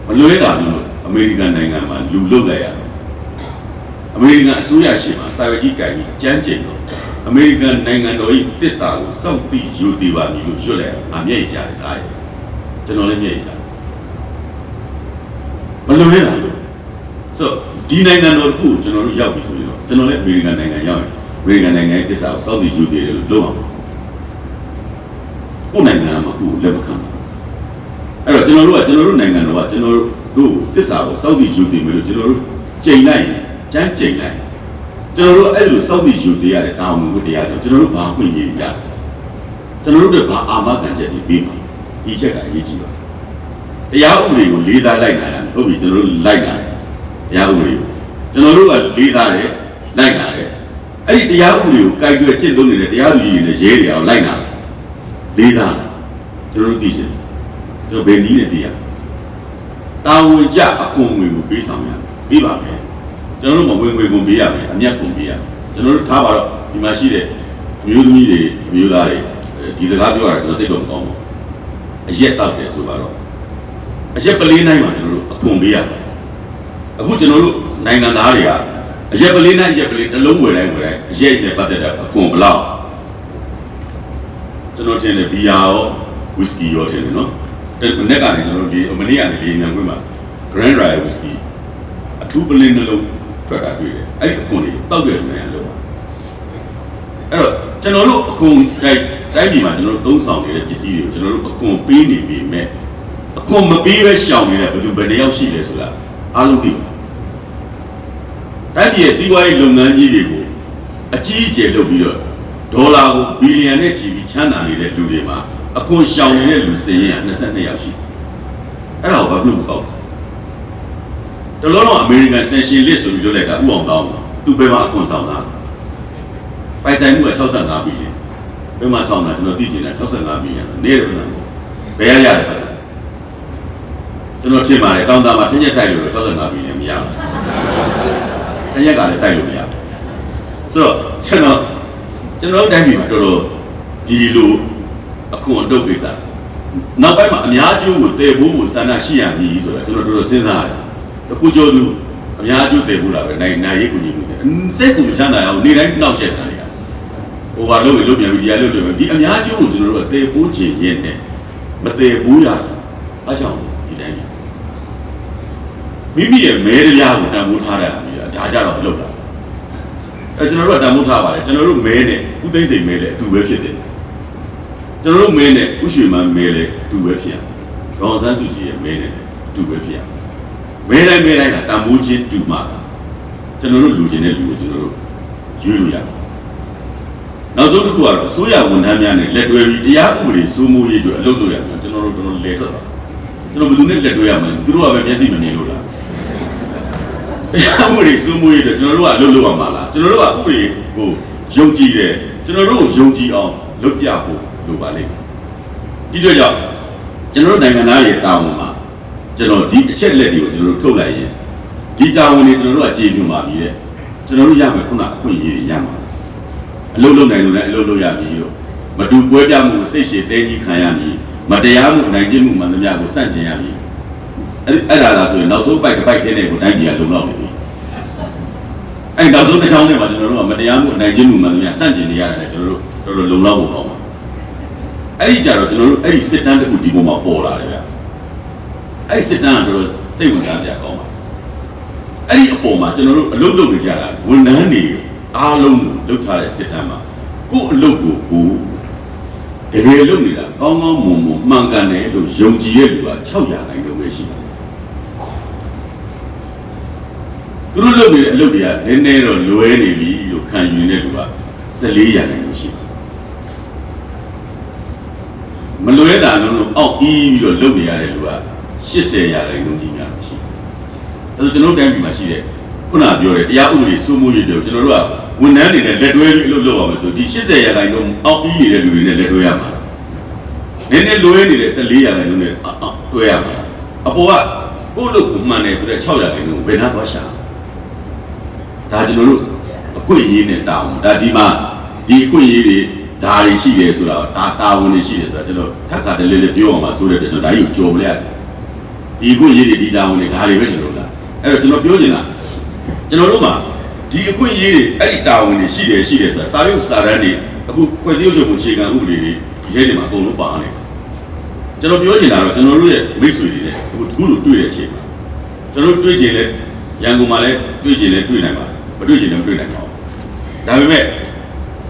မလွဲတာမျိုးအမေရိကန်နိုင်ငံမှာလူလုတ်လိုက်ရအမေရိကန်အစိုးရရှင်မှာစာရွက်ကြီးကိုင်ကြီးကြမ်းကျင်တော့အမေရိကန်နိုင်ငံတော်၏တစ္ဆာကိုစောင့်သိယူသေးပါမည်လို့ရွတ်လိုက်အမျက်ကြတယ်ဒါကျွန်တော်လည်းမျက်ကြတယ်မလွဲတာလို့ဆိုဒီနိုင်ငံတော်ကိုကျွန်တော်တို့ရောက်ပြီဆိုရင်တော့ကျွန်တော်လည်းအမေရိကန်နိုင်ငံရောက်ရင်အမေရိကန်နိုင်ငံရဲ့တစ္ဆာကိုစောင့်သိယူသေးတယ်လို့လုပ်အောင်ကိုယ်နိုင်ငံမှာကိုယ်လက်မခံဘူးအဲ့တော့ကျွန်တော်တို့နိုင်ငံတော်ကကျွန်တော်တို့တစ္ဆာကိုစောင့်သိယူသေးမယ်လို့ကျွန်တော်တို့ချိန်လိုက်ကြမ်းချိန်လိုက်ကျွန်တော်တို့အဲ့လိုစောင့်သိယူသေးရတဲ့တာဝန်ကိုတရားကြောင့်ကျွန်တော်တို့ဘာခွင့်ရကြကျွန်တော်တို့ဘာအာမခံချက်တွေပြီးမှာဒီချက်ကအရေးကြီးပါတရားဥပဒေကိုလေးစားလိုက်နိုင်တယ်ဟုတ်ပြီကျွန်တော်တို့လိုက်နိုင်တယ်တရားဥပဒေကိုကျွန်တော်တို့ကလေးစားတယ်လိုက်နိုင်တယ်အဲ့ဒီတရားဥပဒေကိုကြိုက်တွေ့ကျင့်သုံးနေတဲ့တရားသူကြီးတွေနဲ့ရဲတွေအောင်လိုက်နိုင်တယ်လေးစားတယ်ကျွန်တော်တို့သိရှင်ကျွန်တော်ဘယ်နည်းနဲ့သိရတာဝန်ကြအခွန်ငွေကိုပေးဆောင်ရပြီးပါမယ်ကျွန်တော်တို့မဝင်ငွေကုန်ပေးရမယ်အမြတ်ကုန်ပေးရမယ်ကျွန်တော်တို့ထားပါတော့ဒီမှာရှိတဲ့အမျိုးသမီးတွေအမျိုးသားတွေဒီစကားပြောရတာကျွန်တော်သိတော့မကောင်းဘူးအရက်တောက်တယ်ဆိုပါတော့အရက်ပလေးနိုင်မှာကျွန်တော်တို့အခွန်ပေးရမယ်အခုကျွန်တော်တို့နိုင်ငံသားတွေကအရက်ပလေးနိုင်ရက်ပလေးတစ်လုံးဝယ်တိုင်းအရက်နဲ့ပတ်သက်တဲ့အခွန်ဘလောက်ကျွန်တော်ထင်တယ်ဘီယာရောဝီစကီရောထင်တယ်နော်တဲ့မနေ့ကနေကျွန်တော်ဒီမနေ့ကနေလေးမြန်ခွင့်မှာ Grand Rye Whisky အထူးပလင်းနှလုံးထွက်တာတွေ့တယ်အဲ့ဒီအခွန်တွေတောက်တယ်နေရလို့အဲ့တော့ကျွန်တော်တို့အခွန်တိုင်းပြည်မှာကျွန်တော်တို့သုံးဆောင်နေတဲ့ပစ္စည်းတွေကိုကျွန်တော်တို့အခွန်ပေးနေပြီမဲ့အခွန်မပေးပဲရှောင်နေတဲ့ဘယ်သူဘယ်နှယောက်ရှိလဲဆိုတာအားလုံးသိတိုင်းပြည်ရဲ့စီးပွားရေးလုပ်ငန်းကြီးတွေကိုအကြီးအကျယ်လုပ်ပြီးတော့ဒေါ်လာကိုဘီလီယံနဲ့ချီပြီးချမ်းသာနေတဲ့လူတွေမှာအခွန်ရှောင်နေတဲ့လူစည်ရင်22ယောက်ရှိအဲ့ဒါကိုဘာလို့မကောက်တလုံးတော့အမေရိကန်ဆန်ရှင်လစ်ဆိုပြီးပြောလိုက်တာဥအောင်တောင်းသူဘယ်မှာအခွန်ဆောင်တာပိုင်ဆိုင်မှုက65ဘီလီယံဘယ်မှာဆောင်တာကျွန်တော်သိချင်တာ65ဘီလီယံနေတဲ့ပတ်စံကိုဘယ်ရရတဲ့ပတ်စံကျွန်တော်ထင်ပါတယ်တောင်းတာမှာတစ်ရက်ဆိုင်လို့65ဘီလီယံမရဘူးတစ်ရက်ကလည်းဆိုင်လို့မရဘူးဆိုတော့ကျွန်တော်တိုင်းပြည်မှာတော်တော်ဒီလိုအခွန်အတုပ်ကိစ္စနောက်ပိုင်းမှာအများကျိုးကိုတည်ဖို့ကိုစန္ဒရှိရမည်ဆိုတာကျွန်တော်တော်တော်စဉ်းစားရတယ်တကူကျော်သူအများကျိုးတည်ဖို့လာပဲနိုင်ရေးကိုညီမှုတယ်စိတ်ကိုမချမ်းသာအောင်နေတိုင်းနှောက်ရက်တာလေဟိုဘာလို့လုပ်ပြန်ပြီးဒီအလုပ်လုပ်ဒီအများကျိုးကိုကျွန်တော်တို့တည်ဖို့ခြင်းချင်းနဲ့မတည်ဘူးရအားကြောင့်ဒီတိုင်းမိမိရဲ့မဲတရားကိုတန်ဖိုးထားတာဒါကြတော့လုပ်တာကျွန်တော်တို့ကတန်ဖိုးထားပါတယ်ကျွန်တော်တို့မဲနဲ့ဥသိမ်းစိန်မဲနဲ့အတူပဲဖြစ်တယ်ကျွန်တော်တို့မဲနဲ့ဥရွှေမန်းမဲနဲ့အတူပဲဖြစ်ရဒေါ်ဆန်းစုကြည်ရဲ့မဲနဲ့အတူပဲဖြစ်ရမဲတိုင်းကတန်ဖိုးချင်းတူမှာကျွန်တော်တို့လူချင်းတဲ့လူကိုကျွန်တော်တို့ ရွေးလို့ရနောက်ဆုံးတစ်ခုကတော့အစိုးရဝန်ထမ်းများနဲ့လက်တွဲပြီးတရားဥပဒေစိုးမိုးရေးအတွက်အလုပ်လုပ်ရမယ်ကျွန်တော်တို့လဲထွက်တာကျွန်တော်ဘယ်သူနဲ့လက်တွဲရမလဲသူတို့ကပဲမျက်စိမမြင်လို့လားတရားဥပဒေစိုးမိုးရေးအတွက်ကျွန်တော်တို့ကအလုပ်လုပ်ရမှာလားကျွန်တော်တို့ကဥပဒေကိုယုံကြည်တယ်ကျွန်တော်တို့ကိုယုံကြည်အောင်လုပ်ပြဖို့လိုပါလိမ့်မယ်ဒီတော့ကြောင့်ကျွန်တော်တို့နိုင်ငံသားရဲ့တာဝန်မှာကျွန်တော်ဒီအချက်လက်တွေကိုကျွန်တော်တို့ထုတ်လိုက်ရင်ဒီတာဝန်တွေကျွန်တော်တို့ကကြေပြမှာပြီတဲ့ကျွန်တော်တို့ရမယ်ခုနအခွင့်အရေးတွေရမှာအလုပ်လုပ်နိုင်လို့လည်းအလုပ်လုပ်ရပြီလို့မတူပွဲပြမှုစိတ်ရှည်တဲကြီးခံရမည်မတရားမှုနိုင်ကျင့်မှုမှန်သမျှကိုစန့်ကျင်ရမည်အဲ့ဒါလားဆိုရင်နောက်ဆုံးပိုက်တစ်ပိုက်ထဲနဲ့ကိုတိုင်းပြည်ကလုံလောက်နေပြီအဲ့နောက်ဆုံးတစ်ချောင်းနဲ့မှာကျွန်တော်တို့ကမတရားမှုနိုင်ကျင့်မှုမှန်သမျှစန့်ကျင်နေရတယ်ကျွန်တော်တို့လုံလောက်ဖို့ပေါ့အဲ့ဒီကြတော့ကျွန်တော်တို့အဲ့ဒီစစ်တမ်းတစ်ခုဒီပုံမှာပေါ်လာတယ်ဗျအဲ့ဒီစစ်တမ်းကတော့စိတ်ဝင်စားစရာကောင်းပါအဲ့ဒီအပေါ်မှာကျွန်တော်တို့အလုပ်လုပ်နေကြတာဝန်ထမ်းတွေအားလုံးလုပ်ထားတဲ့စစ်တမ်းမှာကိုယ့်အလုပ်ကိုတကယ်လုပ်နေတာကောင်းကောင်းမွန်မွန်မှန်ကန်တယ်လို့ယုံကြည်တဲ့လူက600ရာခိုင်နှုန်းပဲရှိတယ်သူတို့လုပ်နေတဲ့အလုပ်တွေကနည်းနည်းတော့လွဲနေပြီလို့ခံယူနေတဲ့လူက14ရာခိုင်နှုန်းရှိတယ်မလွဲတာလုံးအောက်ပြီးတော့လုပ်နေရတဲ့လူက80ရာခိုင်နှုန်းကြီးများရှိတယ်။အဲဒါကျွန်တော်တိုင်းပြည်မှာရှိတဲ့ခုနပြောတဲ့တရားဥပဒေစိုးမိုးရေးတွေကိုကျွန်တော်တို့ကဝန်ထမ်းတွေနဲ့လက်တွဲပြီးလုပ်ရမယ်ဆိုဒီ80ရာခိုင်နှုန်းအောက်ပြီးနေတဲ့လူတွေနဲ့လက်တွဲရမှာ။နည်းနည်းလွဲနေတဲ့14ရာခိုင်နှုန်းနဲ့တွဲရမှာ။အပေါ်ကကိုယ့်လုပ်ကိုမှန်တယ်ဆိုတဲ့6ရာခိုင်နှုန်းဘယ်နှသွားရှာ။ဒါကျွန်တော်တို့အခွင့်အရေးနဲ့တာဝန်ဒါဒီမှာဒီအခွင့်အရေးတွေဒါတွေရှိတယ်ဆိုတာတာဝန်တွေရှိတယ်ဆိုတာကျွန်တော်ထပ်ခါတလေလေပြောအောင်ပါဆိုတဲ့ကျွန်တော်ဒါကြီးကိုကြော်မလဲရတယ်ဒီအခွင့်အရေးတွေဒီတာဝန်တွေဒါတွေပဲကျွန်တော်လားအဲ့တော့ကျွန်တော်ပြောချင်တာကျွန်တော်တို့မှာဒီအခွင့်အရေးတွေအဲ့ဒီတာဝန်တွေရှိတယ်ဆိုတာစာရုပ်စာတမ်းတွေအခုဖွဲ့စည်းချုပ်ကိုအခြေခံဥပဒေတွေဒီထဲတွေမှာအကုန်လုံးပါနေကျွန်တော်ပြောချင်တာတော့ကျွန်တော်တို့ရဲ့မိတ်ဆွေတွေနဲ့အခုတခုလိုတွေ့တဲ့အချိန်မှာကျွန်တော်တို့တွေ့ချင်လဲရန်ကုန်မှာလဲတွေ့ချင်လဲတွေ့နိုင်ပါမတွေ့ချင်လဲမတွေ့နိုင်ပါဘူးဒါပေမဲ့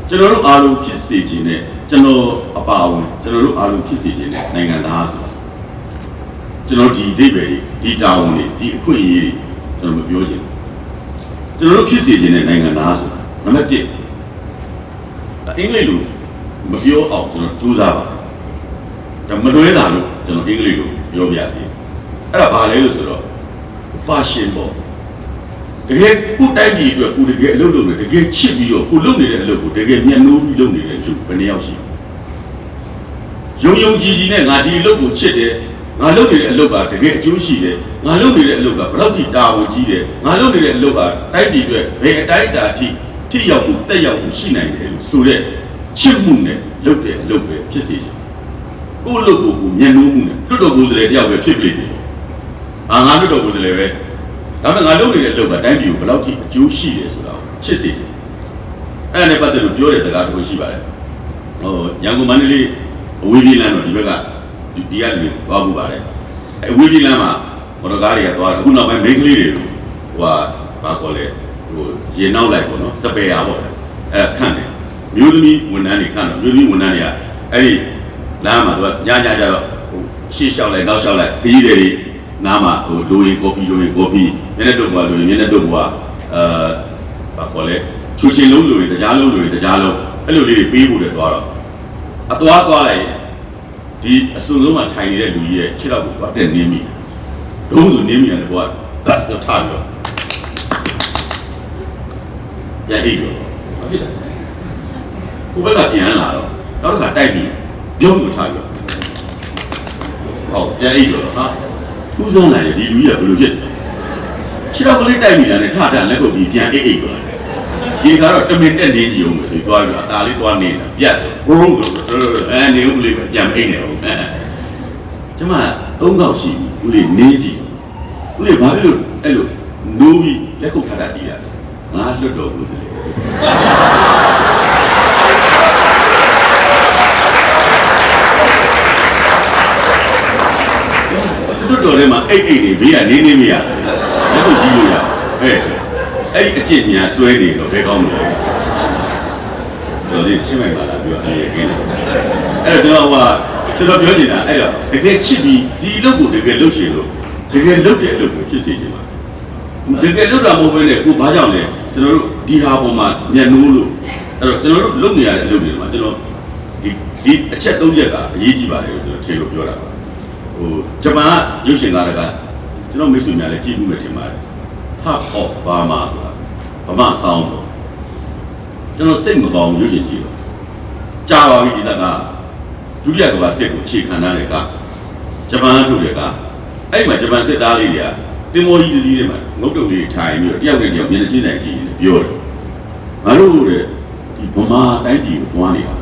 ကျွန်တော်တို့အားလုံးဖြစ်စေခြင်းနဲ့ကျွန်တော်အပါအဝင်ကျွန်တော်တို့အားလုံးဖြစ်စေခြင်းနဲ့နိုင်ငံသားဆိုတာကျွန်တော်ဒီအဓိပ္ပာယ်ဒီတာဝန်တွေဒီအခွင့်အရေးတွေကျွန်တော်မပြောချင်ဘူးကျွန်တော်တို့ဖြစ်စေခြင်းနဲ့နိုင်ငံသားဆိုတာနံပါတ်1အင်္ဂလိပ်လိုမပြောအောင်ကျွန်တော်ကြိုးစားပါဒါမလွဲတာလို့ကျွန်တော်အင်္ဂလိပ်လိုပြောပြစီအဲ့ဒါဘာလဲလို့ဆိုတော့ passion ပေါ့တကယ်ကိုတိုင်းပြည်အတွက်ကိုတကယ်အလုပ်လုပ်နေတကယ်ချစ်ပြီးတော့ကိုလုပ်နေတဲ့အလုပ်ကိုတကယ်မျက်နှိုးပြီးလုပ်နေတဲ့လူဘယ်နှယောက်ရှိယုံယုံကြည်ကြည်နဲ့ငါဒီအလုပ်ကိုချစ်တယ်ငါလုပ်နေတဲ့အလုပ်ကတကယ်အကျိုးရှိတယ်ငါလုပ်နေတဲ့အလုပ်ကဘယ်လောက်ထိတာဝန်ကြီးတယ်ငါလုပ်နေတဲ့အလုပ်ကတိုင်းပြည်အတွက်ဘယ်အတိုင်းအတာထိရောက်မှုတက်ရောက်မှုရှိနိုင်တယ်လို့ဆိုတဲ့ချစ်မှုနဲ့လုပ်တဲ့အလုပ်ပဲဖြစ်စေချင်ကိုယ့်လုပ်ကိုမျက်နှိုးမှုနဲ့လွတ်တော်ကိုယ်စားလှယ်တယောက်ပဲဖြစ်ပြီစေငါလွတ်တော်ကိုယ်စားလှယ်ပဲဒါပေမဲ့ငါလုပ်နေတဲ့အလုပ်ကတိုင်းပြည်ကိုဘယ်လောက်ထိအကျိုးရှိတယ်ဆိုတာကိုချစ်စေချင်အဲ့ဒါနဲ့ပတ်သက်လို့ပြောတဲ့စကားတစ်ခုရှိပါတယ်ရန်ကုန်မန္တလေးအဝေးပြေးလမ်းတော့ဒီဘက်ကဒီကလူသွားဖို့ပါတယ်အဝေးပြေးလမ်းမှာမော်တော်ကားတွေကသွားတယ်အခုနောက်ပိုင်းမိန်းကလေးတွေဘာခေါ်လဲရေနောက်လိုက်ပေါ့နော်စပယ်ယာပေါ့ခန့်တယ်မျိုးသမီးဝန်ထမ်းတွေခန့်တော့မျိုးသမီးဝန်ထမ်းတွေကအဲ့ဒီလမ်းမှာသူကညကြတော့ရှေ့လျှောက်လိုက်နောက်လျှောက်လိုက်ခရီးတွေနားမှာလိုရင်ကော်ဖီမျက်နှာတုပ်ပွားလိုရင်မျက်နှာတုပ်ပွားဘာခေါ်လဲချူချင်းလုံးလိုရင်တရားလုံးလိုရင်တရားလုံးအဲ့လိုလေးတွေပေးဖို့လည်းသွားတော့အသွားလိုက်ဒီအစုံဆုံးမှာထိုင်နေတဲ့လူကြီးရဲ့ခြေထောက်ကိုတက်နင်းမိဒုံးဆိုနင်းမိတယ်ကွာဘတ်ဆိုထားပြီးတော့ပြန်အိပ်တော့ဟုတ်ပြီလားကိုဘက်ကပြန်လာတော့နောက်တစ်ခါတိုက်ပြီးပြုံးကိုထားပြီးဟုတ်ပြန်အိပ်တော့ဟာထူးဆုံးနိုင်တယ်ဒီလူကြီးကဘယ်လိုဖြစ်ခြေထောက်ကလေးတိုက်မိတာနဲ့ထလက်ကုပ်ပြီးပြန်အိပ်သွားတယ်ဒီခါတော့တမင်တက်နေကြည့်အောင်ဆိုသွားပြီးတော့ဒါလေးသွားနေတာပြတ်ဘုံနေဦးလေးပဲပြန်အိပ်နေအောင်ကျမ3ခေါက်ရှိဦးလေးနေကြည့်ဦးလေးဘာဖြစ်လို့အဲ့လိုနိုးပြီးလက်ခုပ်ထတီးရတယ်ငါလွတ်တော်ကိုစလေလွတ်တော်ထဲမှာအိတ်တွေဘေးကနေမရလက်ခုပ်ကြည့်လို့ရအဲ့ဒီအကျင့်ညာဆွဲနေတော့ဘယ်ကောင်းမလဲတော်သေးချင်းမိုင်ပါလားပြောအေးခင်းအဲ့တော့ကျွန်တော်ပြောချင်တာအဲ့တော့တကယ်ချစ်ပြီးဒီအလုပ်ကိုတကယ်လုပ်ချင်လို့တကယ်လုပ်တဲ့အလုပ်ကိုဖြစ်စေချင်ပါတကယ်လုပ်တာမဟုတ်ဘဲနဲ့ကိုဘာကြောင့်လဲ ကျွန်တော်တို့ဒီဟာပေါ်မှာမျက်နှိုးလို့အဲ့တော့ကျွန်တော်တို့လုပ်နေရတဲ့လုပ်နေမှာကျွန်တော်ဒီအချက်၃ချက်ကအရေးကြီးပါတယ်လို့ကျွန်တော်ထင်လို့ပြောတာပါဟိုဂျပန်ကရုပ်ရှင်ကားကကျွန်တော်မိတ်ဆွေများလည်းကြည့်မှုပဲထင်ပါတယ် Heart of Burma ဆိုတာဗမာဆောင်းပေါ့ကျွန်တော်စိတ်မကောင်းရုပ်ရှင်ကြည့်တော့ကြာပါပြီဒီစကားဒုတိယကမ္ဘာစစ်ကိုအခြေခံထားတဲ့ကဂျပန်ကထုတ်တဲ့ကအဲ့မှာဂျပန်စစ်သားလေးတွေကတင်မော်ကြီးတစ်စီးထဲမှာငုတ်တုတ်လေးထိုင်ပြီးတော့တယောက်နဲ့တယောက်မျက်နှာချင်းဆိုင်ကြည့်နေပြောတယ်ငါတို့တဲ့ဒီဗမာတိုင်းပြည်ကိုတွားနေတာ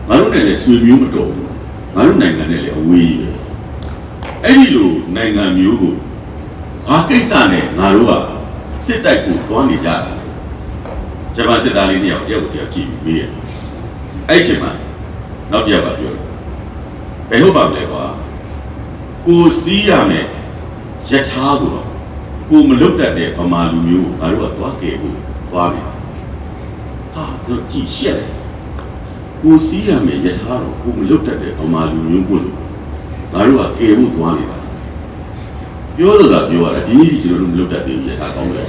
ငါတို့နဲ့လည်းဆွေမျိုးမတော်ဘူးငါတို့နိုင်ငံနဲ့လည်းအဝေးကြီးပဲအဲ့ဒီလိုနိုင်ငံမျိုးကိုဘာကိစ္စနဲ့ငါတို့ကစစ်တိုက်ကိုတွားနေကြတာဂျပန်စစ်သားလေးတယောက်တယောက်ကြည့်ပြီးမေးတယ်အဲ့ချိန်မှာနောက်တစ်ယောက်ကပြောတယ်ဘယ်ဟုတ်ပါမလဲကွာကိုစီးရမယ်ယထာကိုကိုမလုတ်တတ်တဲ့ဗမာလူမျိုးကိုငါတို့ကသွားကယ်ဖို့သွားပြီဟာတို့ကြည့်ရှက်တယ်ကိုစီးရမယ်ယထာတော့ကိုမလုတ်တတ်တဲ့ဗမာလူမျိုးကိုငါတို့ကကယ်ဖို့သွားနေတာပြောတော့ပြောရတာဒီနေ့ဒီကျွန်တော်တို့မလုတ်တတ်သေးဘူးယထာကောင်းတယ်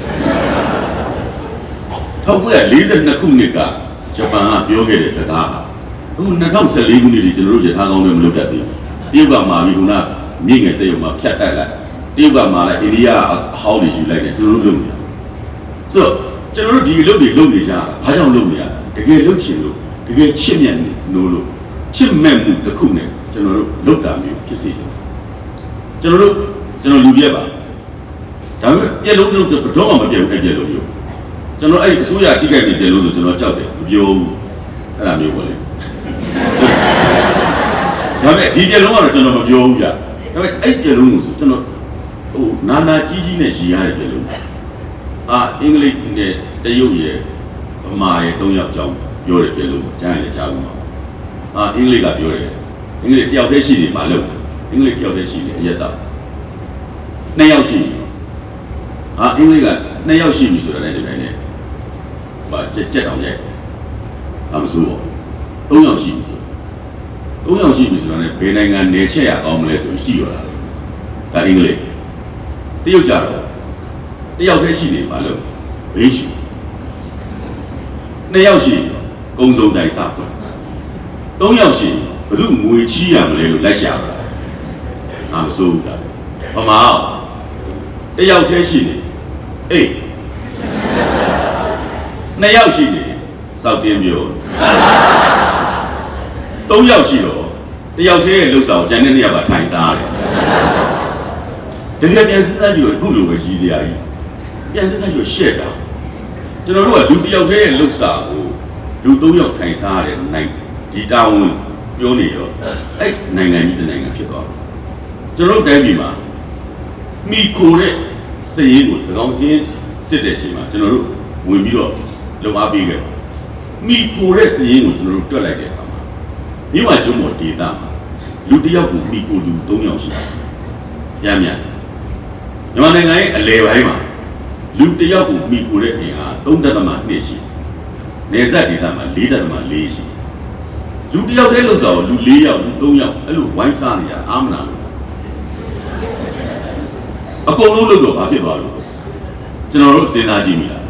1942ခုနှစ်ကဂျပန်ကပြောခဲ့တဲ့စကားဟာအခု2014ခုနှစ်ဒီကျွန်တော်တို့ယထာကောင်းတယ်မလုတ်တတ်သေးဘူးတရုတ်ကမာပြီးခုနမြင့်ငယ်စက်ရုံမှာဖြတ်တိုက်လိုက်တရုတ်ကမာလိုက်အိန္ဒိယအဟောင်းတွေယူလိုက်တယ်ကျွန်တော်တို့လုပ်နေရဆိုတော့ကျွန်တော်တို့ဒီလုပ်တွေလုပ်နေကြတာဘာကြောင့်လုပ်နေရတကယ်လုပ်ချင်လို့တကယ်ချစ်မြတ်လို့ချစ်မဲ့မှုတစ်ခုနဲ့ကျွန်တော်တို့လုပ်တာမျိုးဖြစ်စေချင်ကျွန်တော်လူပြက်ပါဒါပေမဲ့ပြက်လုံးတော့မှမပြတ်ဘူးအဲ့ပြက်လုံးမျိုးကျွန်တော်အဲ့အစိုးရကြီးကြိုက်နေပြက်လုံးဆိုကျွန်တော်ကြောက်တယ်မပြောဘူးအဲ့ဒါမျိုးပေါ့လေဒါပေမဲ့ဒီပြက်လုံးကတော့ကျွန်တော်မပြောဘူးဗျဒါပေမဲ့အဲ့ပြက်လုံးကိုဆိုကျွန်တော်ဟိုနာကြီးနဲ့ရည်ရတယ်ပြက်လုံးအင်္ဂလိပ်နဲ့တရုတ်ရဲ့ဗမာရဲ့၃ယောက်ကြောင်းပြောတယ်ပြက်လုံးကြားရင်လည်းကြားဘူးမှာအင်္ဂလိပ်ကပြောတယ်အင်္ဂလိပ်တယောက်တည်းရှိနေမှာလို့အင်္ဂလိပ်တယောက်တည်းရှိနေအရက်တော့2ယောက်ရှိအင်္ဂလိပ်က2ယောက်ရှိပြီဆိုတာလည်းဒီတိုင်းနဲ့ကြက်တောင်ရဲ့မစိုး3ယောက်ရှိပြီဆို3ယောက်ရှိပြီဆိုတာနဲ့ဘယ်နိုင်ငံနယ်ချက်ရအောင်မလဲဆိုရှိရတာလေဒါအင်္ဂလိပ်တရုတ်ကြတော့တယောက်တည်းရှိနေပါလို့ဘေးရှိ2ယောက်ရှိကုံစုံတိုင်းစဖွင့်3ယောက်ရှိဘယ်သူငွေချီးရမလဲလို့လိုက်ရှာတာမစိုးဘူးဒါဗမာတယောက်တည်းရှိနေအေး2ယောက်ရှိနေစောက်တင်းပြော3ယောက်ရှိတော့တယောက်တည်းရဲ့လှုပ်ဆောင်ကျန်တဲ့2ယောက်ကထိုင်စားတယ်တကယ်ပြန်စဉ်းစားကြည့်အခုလိုပဲရည်စရာကြီးပြန်စဉ်းစားကြည့်ရှက်တာကျွန်တော်တို့ကလူတယောက်တည်းရဲ့လှုပ်ဆောင်ကိုလူ3ယောက်ထိုင်စားရတယ်နိုင်ဒီတာဝန်ပြောနေရောအဲ့နိုင်ငံကြီးတစ်နိုင်ငံဖြစ်သွားတယ်ကျွန်တော်တို့တိုင်းပြည်မှာမိခိုတဲ့စည်ရင်ကိုတကောင်စင်းစစ်တဲ့အချိန်မှာကျွန်တော်တို့ဝင်ပြီးတော့လုံအားပေးခဲ့မိခိုတဲ့စည်ရင်ကိုကျွန်တော်တို့တွက်လိုက်တဲ့အခါမှာမြို့ဝကျွန်းပေါ်ဒေသမှာလူတယောက်ကိုမိခိုသူ3ယောက်ရှိတယ်။မြန်မြန်မာနိုင်ငံရဲ့အလယ်ပိုင်းမှာလူတယောက်ကိုမိခိုတဲ့အင်အား3.2ရှိနေဆက်ဒေသမှာ4.4ရှိလူတယောက်တည်းလို့ဆိုတော့လူ4ယောက်လူ3ယောက်အဲ့လိုဝိုင်းစားနေရအာမနာလို့အကုန်လုံးလို့တော့ဘာဖြစ်သွားလို့ကျွန်တော်တို့စဉ်းစားကြည့်မိလား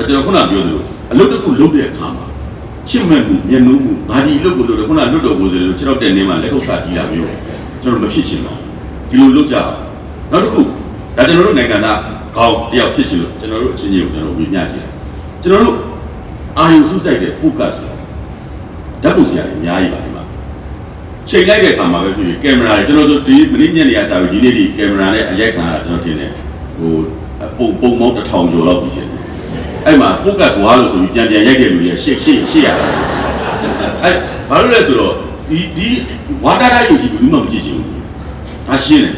ကျွန်တော်ခုနပြောသလိုအလုပ်တစ်ခုလုပ်တဲ့အခါမှာချစ်မဲ့မှုမျက်နှာမှုဘာဒီလုပ်ကိုလုပ်တယ်ခုနလွတ်တော်ကိုယ်စလို့6တဲ့နေမှာလက်ခုပ်သာကြည့်တာမျိုးကျွန်တော်မဖြစ်ချင်တော့ဒီလိုလုပ်ကြအောင်နောက်တစ်ခုဒါကျွန်တော်တို့နိုင်ငံသားခေါင်းတယောက်ဖြစ်ချင်လို့ကျွန်တော်တို့အချင်းချင်းကိုကျွန်တော်ဝေမျှကြည့်တယ်ကျွန်တော်တို့အာရုံစုစိုက်တဲ့ focus ဓာတ်ပုံဆရာတွေအများကြီးပါဒီမှာချိန်လိုက်တဲ့အခါမှာပဲဖြစ်ပြီးကင်မရာတွေကျွန်တော်ဆိုဒီမင်းညနေရစားပြီးဒီနေ့ဒီကင်မရာနဲ့အရိုက်ခံရတာကျွန်တော်ထင်တယ်ဟိုပုံမောင်း1000ကျော်လောက်ပြီးရှင်အဲ့မှာ focus ဝါလို့ဆိုပြီးပြန်ရိုက်တဲ့လူတွေရှေ့ရတာအဲ့ဘာလို့လဲဆိုတော့ဒီဝါတာတာယူကြီးဘယ်သူမှမကြည့်ချင်ဘူးဒါရှင်းတယ်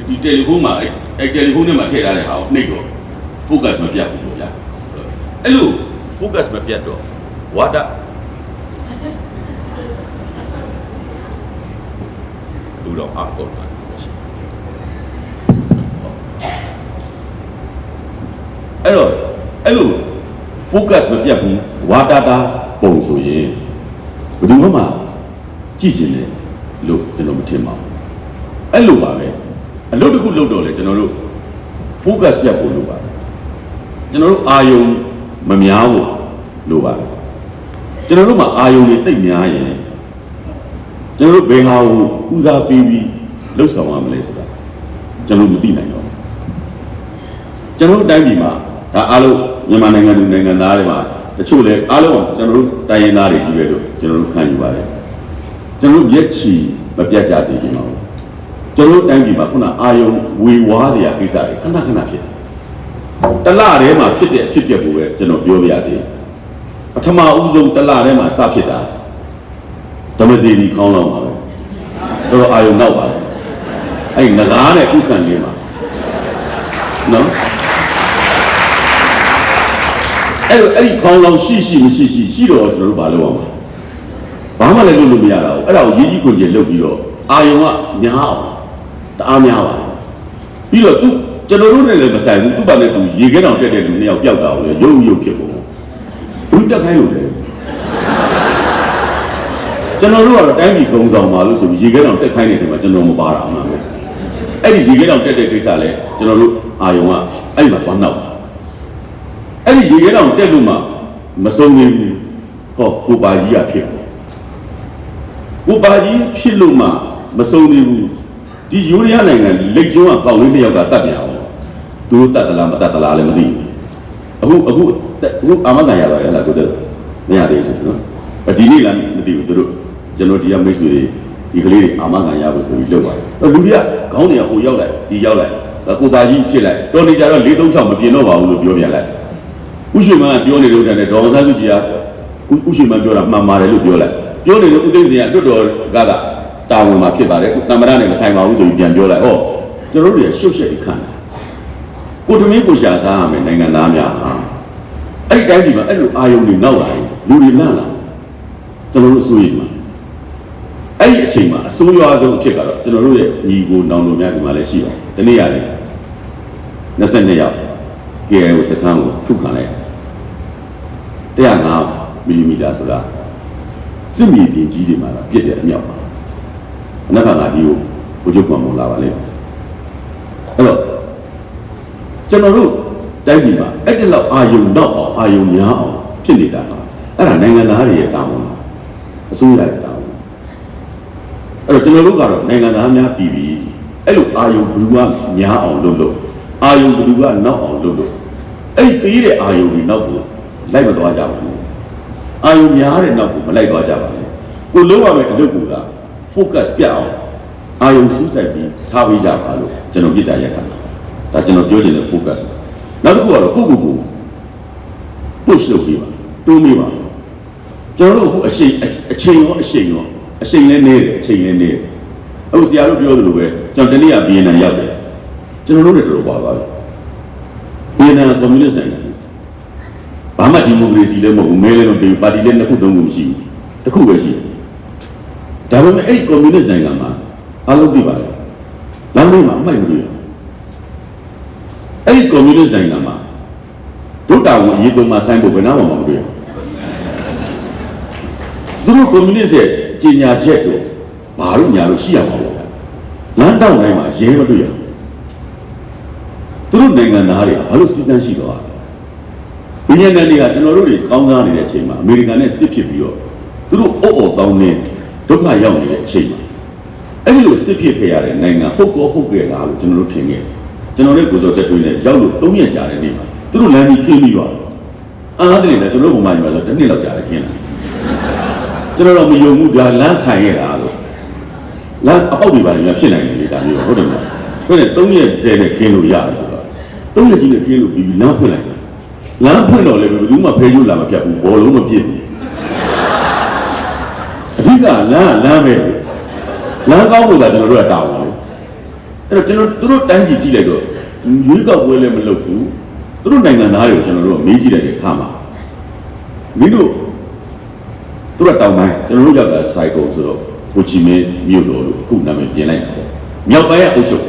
ဒီတယ်လီဖုန်းမှာအဲ့တယ်လီဖုန်းထဲမှာထည့်ထားတဲ့ဟာကိုနှိပ်တော့ focus မပြတ်ဘူးဗျာအဲ့လို focus မပြတ်တော့ဝါတာလူတော့အကောပါအဲ့လို focus မပြတ်ဘူးဝါတာတာပုံဆိုရင်ဘယ်သူမှကြည့်ချင်တယ်လို့ကျွန်တော်မထင်ပါဘူးအဲ့လိုပါပဲအလုပ်တစ်ခုလုပ်တော့လေကျွန်တော်တို့ focus ပြတ်ဖို့လိုပါတယ်ကျွန်တော်တို့အာယုံ မများဘူးလို့ပါကျွန်တော်တို့မှာအာယုံတွေတိတ်များရင်ကျွန်တော်တို့ဘယ်ဟာကိုဦးစားပေးပြီးလှုပ်ဆောင်ရမလဲဆိုတာကျွန်တော်မသိနိုင်တော့ကျွန်တော်တို့တိုင်းပြည်မှာဒါအားလုံးမြန်မာနိုင်ငံလူနိုင်ငံသားတွေမှာတချို့လည်းအားလုံးကျွန်တော်တို့တိုင်းရင်းသားတွေကြီးပဲလို့ကျွန်တော်တို့ခံယူပါတယ်ကျွန်တော်တို့မျက်ခြေမပြတ်ကြစေချင်ပါဘူးကျွန်တော်တို့တိုင်းပြည်မှာခုနအာယုံဝေဝါးစရာကိစ္စတွေခဏခဏဖြစ်တလထဲမှာဖြစ်တဲ့အဖြစ်ပြက်ကိုပဲကျွန်တော်ပြောပြရသေးတယ်ပထမဦးဆုံးတလထဲမှာစဖြစ်တာဓမ္မစီဒီခေါင်းလောင်းပါပဲတော့အာယုံနောက်ပါအဲ့ငကားနဲ့ဥစ္စာလေးမှာနော်အဲ့ဒီခေါင်းလောင်းရှိမရှိတော့ကျွန်တော်တို့မလုပ်အောင်ဘာမှလည်းလုပ်လို့မရတာဘူးအဲ့ဒါကိုရေးကြီးခွန်ကျင်လုပ်ပြီးတော့အာယုံကများအောင်တအားများပါပြီးတော့သူကျွန်တော်တို့နဲ့လည်းမဆိုင်ဘူးသူ့ဘာနဲ့သူရေခဲတောင်တက်တဲ့လူနှစ်ယောက်ပျောက်တာကိုလည်းရုပ်ဖြစ်ပုံဘူးတက်ခိုင်းလို့လေကျွန်တော်တို့ကတော့တိုင်းပြည်ကုံဆောင်ပါလို့ဆိုပြီးရေခဲတောင်တက်ခိုင်းနေတယ်မှာကျွန်တော်မပါတာမှန်ပဲအဲ့ဒီရေခဲတောင်တက်တဲ့ကိစ္စလည်းကျွန်တော်တို့အာယုံကအဲ့မှာသွားနောက်အဲ့ဒီရေခဲတောင်တက်လို့မှမစုံနေဘူးဟောကိုပါကြီးကဖြစ်ကိုပါကြီးဖြစ်လို့မှမစုံနေဘူးဒီယူရီးယားနိုင်ငံလက်ကျုံးကကောင်းလေးတစ်ယောက်ကတတ်ပြန်အောင်သူတို့တတ်သလားမတတ်သလားလည်းမသိဘူးအခုအာမခံရပါရဲ့လားကိုတက်မရသေးဘူးနော်ဒီနေ့လည်းမသိဘူးသူတို့ကျွန်တော်ဒီကမိတ်ဆွေတွေဒီကလေးတွေအာမခံရဖို့ဆိုပြီးလုပ်ပါတယ်လူတွေကခေါင်းတွေကဟိုရောက်လိုက်ဒီရောက်လိုက်ကိုသားကြီးဖြစ်လိုက်တော်နေကြတော့436မပြင်တော့ပါဘူးလို့ပြောပြန်လိုက်ဥရှိမန်ကပြောနေလို့တဲ့ဒေါ်ဆန်းစုကြည်ကဥရှိမန်ပြောတာမှန်ပါတယ်လို့ပြောလိုက်ပြောနေလို့ဦးသိန်းစင်ကတွတ်တော်ကတာဝန်မှာဖြစ်ပါတယ်တမ္မရနဲ့မဆိုင်ပါဘူးဆိုပြီးပြန်ပြောလိုက်ဩကျွန်တော်တို့တွေရှုပ်ရှက်ပြီးခံတာကိုတမင်းကိုရှာစားရမယ်နိုင်ငံသားများဟာအဲ့ဒီတိုင်းဒီမှာအဲ့လိုအာယုံတွေနောက်လာရင်လူတွေလန့်လာကျွန်တော်တို့အစိုးရမှာအဲ့ဒီအချိန်မှာအစိုးရအဆုံးအဖြစ်ကတော့ကျွန်တော်တို့ရဲ့ညီကိုနောင်တို့များဒီမှာလည်းရှိပါတယ်ဒီနေ့ရတယ်22ယောက် KIO စခန်းကိုထုတ်ခံလိုက်105 မီလီမီတာဆိုတာစစ်မြေပြင်ကြီးတွေမှာပြည့်တဲ့အမြောက်ပါအနောက်ကငါဒီကိုဘုချုပ်ကမလာပါလေအဲ့တော့ကျွန်တော်တို့တိုင်းပြည်မှာအဲ့ဒီလောက်အာယုံတော့အောင်အာယုံများအောင်ဖြစ်နေတာပါအဲ့ဒါနိုင်ငံသားတွေရဲ့တာဝန်ပါအစိုးရရဲ့တာဝန်အဲ့တော့ကျွန်တော်တို့ကတော့နိုင်ငံသားများပြည်ပြီးအဲ့လိုအာယုံဘလူကများအောင်လုပ်အာယုံဘလူကနောက်အောင်လုပ်အဲ့ပေးတဲ့အာယုံတွေနောက်ကိုလိုက်မသွားကြပါဘူးအာယုံများတဲ့နောက်ကိုမလိုက်သွားကြပါဘူးကိုလုံးဝပဲအလုပ်ကိုက focus ပြအောင်အာယုံစူးစိုက်ပြီးထားပေးကြပါလို့ကျွန်တော်ပြစ်တာရက်တာဒါကျွန်တော်ပြောချင်တဲ့ focus နောက်တစ်ခုကတော့ကို push လုပ်ပြီးပါတိုးမိပါကျွန်တော်တို့အခုအချိန်လည်းနေတယ်အချိန်လည်းနေတယ်အခုဆရာတို့ပြောသလိုပဲကျွန်တော်တနေ့ကဗီယက်နမ်ရောက်တယ်ကျွန်တော်တို့လည်းတော်တော်ပါပါဗီယက်နမ်ကွန်မြူနစ်နိုင်ငံဘာမှဒီမိုကရေစီလည်းမဟုတ်ဘူးမဲလည်းမပေးပါတီလည်းနှစ်ခုသုံးခုမရှိဘူးတစ်ခုပဲရှိတယ်ဒါပေမဲ့အဲ့ဒီကွန်မြူနစ်နိုင်ငံမှာအားလုံးသိပါတယ်လမ်းလေးမှာအမိုက်မတွေ့ဘူးအဲ့ဒီကွန်မြူနစ်နိုင်ငံမှာဒုတာဝန်ရေးသုံးမှာဆိုင်ဖို့ဘယ်နာမှမတွေ့ဘူးသူတို့ကွန်မြူနစ်ရဲ့ကြီးညာချက်တို့ဘာလို့ညာလို့ရှိရမှာပေါ့လမ်းတောက်တိုင်းမှာရဲမတွေ့ရသူတို့နိုင်ငံသားတွေကဘာလို့စီကံရှိတော့ဗီယက်နမ်တွေကကျွန်တော်တို့တွေကောင်းစားနေတဲ့အချိန်မှာအမေရိကန်နဲ့စစ်ဖြစ်ပြီးတော့သူတို့အော့တောင်းနေဒုက္ခရောက်နေတဲ့အချိန်မှာအဲ့ဒီလိုစစ်ဖြစ်ခဲ့ရတဲ့နိုင်ငံဟုတ်ခဲ့လားလို့ကျွန်တော်တို့ထင်ခဲ့ကျွန်တော်တို့ကိုယ်စောတက်ထွေးနဲ့ရောက်လို့3ရက်ကြာတဲ့နေ့မှာသူတို့လမ်းကြီးခင်းပြီးသွားအားတယ်လေကျွန်တော်တို့ဘုံမှာညီမဆိုတစ်နှစ်လောက်ကြာတယ်ခင်းလာကျွန်တော်တော့မယုံဘူးဒါလမ်းခံရတာလို့လမ်းအပေါက်တွေပါနေများဖြစ်နိုင်တယ်လေဒါမျိုးဟုတ်တယ်မလားဆိုတော့3ရက်တည်းနဲ့ခင်းလို့ရတယ်ဆိုတော့3ရက်ကြီးနဲ့ခင်းလို့ပြီးလမ်းဖွင့်လိုက်လမ်းဖွင့်တော့လေဘယ်သူမှဖဲကျိုးလာမပြတ်ဘူးဘောလုံးမပြည့်ဘူးအဓိကလမ်းပဲလမ်းကောင်းလို့ကကျွန်တော်တို့ကတာဝန်လေအဲ့တော့ကျွန်တော်တို့တိုင်းပြည်ကြည့်လိုက်တော့ရွေးကောက်ပွဲလည်းမလုပ်ဘူးသူတို့နိုင်ငံသားတွေကိုကျွန်တော်တို့မေးကြည့်လိုက်တဲ့အခါမှာမင်းတို့သူတို့တောင်းပိုင်းကျွန်တော်တို့ရောက်တာစိုက်ကုန်ဆိုတော့ဟိုချီမင်းမြို့တော်လို့အခုနာမည်ပြင်လိုက်တာပေါ့မြောက်ပိုင်းကအုပ်ချုပ်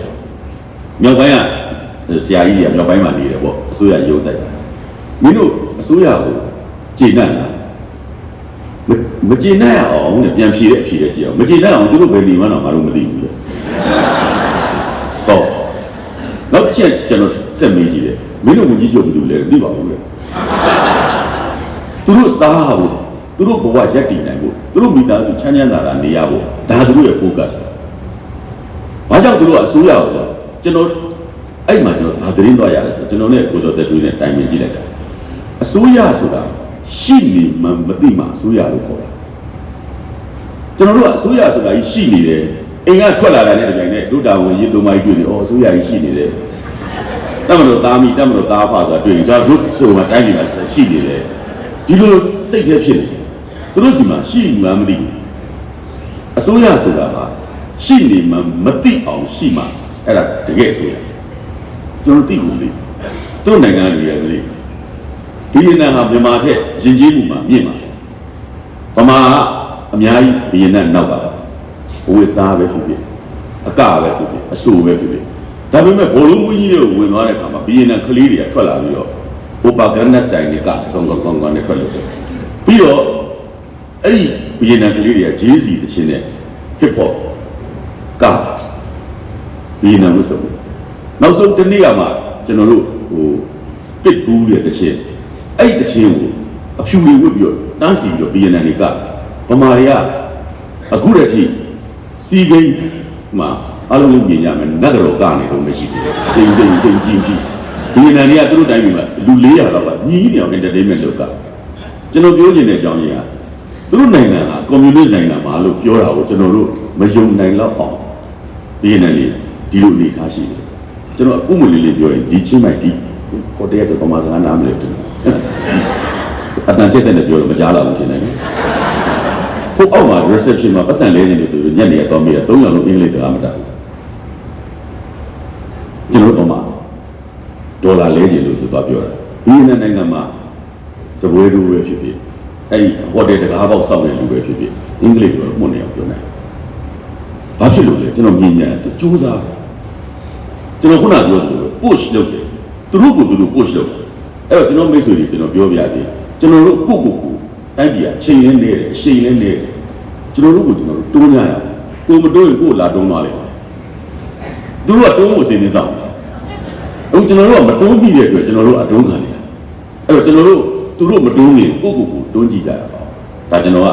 မြောက်ပိုင်းကဆရာကြီးကမြောက်ပိုင်းမှာနေတယ်ပေါ့အစိုးရရုံးဆိုင်မင်းတို့အစိုးရကိုကျေနပ်လားမကျေနပ်အောင်နဲ့ပြန်ဖြေတဲ့အဖြေတွေကြည့်အောင်မကျေနပ်အောင်သူတို့ဘယ်နေမှတော့ငါတို့မသိဘူးလေဟုတ်နောက်တစ်ချက်ကျွန်တော်ဆက်မေးကြည့်တယ်မင်းတို့ဝင်ကြီးချုပ်ဘယ်လိုလဲသိပါဘူးလေ သူတို့စားဖို့သူတို့ဘဝရက်တည်နိုင်ဖို့သူတို့မိသားစုချမ်းသာနေရဖို့ဒါသူတို့ရဲ့ focus ဘာကြောင့်သူတို့ကအစိုးရကိုကျွန်တော်အဲ့မှာကျွန်တော်ဒါသတင်းသွားရတယ်ဆိုကျွန်တော်နဲ့ကိုစောသက်သွေးနဲ့တိုင်ပင်ကြည့်လိုက်တာအစိုးရဆိုတာရှိနေမှမသိမှအစိုးရလို့ခေါ်တာကျွန်တော်တို့ကအစိုးရဆိုတာရှိနေတယ်အိမ်ကထွက်လာတဲ့တပြိုင်နက်ဒုတာဝန်ရေးသုံးပါးတွေ့နေအစိုးရရှိနေတယ်တမလို့သားမိတမလို့သားဖဆိုတာတွေ့ရင်ကျွန်တော်တို့ဆိုတာတိုင်းပြည်မှာရှိနေတယ်ဒီလိုစိတ်ထဲဖြစ်နေသူတို့စီမှာရှိမှမသိဘူးအစိုးရဆိုတာကရှိနေမှမသိအောင်ရှိမှအဲ့ဒါတကယ်အစိုးရကျွန်တော်သိဘူးလေသူတို့နိုင်ငံတွေရဲ့လေဒီနိုင်ငံဟာမြန်မာထက်ယဉ်ကျေးမှုမှာမြင့်ပါတယ်ဗမာအများကြီးဘီယန်နဲ့နောက်ပါဘဝစားပဲဖြစ်ဖြစ်အကပဲဖြစ်ဖြစ်အဆိုပဲဖြစ်ဖြစ်ဒါပေမဲ့ဘောလုံးမွေးကြီးတွေကိုဝင်သွားတဲ့အခါမှာဘီယန်နဲ့ကလေးတွေကထွက်လာပြီးတော့ဟိုပါဂရနတ်တိုင်တွေကကောင်းနဲ့ထွက်လို့ပြီးတော့အဲ့ဒီဘီယန်နဲ့ကလေးတွေကဂျေးစီတခြင်းနဲ့ hip hop ကဘီယန်နဲ့ဆိုနောက်ဆုံးတနေ့ကမှကျွန်တော်တို့ဟိုပစ်ဘူးတဲ့တခြင်းအဲ့ဒီတခြင်းကိုအဖြူတွေဝတ်ပြီးတော့တန်းစီပြီးတော့ဘီယန်နဲ့ကဗမာတွေကအခုတည်းထိစီကိန်းမှာအလုံးလုံးပြင်ရမယ်နတ်တော်ကနေတော့မရှိဘူးတင်ကြီးဒီနန်တွေကသူတို့တိုင်းပြည်မှာလူ400လောက်ကညီးနေအောင် entertainment လုပ်ကကျွန်တော်ပြောချင်တဲ့အကြောင်းရင်းကသူတို့နိုင်ငံကကွန်မြူနစ်နိုင်ငံမှာလို့ပြောတာကိုကျွန်တော်တို့မယုံနိုင်တော့အောင်ဒီနန်တွေဒီလိုအနေထားရှိတယ်ကျွန်တော်အခုမှလေးပြောရင်ဒီချင်းမိုက်ဒီဟိုတည်းကပမာစကားနားမလဲတူအတန်ချက်ဆက်နဲ့ပြောလို့မကြားတော့ဘူးထင်တယ်ဖုတ်အောက်မှာ reception မှာပတ်စံလဲနေလို့ဆိုညနေတော့မေးတယ်3လောက်လုံးအင်္ဂလိပ်စကားမတတ်ဘူးကျွန်တော်တော့မှာဒေါ်လာလဲကျင်လို့ဆိုတော့ပြောတာဒီနိုင်ငံမှာစပွဲတူပဲဖြစ်ဖြစ်အဲ့ဒီဟိုတယ်တကားပေါက်ဆောက်တဲ့လူပဲဖြစ်ဖြစ်အင်္ဂလိပ်ကိုမှုန်နေအောင်ပြောနိုင်ဘာဖြစ်လို့လဲကျွန်တော်မြင်ရတယ်စူးစမ်းကျွန်တော်ခုနပြောသလို push လုပ်တယ်သူတို့ကိုသူတို့ push လုပ်အဲ့တော့ကျွန်တော်မိတ်ဆွေတွေကျွန်တော်ပြောပြတယ်ကျွန်တော်တို့ကိုတိုင်းပြည်အချိန်နဲ့နေတယ်အချိန်နဲ့နေတယ်ကျွန်တော်တို့ကိုကျွန်တော်တို့တိုးကြရကိုမတိုးရင်ကိုလာတုံးသွားလိမ့်မယ်သူတို့ကတုံးဖို့စီနေဆောင်အခုကျွန်တော်တို့ကမတုံးကြည့်တဲ့အတွက်ကျွန်တော်တို့အတုံးခံနေတယ်အဲ့တော့ကျွန်တော်တို့သူတို့မတုံးရင်ကိုတွန်းကြည့်ကြရပါဒါကျွန်တော်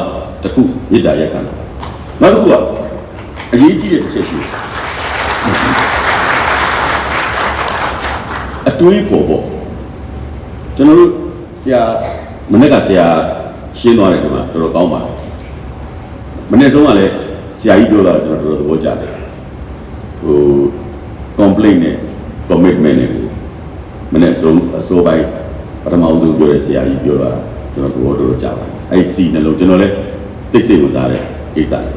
ကတခုမေတ္တာရက်ခံတာနောက်တစ်ခုကအရေးကြီးတဲ့ချက်ရှိတယ်အတွေးပေါ်ပေါ့ကျွန်တော်တို့ဆရာမနေ့ကဆရာရှင်းသွားတယ်ဒီမှာတော်တော်ကောင်းပါတယ်မနေ့ဆုံးကလည်းဆရာကြီးပြောတာကျွန်တော်တော်တော်သဘောကျတယ်ဟို complaint နဲ့ commitment နဲ့မနေ့ဆုံးအစိုးပိုင်းပထမဦးဆုံးပြောတဲ့ဆရာကြီးပြောတာကျွန်တော်တော်တော်ကြားပါတယ်အဲ့စီနှလုံးကျွန်တော်လည်းသိစိတ်ဝင်စားတဲ့ကိစ္စတွေ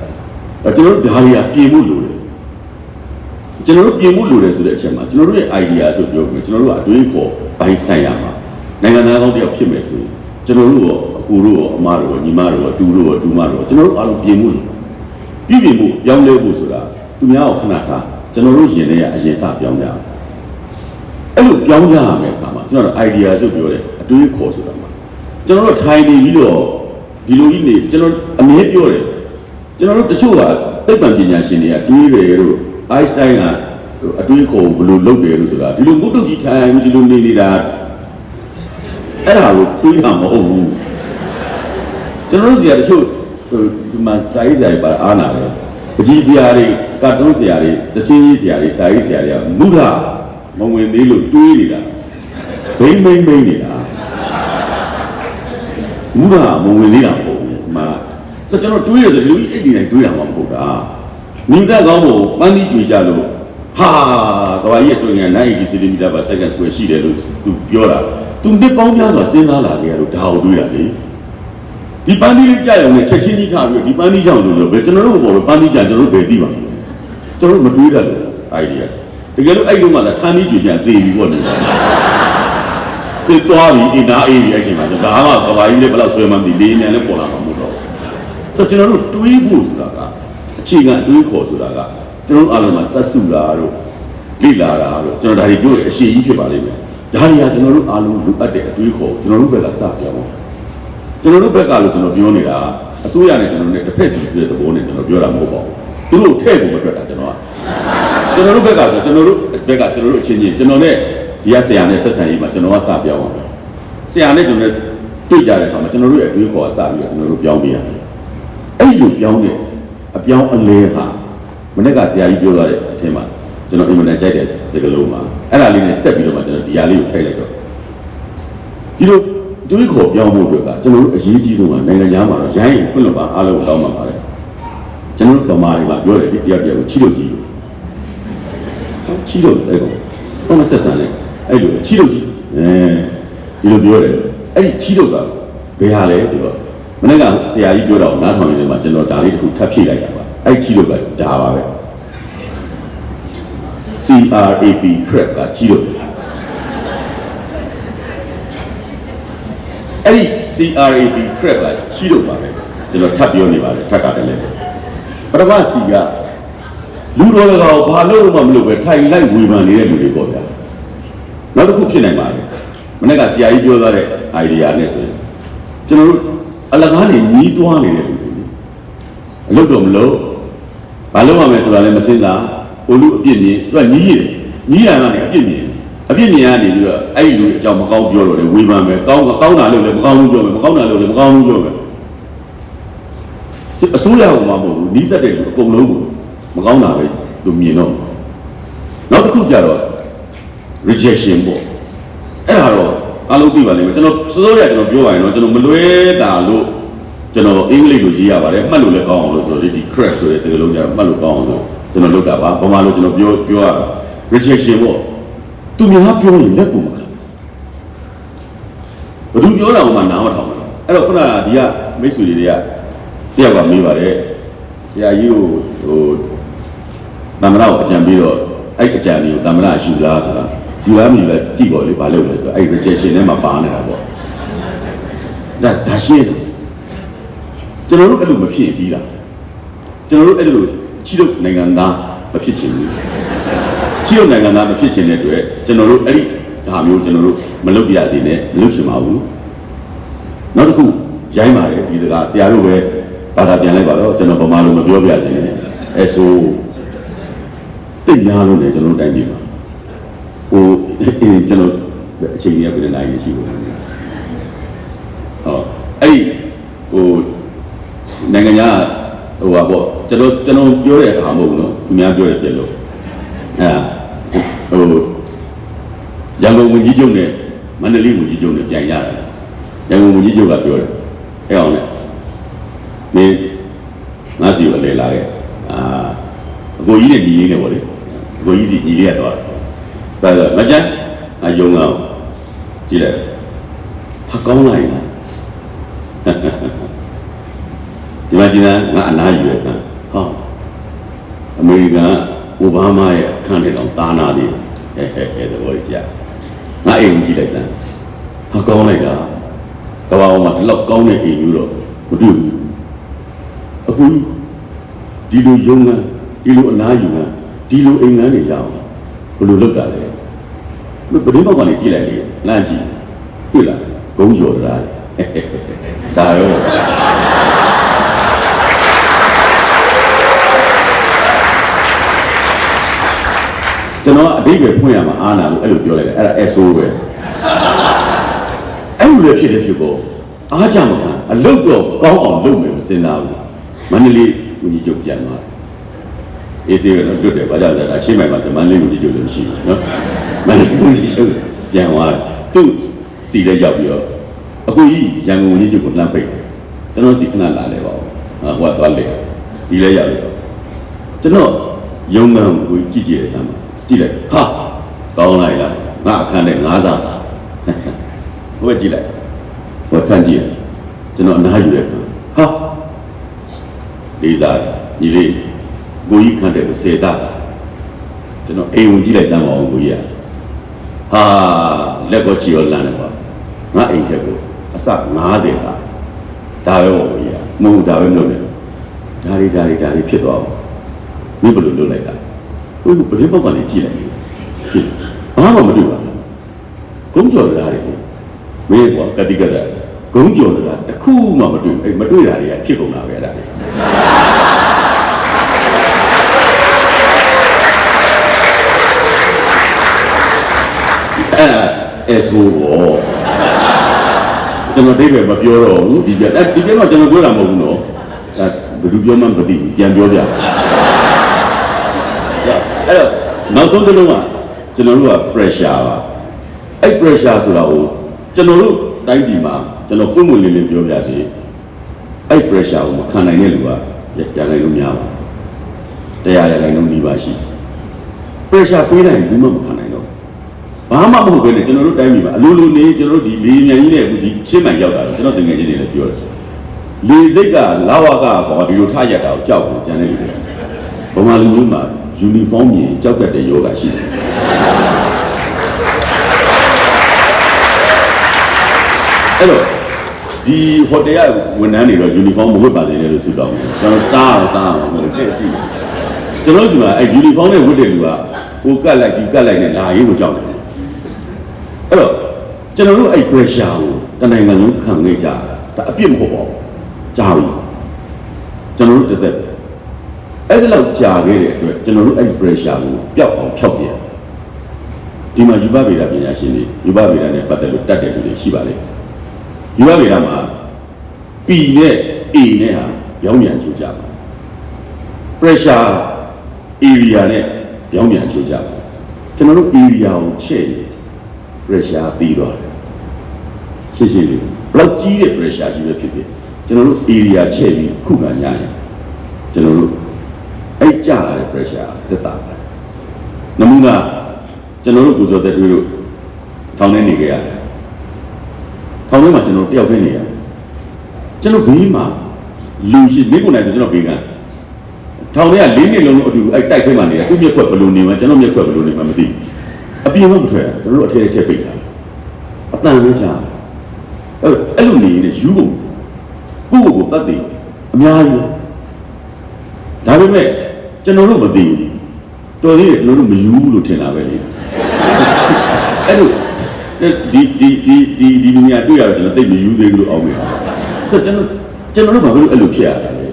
ပဲကျွန်တော်တို့ဒါတွေကပြင်ဖို့လိုတယ်ကျွန်တော်တို့ပြင်ဖို့လိုတယ်ဆိုတဲ့အချက်မှာကျွန်တော်တို့ရဲ့ idea ဆိုပြောပြီးကျွန်တော်တို့ကအတွေးခေါ်ဘိုင်းဆိုင်ရမှာနိုင်ငံသားကောင်းတယောက်ဖြစ်မယ်ဆိုကျွန်တော်တို့ရောအကူတို့ရောအမတို့ရောညီမတို့ရောတူတို့ရောတူမတို့ရောကျွန်တော်တို့အားလုံးပြင်မှုပြည်ပြင်မှုပြောင်းလဲဖို့ဆိုတာသူများကိုခဏထားကျွန်တော်တို့ရင်ထဲကအရင်စပြောင်းကြအောင်အဲ့လိုပြောင်းကြရမယ်အခါမှာကျွန်တော်တို့ idea ဆိုပြောတယ်အတွေးခေါ်ဆိုတာမှာကျွန်တော်တို့ထိုင်နေပြီးတော့ဒီလိုကြီးနေကျွန်တော်အမြဲပြောတယ်ကျွန်တော်တို့တချို့ကသိပ္ပံပညာရှင်တွေကတွေးတယ်လို့ Einstein ကအတွေးခေါ်ဘယ်လိုလုပ်တယ်လို့ဆိုတာဒီလိုဘုဒ္ဓကြီးထိုင်ဒီလိုနေနေတာအဲ့ဒါကိုတွေးတာမဟုတ်ဘူးကျွန်တော်တို့ဆရာတချို့ဒီမှာစာရေးဆရာတွေပါအားနာတယ်ပကြီးဆရာတွေကာတွန်းဆရာတွေတချင်းကြီးဆရာတွေစာရေးဆရာတွေကမူတာမဝင်သေးလို့တွေးနေတာဘိမ့်နေတာမူတာမဝင်သေးတာမဟုတ်ဘူးမှာဆိုကျွန်တော်တွေးရဆိုလူကြီးအဲ့ဒီတိုင်းတွေးတာမှမဟုတ်တာမြင်တတ်ကောင်းဖို့ပန်းပြီးကြွေကြလို့ဟာကဘာကြီးဆိုရင်90 cm per second square ရှိတယ်လို့သူပြောတာသူနှစ်ပေါင်းများစွာစဉ်းစားလာကြရလို့ဒါကိုတွေးတာလေဒီပန်းဒီလေးကြာရုံနဲ့ချက်ချင်းကြီးထားပြီးဒီပန်းဒီကြောင်ဆိုတော့ဘယ်ကျွန်တော်တို့ဘောပန်းဒီကြာကျွန်တော်တို့ဘယ်သိပါ့မလဲကျွန်တော်တို့မတွေးတတ်လို့ idea တကယ်လို့အဲ့လိုမှသာထမ်းပြီးကြွေကြသေပြီပေါ့လေဒီသွားပြီးအင်နာအေးပြီးအဲ့ချိန်မှာဒါမှကဘာကြီးလေးဘယ်လောက်ဆွဲမှမသိလေးမြန်လေးပေါ်လာမှာမဟုတ်တော့ဆိုကျွန်တော်တို့တွေးဖို့ဆိုတာကအခြေခံတွေးခေါ်ဆိုတာကကျွန်တော်တို့အားလုံးမှာစက်စုတာတို့လိလာတာတို့ကျွန်တော်ဒါတွေပြောရအရှိကြီးဖြစ်ပါလိမ့်မယ်ဒါတွေကကျွန်တော်တို့အားလုံးလိုအပ်တဲ့အတွေးခေါ်ကျွန်တော်တို့ဘက်ကစပြောင်းကျွန်တော်တို့ဘက်ကလို့ကျွန်တော်ပြောနေတာအစိုးရနဲ့ကျွန်တော်နဲ့တစ်ဖက်စီဆိုတဲ့သဘောနဲ့ကျွန်တော်ပြောတာမဟုတ်ပါဘူးသူတို့ထဲ့ဖို့မတွက်တာကျွန်တော်တို့ဘက်ကဆိုကျွန်တော်တို့ဘက်ကကျွန်တော်တို့အချင်းချင်းကျွန်တော်နဲ့ဒီကဆရာနဲ့ဆက်ဆံရေးမှာကျွန်တော်ကစပြောင်းအောင်ဆရာနဲ့ကျွန်တော်နဲ့ တွေ့ကြတဲ့အခါမှာကျွန်တော်တို့ရဲ့အတွေးခေါ်အစပြီးတော့ကျွန်တော်တို့ပြောင်းပြရတယ်အဲ့လိုပြောင်းတဲ့အပြောင်းအလဲဟာမနေ့ကဆရာကြီးပြောသွားတဲ့အထက်မှာကျွန်တော်အင်မတန်ကြိုက်တဲ့စကားလုံးမှာအဲ့ဒါလေးနဲ့ဆက်ပြီးတော့မှကျွန်တော်ဒီဟာလေးကိုထိုက်လိုက်တော့ဒီလိုတွေးခေါ်ပြောင်းဖို့အတွက်ကကျွန်တော်တို့အရေးကြီးဆုံးကနိုင်ငံသားမှာတော့ရိုင်းရင်ဖွင့်လို့ပါအားလုံးတောင်းပါပါတယ်ကျွန်တော်တို့ဗမာတွေမှာပြောတယ်ဒီတရားကိုချီလို့ချီလို့ချီလို့အဲ့ကောင်ဘာမှဆက်ဆံလဲအဲ့လိုချီလို့ဒီလိုပြောတယ်အဲ့ဒီချီလို့ကဘယ်ဟာလဲဆိုတော့မနေ့ကဆရာကြီးပြောတော့နားထောင်ရင်းမှာကျွန်တော်ဒါလေးတစ်ခုထပ်ဖြည့်လိုက်တာပါအဲ့ချီလို့ကဒါပါပဲ CRAP crap ကချီလို့အဲ့ဒီ CRAP crap ကချီလို့ပါပဲကျွန်တော်ထပ်ပြောနေပါတယ်ထပ်ကတည်းကပထမစီကလူတော်ကောင်ဘာလို့မှမလုပ်ပဲထိုင်လိုက်ဝေဖန်နေတဲ့လူတွေပေါ့ဗျာနောက်တစ်ခုဖြစ်နိုင်ပါတယ်မနေ့ကဆရာကြီးပြောသွားတဲ့ idea နဲ့ဆိုရင်ကျွန်တော်တို့အလကားနေညီးတွားနေတဲ့လူတွေအလုပ်တော့မလုပ်ဘာလုပ်ရမလဲဆိုတာလည်းမစင်စားဟိုလူအပြစ်မြင်သူကညီးရတယ်ညီးတာကနေအပြစ်မြင်ကနေပြီးတော့အဲ့ဒီလူအကြောင်းမကောင်းပြောတော့လေဝေဖန်မယ်ကောင်းတာလုပ်လည်းမကောင်းဘူးပြောမယ်မကောင်းတာလုပ်လည်းမကောင်းဘူးပြောမယ်အစိုးရကမှမဟုတ်ဘူးနီးစပ်တဲ့လူအကုန်လုံးကိုမကောင်းတာပဲသူမြင်တော့နောက်တစ်ခုကြတော့ rejection ပေါ့အဲ့ဒါတော့အားလုံးသိပါလိမ့်မယ်ကျွန်တော်စိုးရကျွန်တော်ပြောရရင်တော့ကျွန်တော်မလွဲတာလို့ကျွန်တော်အင်္ဂလိပ်လိုရေးရပါတယ်မှတ်လို့လည်းကောင်းအောင်လို့ဆိုတော့ဒီ crash ဆိုတဲ့စကားလုံးကြမှတ်လို့ကောင်းအောင်လို့ကျွန်တော်လုပ်တာပါဘာမှလို့ကျွန်တော်ပြောရတာ rejection ပေါ့သူများပြောရင်လက်ကိုမခံဘယ်သူပြောတာမှနားမထောင်ဘူးအဲ့တော့ခုနကဒီကမိတ်ဆွေတွေကတယောက်ကမေးပါတယ်ဆရာကြီးကိုသမ္မတကိုအကြံပေးတော့အဲ့အကြံလေးကိုသမ္မတယူလားဆိုတာယူလားမယူလားကြည့်ပေါ့လေဘာလုပ်လဲဆိုတော့အဲ့ rejection ထဲမှာပါနေတာပေါ့ဒါရှင်းတယ်ကျွန်တော်တို့အဲ့လိုမဖြစ်ပြီးလားကျွန်တော်တို့အဲ့လိုချီလို့နိုင်ငံသားမဖြစ်ချင်ဘူးချီလို့နိုင်ငံသားမဖြစ်ချင်တဲ့အတွက်ကျွန်တော်တို့အဲ့ဒီဒါမျိုးကျွန်တော်တို့မလုပ်ပြရသေးနဲ့မလုပ်ချင်ပါဘူးနောက်တစ်ခုရိုင်းပါတယ်ဒီစကားဆရာတို့ပဲဘာသာပြန်လိုက်ပါတော့ကျွန်တော်ဗမာလိုမပြောပြစေနဲ့အဲဆိုတိတ်များလို့ねကျွန်တော်တိုင်းပြည်မှာဟိုကျွန်တော်အချိန်ကြီးပြည်နိုင်ရှိဘူးဟောအဲ့ဒီဟိုနိုင်ငံခြားဟိုပါပေါ့ကျွန်တော်ပြောတဲ့အခါမဟုတ်ဘူးနော်သူများပြောရပြလို့ဟိုရန်ကုန်ဝန်ကြီးချုပ်နဲ့မန္တလေးဝန်ကြီးချုပ်နဲ့ပြန်ရတယ်ရန်ကုန်ဝန်ကြီးချုပ်ကပြောတယ်အဲ့အောင်နဲ့မင်းငါစီကိုလဲလာခဲ့အကိုကြီးနဲ့ညီလေးနဲ့ပေါ့လေအကိုကြီးစီညီလေးရတော့ဒါဆိုမချမ်းအယုံအောင်ကြည့်လိုက်ဟာကောင်းလိုက်ဒီမှာဒီကငါအနားယူရခံဟောအမေရိကန်အိုဘားမားရဲ့အခန့်ထဲတော့တာနာသေးတယ်တဲ့ဘောကြီးကြာငါအိမ်ကြည့်လိုက်စမ်းဟာကောင်းလိုက်တာကဘာပေါ်မှာဒီလောက်ကောင်းတဲ့အိမ်မျိုးတော့မတွေ့ဘူးအခုဒီလိုယုံကဒီလိုအနားယူကဒီလိုအိမ်ငန်းတွေရအောင်ဘယ်လိုလုပ်တာလဲပဒင်းပေါက်ကနေကြည့်လိုက်လေလမ်းကြည့်တွေ့လားဂုံးကျော်တာဒါရောကျွန်တော်အတိတ်ပဲဖွင့်ရမှာအားနာလို့အဲ့လိုပြောလိုက်တယ်အဲ့ဒါ SO ပဲအဲ့လိုလည်းဖြစ်တယ်ဖြစ်ပေါ်အားကြမခံအလုပ်တော့ကောင်းအောင်လုပ်မယ်မစင်သားဘူးမန္တလေးကိုကြီးချုပ်ပြန်သွားအေးစေးကတော့တွတ်တယ်ဘာကြောင့်လဲအချင်းမိုင်မှာမန္တလေးကိုကြီးချုပ်လည်းမရှိဘူးနော်မန္တလေးကိုကြီးချုပ်ပြန်သွားသူ့စီလည်းရောက်ပြီးတော့အခုကြီးရန်ကုန်ကြီးချုပ်ကိုလှမ်းပိတ်တယ်ကျွန်တော်စီခဏလာလဲပါဦးဟိုကသွားလေဒီလည်းရောက်တော့ကျွန်တော်ယုံမှန်ကိုကြည့်ကြည့်ရစမ်းပါကြည့်လိုက်ဟာကောင်းလိုက်လားငါအခန်းထဲငါးစားတာဟိုကကြည့်လိုက်ဟိုခန်းကြည့်ကျွန်တော်အနားယူတယ်ဟာလေးစားညီလေးကိုကြီးခန်းထဲကိုစေစားတာကျွန်တော်အိမ်ဝင်ကြည့်လိုက်စမ်းပါဦးကိုကြီးဟာလက်ကောချီရောလမ်းတယ်ကွာငါအိမ်ထဲကိုအစ90ပါဒါပဲပေါ့ကိုကြီးမဟုတ်ဒါပဲမလုပ်နဲ့ဒါတွေဖြစ်သွားအောင်မင်းဘယ်လိုလုပ်လိုက်တာဘယ်လိုပေါက်ကနေကြည့်လိုက်ဘာမှမတွေ့ပါဘူးဂုံးကျော်သားတွေမင်းကွာကတိကတဂုံးကျော်သားတစ်ခုမှမတွေ့အဲ့မတွေ့တာတွေကဖြစ်ကုန်တာပဲအဲ့ဒါအဲ့SO ဘော ကျွန်တော်ဒိဗေမပြောတော့ဘူးဒီပြဒီပြတော့ကျွန်တော်ပြောတာမဟုတ်ဘူးနော်ဒါဘယ်သူပြောမှမသိဘူးပြန်ပြောပြအဲ့တော့နောက်ဆုံးတစ်လုံးကကျွန်တော်တို့က pressure ပါအဲ့ pressure ဆိုတာကိုကျွန်တော်တို့တိုင်းပြည်မှာကျွန်တော်ပုံမှန်လေးလေးပြောပြစီအဲ့ pressure ကိုမခံနိုင်တဲ့လူကရနိုင်လို့များပါတရားရနိုင်လို့ဒီပါရှိ pressure ပေးနိုင်ဘူးမခံနိုင်တော့ဘာမှမဟုတ်ဘဲနဲ့ကျွန်တော်တို့တိုင်းပြည်မှာအလိုလိုနေကျွန်တော်တို့ဒီလေမြန်ကြီးနဲ့အခုဒီရှင်းမှန်ရောက်တာကျွန်တော်တကယ်ချင်းနေလည်းပြောတယ်လေစိတ်ကလာဝကကောဒီလိုထားရတာကိုကြောက်တယ်ကျန်တဲ့လူတွေဘုံမာလူမျိုးမှာ uniform ကြီးကြောက်တတ်တဲ့ယောဂရှိတယ်အဲ့တော့ဒီဟိုတယ်ကဝန်ထမ်းတွေတော့ uniform မဝတ်ပါစေနဲ့လို့ဆုတောင်းတယ်ကျွန်တော်စားအောင်မလို့တဲ့ကြည့်ကျွန်တော်ဒီမှာအဲ့ uniform နဲ့ဝတ်တဲ့လူကဟိုကတ်လိုက်ဒီကတ်လိုက်နဲ့လာရေးကိုကြောက်တယ်အဲ့တော့ကျွန်တော်တို့အဲ့ pressure ကိုတနိုင်ငံလုံးခံနေကြတာဒါအပြစ်မဟုတ်ပါဘူးကြားပြီကျွန်တော်တို့တက်တက်အဲ့ဒီလောက်ကြာခဲ့တဲ့အတွက်ကျွန်တော်တို့အဲ့ pressure ကိုပျောက်အောင်ဖျောက်ပြန်ဒီမှာယူပဗေဒပညာရှင်တွေယူပဗေဒနဲ့ပတ်သက်လို့တတ်တဲ့လူတွေရှိပါလေယူပဗေဒမှာ P နဲ့ A နဲ့ဟာပြောင်းပြန်ချိုးကြပါ pressure area နဲ့ပြောင်းပြန်ချိုးကြပါကျွန်တော်တို့ area ကိုချဲ့ရင် pressure ပြီးသွားတယ်ရှင်းရှင်းလေးဘလောက်ကြီးတဲ့ pressure ကြီးပဲဖြစ်ဖြစ်ကျွန်တော်တို့ area ချဲ့ပြီးခုခံရရင်ကျွန်တော်တို့အဲ့ကြလာတဲ့ pressure တက်တာပဲနမူနာကျွန်တော်တို့ကိုယ်စောတဲ့တွေတို့ထောင်ထဲနေကြရတယ်ထောင်ထဲမှာကျွန်တော်တယောက်တည်းနေရတယ်ကျွန်တော်ဘေးမှာလူရှိမိကုန်နိုင်ဆိုကျွန်တော်ဘေးကထောင်ထဲက၄နှစ်လုံးအတူအဲ့တိုက်ထဲမှာနေတာသူ့မျက်ခွက်ဘယ်လိုနေမှကျွန်တော်မျက်ခွက်ဘယ်လိုနေမှမသိအပြင်တော့မထွက်ကျွန်တော်တို့အထက်ထက်ပိတ်တာအတန်လေးချာအဲ့လိုနေနေယူဖို့ကိုယ့်ကိုတတ်တယ်အများကြီးဒါပေမဲ့ကျွန်တော်တို့မသိဘူးတော်သေးတယ်ကျွန်တော်တို့မယူဘူးလို့ထင်တာပဲလေအဲ့လိုဒီနေရာတွေ့ရတော့ကျွန်တော်သိမယူသေးဘူးလို့အောက်နေတာဆိုတော့ကျွန်တော်တို့ဘာလို့အဲ့လိုဖြစ်ရတာလဲ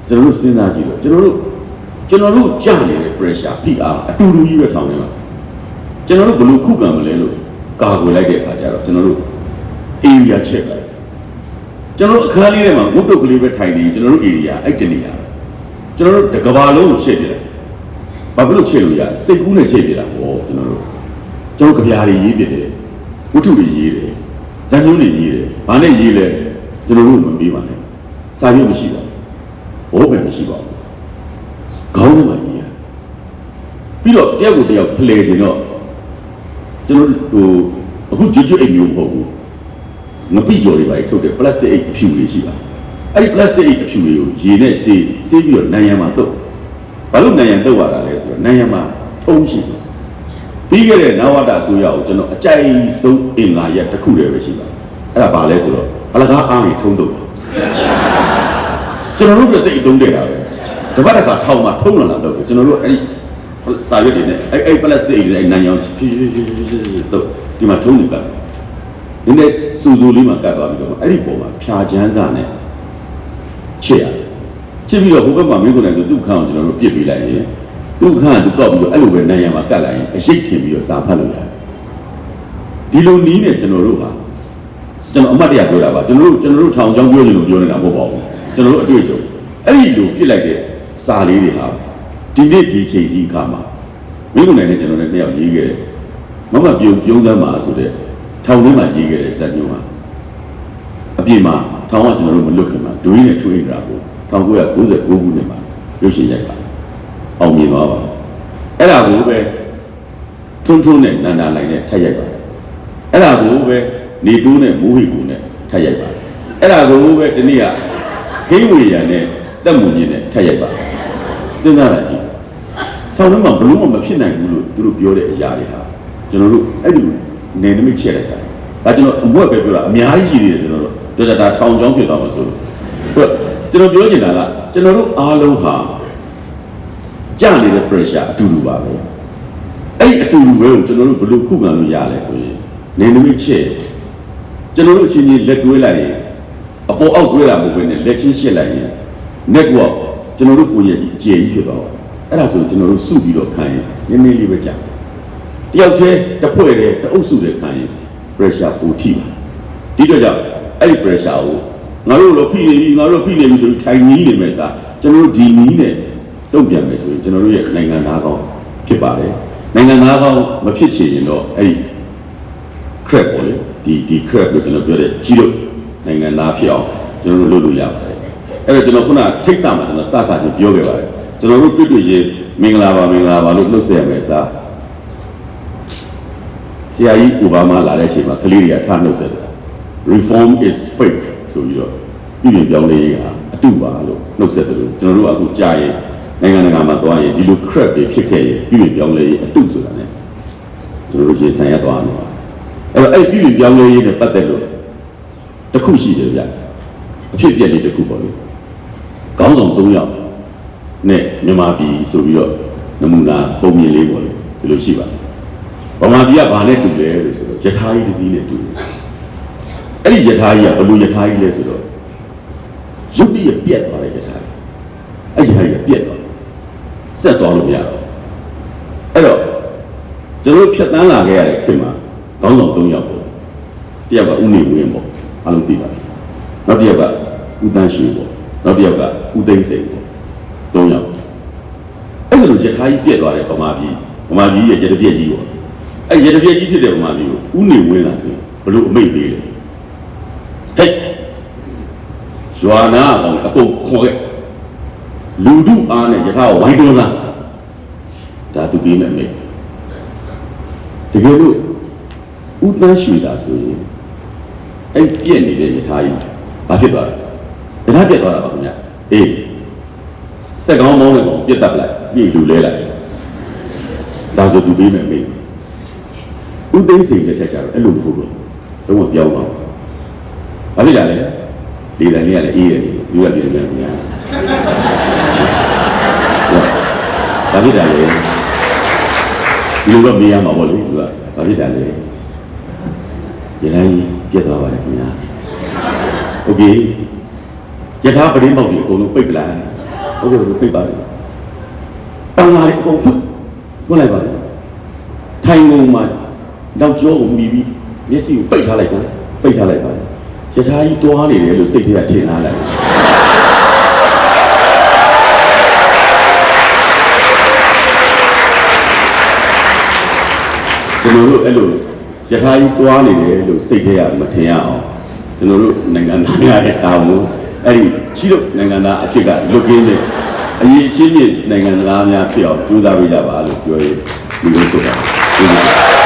ကျွန်တော်တို့စဉ်းစားကြည့်တော့ကျွန်တော်တို့ကြာနေတဲ့ pressure ဖိအားအတူတူကြီးပဲထောင်နေမှာကျွန်တော်တို့ဘယ်လိုခုခံမလဲလို့ကာကွယ်လိုက်တဲ့အခါကျတော့ကျွန်တော်တို့ area check လိုက်ကျွန်တော်တို့အခန်းလေးထဲမှာဝတ်တုပ်ကလေးပဲထိုင်နေကျွန်တော်တို့ area အဲ့တနေရာကျွန်တော်တို့တကဘာလုံးကိုချက်ပြတယ်ဘာဖြစ်လို့ချက်လို့ရစိတ်ကူးနဲ့ချက်ပြတာဟောကျွန်တော်တို့ကြပြားတွေရေးပြတယ်ဝတ္ထုတွေရေးတယ်ဇာတ်ညွှန်းတွေရေးတယ်ဘာနဲ့ရေးလဲကျွန်တော်တို့မပြီးပါနဲ့စာရုပ်မရှိပါဘူးဘောပဲမရှိပါဘူးခေါင်းထဲမှာရေးရပြီးတော့တယောက်ကိုတယောက်ဖလှယ်ခြင်းတော့ကျွန်တော်တို့အခုကြွကြွအိမ်မျိုးမဟုတ်ဘူးငပိကျော်တွေပါထုတ်တဲ့ပလတ်စတစ်အိတ်အဖြူတွေရှိပါအဲ့ဒီပလတ်စတစ်အိတ်အဖြူတွေကိုရေနဲ့ဆေးပြီးတော့နံရံမှာတုပ်ဘာလို့နံရံတုပ်ရတာလဲဆိုတော့နံရံမှာထုံးရှိတယ်ပြီးခဲ့တဲ့နဝတအစိုးရကိုကျွန်တော်အကြိုက်ဆုံးအင်္ဂါရက်တစ်ခုတည်းပဲရှိပါအဲ့ဒါဘာလဲဆိုတော့အလကားအားကြီးထုံးတုပ်ကျွန်တော်တို့ပြည်သိအသုံးတဲ့တာပဲတပတ်တစ်ခါထောင်မှာထုံးလာတော့ကျွန်တော်တို့အဲ့ဒီစာရွက်တွေနဲ့အဲ့ပလတ်စတစ်အိတ်တွေအဲ့နံရံဖြည်းတုပ်ဒီမှာထုံးနေကြတယ်နည်းနည်းစူစူလေးမှကတ်သွားပြီးတော့အဲ့ဒီပုံမှာဖြာချမ်းစာနဲ့ချစ်ရတယ်ချစ်ပြီးတော့ဟိုဘက်မှာမင်းကိုယ်တိုင်ဆိုသူ့ခန်းကိုကျွန်တော်တို့ပြစ်ပေးလိုက်ရင်သူ့ခန်းကသူကောက်ပြီးတော့အဲ့လိုပဲနိုင်ရမှာကတ်လိုက်ရင်အရိတ်ထင်ပြီးတော့စာဖတ်လို့ရတယ်ဒီလိုနီးနဲ့ကျွန်တော်တို့ဟာကျွန်တော်အမှတ်တရပြောတာပါကျွန်တော်တို့ထောင်ချောင်းပြောနေလို့ပြောနေတာမဟုတ်ပါဘူးကျွန်တော်တို့အတွေ့အကြုံအဲ့ဒီလိုပြစ်လိုက်တဲ့စာလေးတွေဟာဒီနေ့ဒီချိန်ဒီအခါမှာမင်းကိုယ်တိုင်နဲ့ကျွန်တော်လည်းနှစ်ယောက်ရေးခဲ့တယ်မမပြုံးစမ်းပါဆိုတဲ့ထောင်ထဲမှာရေးခဲ့တဲ့ဇာတ်ညွှန်းမှာအပြင်မှာထောင်ကကျွန်တော်တို့မလွတ်ခင်မှာဒွေးနဲ့ထွေးနေတာကို1999ခုနှစ်မှာရုပ်ရှင်ရိုက်ပါအောင်မြင်သွားပါအဲ့ဒါကိုပဲထွန်းနဲ့နန္ဒာလိုက်နဲ့ထပ်ရိုက်ပါအဲ့ဒါကိုပဲနေတိုးနဲ့မိုးဟီကိုနဲ့ထပ်ရိုက်ပါအဲ့ဒါကိုပဲဒီနေ့ကဟိဝေရံနဲ့တက်မှုမြင့်နဲ့ထပ်ရိုက်ပါစဉ်းစားလိုက်ကြည့်ထောင်ထဲမှာဘလို့မဖြစ်နိုင်ဘူးလို့သူတို့ပြောတဲ့အရာတွေဟာကျွန်တော်တို့အဲ့ဒီနေနမိတ်ချက်လိုက်တာဒါကျွန်တော်အမွက်ပဲပြောတာအများကြီးရှိသေးတယ်ကျွန်တော်တို့ဒါထောင်ချောင်းဖြစ်သွားမှာဆိုလို့ကျွန်တော်ပြောချင်တာကကျွန်တော်တို့အားလုံးဟာကြာနေတဲ့ pressure အတူတူပါပဲအဲ့ဒီအတူတူပဲကိုကျွန်တော်တို့ဘယ်လိုခုခံလို့ရလဲဆိုရင်နေနမိတ်ချက်ကျွန်တော်တို့အချင်းချင်းလက်တွဲလိုက်ရင်အပေါ်အောက်တွဲတာမဟုတ်ဘဲနဲ့လက်ချင်းရှစ်လိုက်ရင် network ကျွန်တော်တို့ကိုယ်ရဲ့အကျယ်ကြီးဖြစ်သွားတယ်အဲ့ဒါဆိုကျွန်တော်တို့စုပြီးတော့ခံရင်နည်းနည်းလေးပဲကြာတယောက်တည်းတစ်ဖွဲ့တည်းတအုပ်စုတည်းခံရင် pressure ပိုထိပါဒီတော့ကြောင့် အဲ့ဒီ pressure ကိုငါတို့တော့ဖိနေပြီငါတို့ဖိနေပြီဆိုထိုင်နီးနေမယ်စားကျွန်တော်တို့ဒီနီးနဲ့တုံ့ပြန်မယ်ဆိုရင်ကျွန်တော်တို့ရဲ့နိုင်ငံသားကောင်းဖြစ်ပါတယ်နိုင်ငံသားကောင်းမဖြစ်ချင်ရင်တော့အဲ့ဒီ crap ပေါ့လေဒီ crap လို့ကျွန်တော်ပြောတဲ့ကြီးလို့နိုင်ငံသားဖြစ်အောင်ကျွန်တော်တို့လုပ်လို့ရပါတယ်အဲ့တော့ကျွန်တော်ခုနထိတ်ဆာမှာကျွန်တော်စချင်းပြောခဲ့ပါတယ်ကျွန်တော်တို့တွေ့ရင်မင်္ဂလာပါလို့နှုတ်ဆက်ရမယ်စားဆရာကြီးအိုဘားမားလာတဲ့အချိန်မှာကလေးတွေကထားနှုတ်ဆက်တယ် reform is fake ဆိုပြီးတော့ပြည်ပြင်ပြောင်းလဲရေးကအတုပါလို့နှုတ်ဆက်တယ်လို့ကျွန်တော်တို့အခုကြားရင်နိုင်ငံတကာမှာသွားရင်ဒီလို crap တွေဖြစ်ခဲ့ရင်ပြည်ပြင်ပြောင်းလဲရေးအတုဆိုတာ ਨੇ ကျွန်တော်တို့ရေးဆိုင်ရသွားမှာအဲ့တော့အဲ့ပြည်ပြင်ပြောင်းလဲရေးနဲ့ပတ်သက်လို့တစ်ခုရှိတယ်ဗျအဖြစ်ပြက်လေးတစ်ခုပေါ့လေခေါင်းဆောင်3ယောက်နဲ့မြန်မာပြည်ဆိုပြီးတော့နမူနာပုံမြင်လေးပေါ့လေဒီလိုရှိပါတယ်ဗမာပြည်ကဘာနဲ့တူလဲလို့ဆိုတော့ယထာကြီးတစ်စီးနဲ့တူတယ်အဲ့ဒီယထာကြီးကဘယ်လိုယထာကြီးလဲဆိုတော့ရုပ်တရက်ပြက်သွားတဲ့ယထာကြီးအဲ့ယထာကြီးကပြက်သွားဆက်သွားလို့မရတော့အဲ့တော့ကျွန်တော်ဖြတ်တန်းလာခဲ့ရတဲ့ခင်မှာခေါင်းဆောင်3ယောက်ပေါ့တစ်ယောက်ကဦးနေဝင်းပေါ့အားလုံးသိပါတယ်နောက်တစ်ယောက်ကဦးတန်းရွှေပေါ့နောက်တစ်ယောက်ကဦးသိန်းစိန်ပေါ့3ယောက်အဲ့လိုယထာကြီးပြက်သွားတဲ့ဗမာပြည်ရဲ့ရတပြက်ကြီးပေါ့အဲ့ရတပြက်ကြီးဖြစ်တဲ့ဗမာပြည်ကိုဦးနေဝင်းလာဆိုဘလို့အမိတ်ပေးတယ်ဟဲ့ရွာနာကောင်အကုန်ခေါ်ခဲ့လူထုအားနဲ့ယထာကိုဝိုင်းတွန်းလာဒါသူပြီးမဲ့မိတ်တကယ်လို့ဦးတန်းရွှေလာဆိုရင်အဲ့ပြက်နေတဲ့ယထာကြီးဘာဖြစ်သွားလဲယထာပြက်သွားတာပါခင်ဗျအေးစက်ကောင်းမောင်းနဲ့ကောင်ပြက်တက်လိုက်ပြီးလူလဲလိုက်ဒါဆိုသူပြီးမဲ့မိတ်ဦးသိန်းစိန်လက်ထက်ကြတော့အဲ့လိုမဟုတ်တော့တော့ပြောင်းတော့ဘာဖြစ်လာလဲဒီတန်လေးကလည်းအေးတယ်လူကပြည်နေတယ်ဘာဖြစ်လာလဲလူကမေးရမှာပေါ့လေသူကဘာဖြစ်လာလဲရတိုင်းပြတ်သွားပါတယ်ခင်ဗျာโอเคယထာပရင်းပေါက်ကြီးအကုန်လုံးပိတ်ပလိုက်ဟုတ်ကဲ့ပိတ်ပါတယ်တန်လာတွေအကုန်ဖွင့်လိုက်ပါတယ်ထိုင်ကုန်မှာနောက်ကျောကိုမိပြီးမျက်စိကိုပိတ်ထားလိုက်စမ်းပိတ်ထားလိုက်ပါတယ်ယထာကြီးတွားနေတယ်လို့စိတ်ထဲကထင်လာလိုက်ကျွန်တော်တို့အဲ့လိုယထာကြီးတွားနေတယ်လို့စိတ်ထဲကမထင်ရအောင်ကျွန်တော်တို့နိုင်ငံသားများရဲ့တာဝန်အဲ့ဒီကြီးတို့နိုင်ငံသားအဖြစ်ကလွတ်ကင်းတဲ့အရေးချင်းချင်းနိုင်ငံသားများဖြစ်အောင်ကြိုးစားပေးကြပါလို့ပြောရင်ဒီလိုဆိုပါတယ်